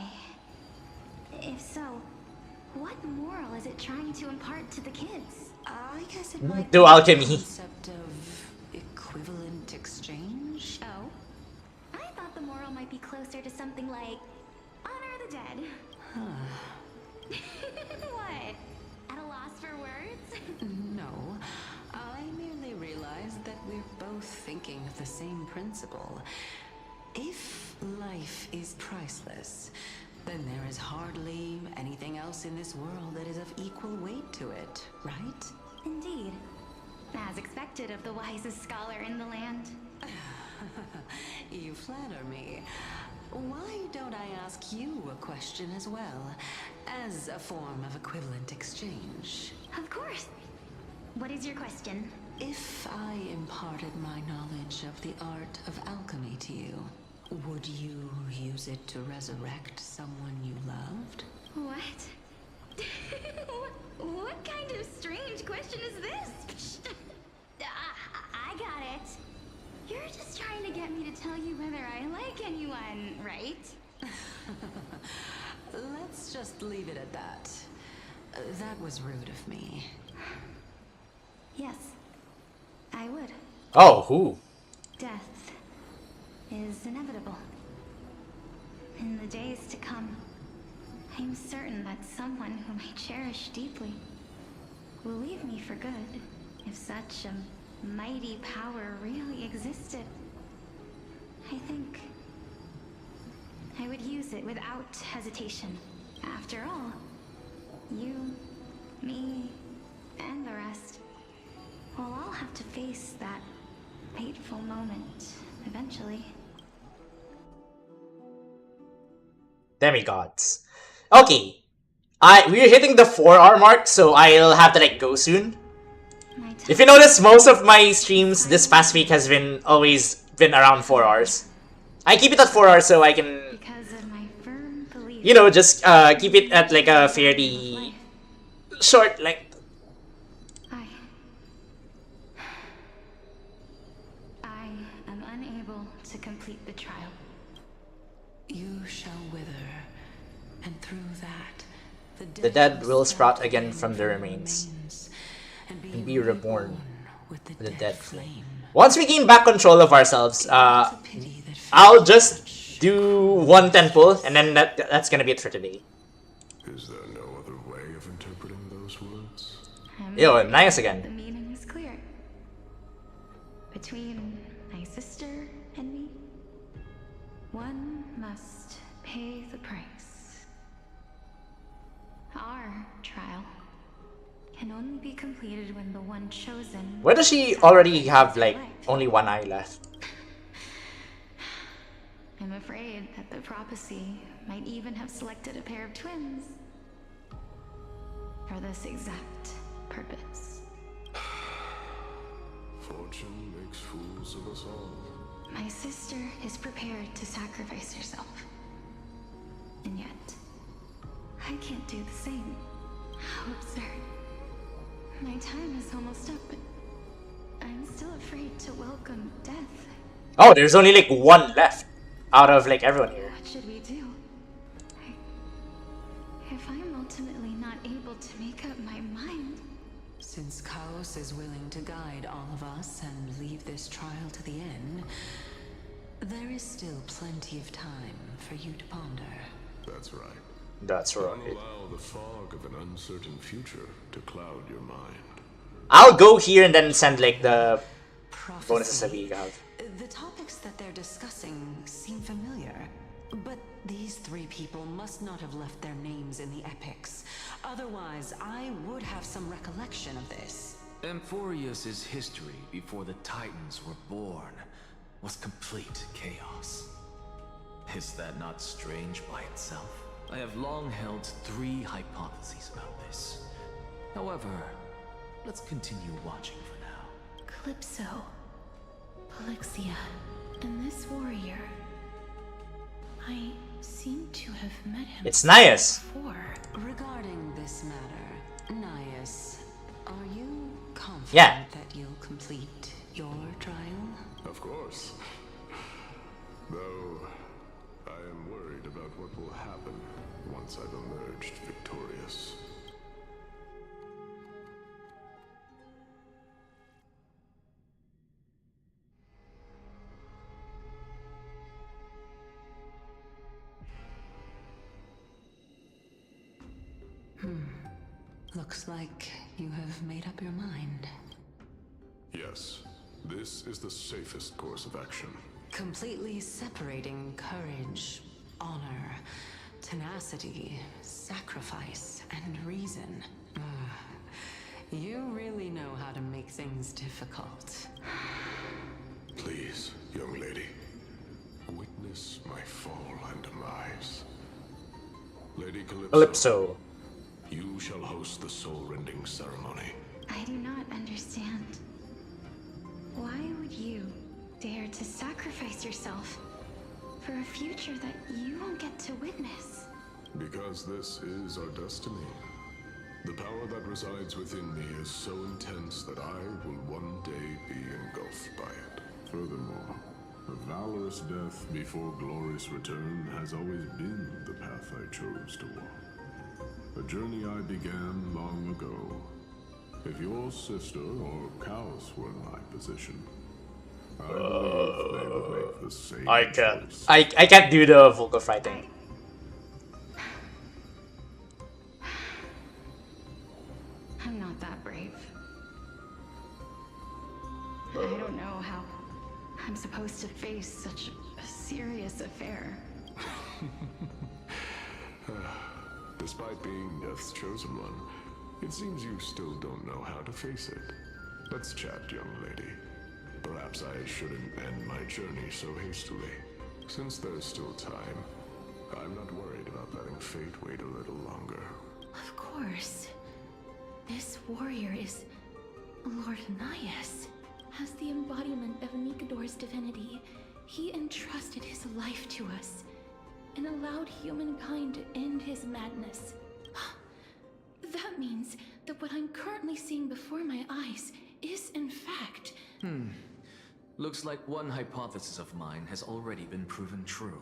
Speaker 7: If so, what moral is it trying to impart to the kids?
Speaker 11: I guess it might
Speaker 1: Do
Speaker 11: be
Speaker 1: alchemy.
Speaker 11: the concept of equivalent exchange.
Speaker 7: Oh? I thought the moral might be closer to something like honor the dead. What? At a loss for words?
Speaker 11: No, I merely realized that we're both thinking of the same principle. If life is priceless, then there is hardly anything else in this world that is of equal weight to it, right?
Speaker 7: Indeed. As expected of the wisest scholar in the land.
Speaker 11: You flatter me. Why don't I ask you a question as well, as a form of equivalent exchange?
Speaker 7: Of course. What is your question?
Speaker 11: If I imparted my knowledge of the art of alchemy to you, would you use it to resurrect someone you loved?
Speaker 7: What? What kind of strange question is this? I got it. You're just trying to get me to tell you whether I like anyone, right?
Speaker 11: Let's just leave it at that. That was rude of me.
Speaker 7: Yes, I would.
Speaker 1: Oh, who?
Speaker 7: Death is inevitable. In the days to come, I'm certain that someone whom I cherish deeply will leave me for good, if such a mighty power really existed. I think I would use it without hesitation. After all, you, me, and the rest will all have to face that fateful moment eventually.
Speaker 1: Demigods. Okay. We're hitting the 4-hour mark, so I'll have to like go soon. If you notice, most of my streams this past week has always been around 4 hours. I keep it at 4 hours so I can, you know, just keep it at like a fairly short length.
Speaker 7: I am unable to complete the trial.
Speaker 11: You shall wither, and through that,
Speaker 1: The dead will sprout again from the remains and be reborn with the dead flame. Once we gain back control of ourselves, I'll just do one temple, and then that's gonna be it for today.
Speaker 17: Is there no other way of interpreting those words?
Speaker 1: Yo, nice
Speaker 7: The
Speaker 1: again.
Speaker 7: meaning is clear. Between my sister and me, one must pay the price. Our trial can only be completed when the one chosen...
Speaker 1: Why does she already have like only one eye left?
Speaker 7: I'm afraid that the prophecy might even have selected a pair of twins for this exact purpose.
Speaker 17: Fortune makes fools of us all.
Speaker 7: My sister is prepared to sacrifice herself. And yet, I can't do the same. How absurd. My time is almost up, but I'm still afraid to welcome death.
Speaker 1: Oh, there's only like one left out of like everyone here.
Speaker 7: What should we do? If I'm ultimately not able to make up my mind...
Speaker 11: Since Chaos is willing to guide all of us and leave this trial to the end, there is still plenty of time for you to ponder.
Speaker 17: That's right.
Speaker 1: That's right.
Speaker 17: Don't allow the fog of an uncertain future to cloud your mind.
Speaker 1: I'll go here and then send like the bonuses that we have.
Speaker 11: The topics that they're discussing seem familiar, but these three people must not have left their names in the epics. Otherwise, I would have some recollection of this.
Speaker 12: Amphoreus' history before the Titans were born was complete chaos. Is that not strange by itself? I have long held 3 hypotheses about this. However, let's continue watching for now.
Speaker 2: Calypso, Polixia, and this warrior. I seem to have met him.
Speaker 1: It's Nias.
Speaker 2: Before.
Speaker 11: Regarding this matter, Nias, are you confident
Speaker 1: Yeah.
Speaker 11: that you'll complete your trial?
Speaker 17: Of course. Though, I am worried about what will happen once I've emerged victorious.
Speaker 11: Looks like you have made up your mind.
Speaker 17: Yes, this is the safest course of action.
Speaker 11: Completely separating courage, honor, tenacity, sacrifice, and reason. You really know how to make things difficult.
Speaker 17: Please, young lady, witness my fall and demise. Lady
Speaker 1: Calypso.
Speaker 17: You shall host the soul-rending ceremony.
Speaker 7: I do not understand. Why would you dare to sacrifice yourself for a future that you won't get to witness?
Speaker 17: Because this is our destiny. The power that resides within me is so intense that I will one day be engulfed by it. Furthermore, a valorous death before glorious return has always been the path I chose to walk. A journey I began long ago. If your sister or cows were in my position, I believe they would make the same choice.
Speaker 1: I can't do the vocal fry thing.
Speaker 7: I'm not that brave. I don't know how I'm supposed to face such a serious affair.
Speaker 17: Despite being Death's chosen one, it seems you still don't know how to face it. Let's chat, young lady. Perhaps I shouldn't end my journey so hastily. Since there's still time, I'm not worried about letting fate wait a little longer.
Speaker 2: Of course. This warrior is Lord Nias. As the embodiment of Nikador's divinity, he entrusted his life to us and allowed humankind to end his madness. That means that what I'm currently seeing before my eyes is in fact...
Speaker 12: Looks like one hypothesis of mine has already been proven true.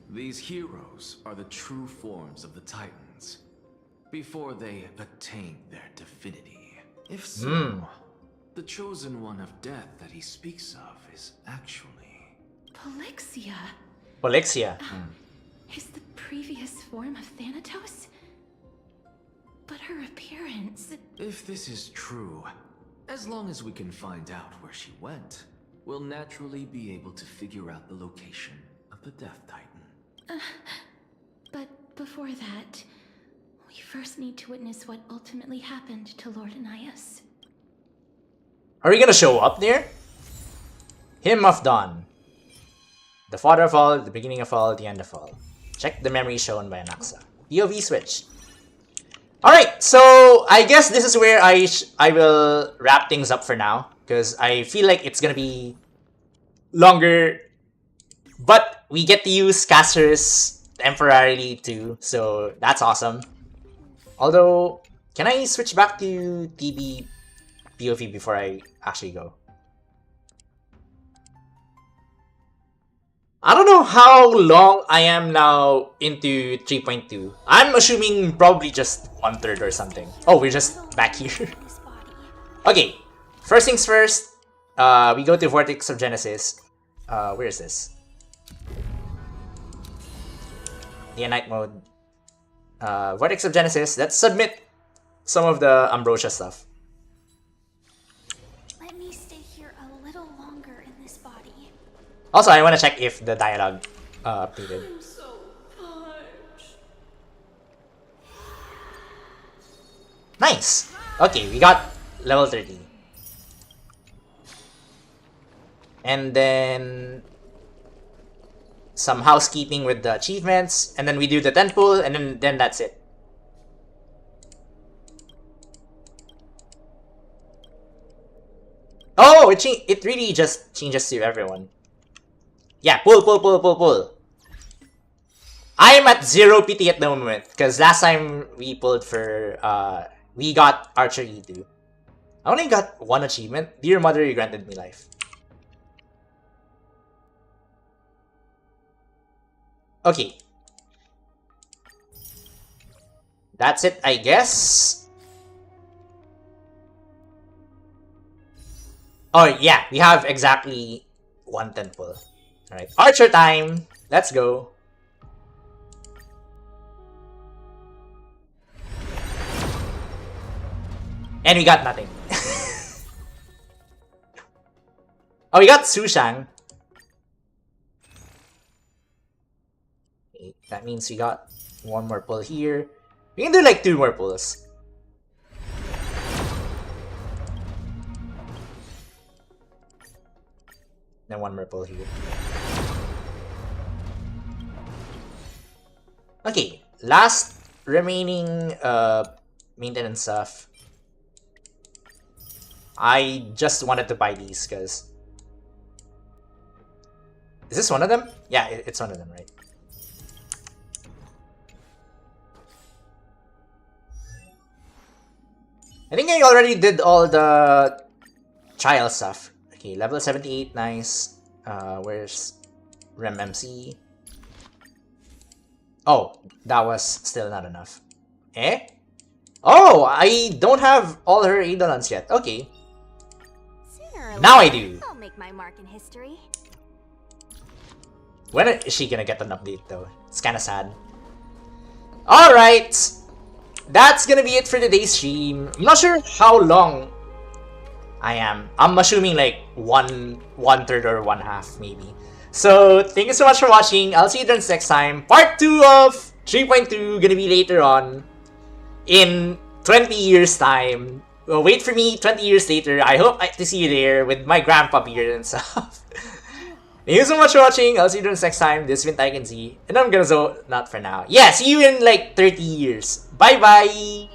Speaker 12: These heroes are the true forms of the Titans, before they attain their divinity. If so, the chosen one of death that he speaks of is actually...
Speaker 2: Polixia.
Speaker 1: Polixia.
Speaker 2: Is the previous form of Thanatos? But her appearance...
Speaker 12: If this is true, as long as we can find out where she went, we'll naturally be able to figure out the location of the Death Titan.
Speaker 2: But before that, we first need to witness what ultimately happened to Lord Nias.
Speaker 1: Are we gonna show up there? Hymn of Dawn. The father of all, the beginning of all, the end of all. Check the memory shown by Anaxa. POV switch. Alright, so I guess this is where I will wrap things up for now. Because I feel like it's gonna be longer. But we get to use casters temporarily too. So that's awesome. Although, can I switch back to TB POV before I actually go? I don't know how long I am now into 3.2. I'm assuming probably just 1/3 or something. Oh, we're just back here. Okay, first things first. We go to Vortex of Genesis. Where is this? Day and night mode. Vortex of Genesis. Let's submit some of the Ambrosia stuff.
Speaker 7: Let me stay here a little longer in this body.
Speaker 1: Also, I want to check if the dialogue updated.
Speaker 7: I'm so parched.
Speaker 1: Nice! Okay, we got level 30. And then... some housekeeping with the achievements, and then we do the 10 pull, and then that's it. Oh, it really just changes to everyone. Yeah, pull. I am at 0 PT at the moment, because last time we pulled for, we got archery too. I only got 1 achievement. Dear Mother, you granted me life. Okay. That's it, I guess. Oh, yeah, we have exactly 1 10 pull. Alright, Archer time! Let's go. And we got nothing. Oh, we got Sushang. Okay, that means we got 1 more pull here. We can do like 2 more pulls. Then 1 more pull here. Okay, last remaining maintenance stuff. I just wanted to buy these because... Is this one of them? Yeah, it's one of them, right? I think I already did all the trial stuff. Okay, level 78, nice. Where's Rem MC? Oh, that was still not enough. Eh? Oh, I don't have all her Eidolons yet. Okay. Now I do.
Speaker 8: I'll make my mark in history.
Speaker 1: When is she gonna get an update though? It's kinda sad. Alright! That's gonna be it for today's stream. I'm not sure how long I am. I'm assuming like one third or 1/2 maybe. So thank you so much for watching. I'll see you guys next time. Part 2 of 3.2 gonna be later on in 20 years time. Well, wait for me 20 years later. I hope to see you there with my grandpa beard and stuff. Thank you so much for watching. I'll see you guys next time. This has been TaikunZ, and I'm gonna not for now. Yeah, see you in like 30 years. Bye bye.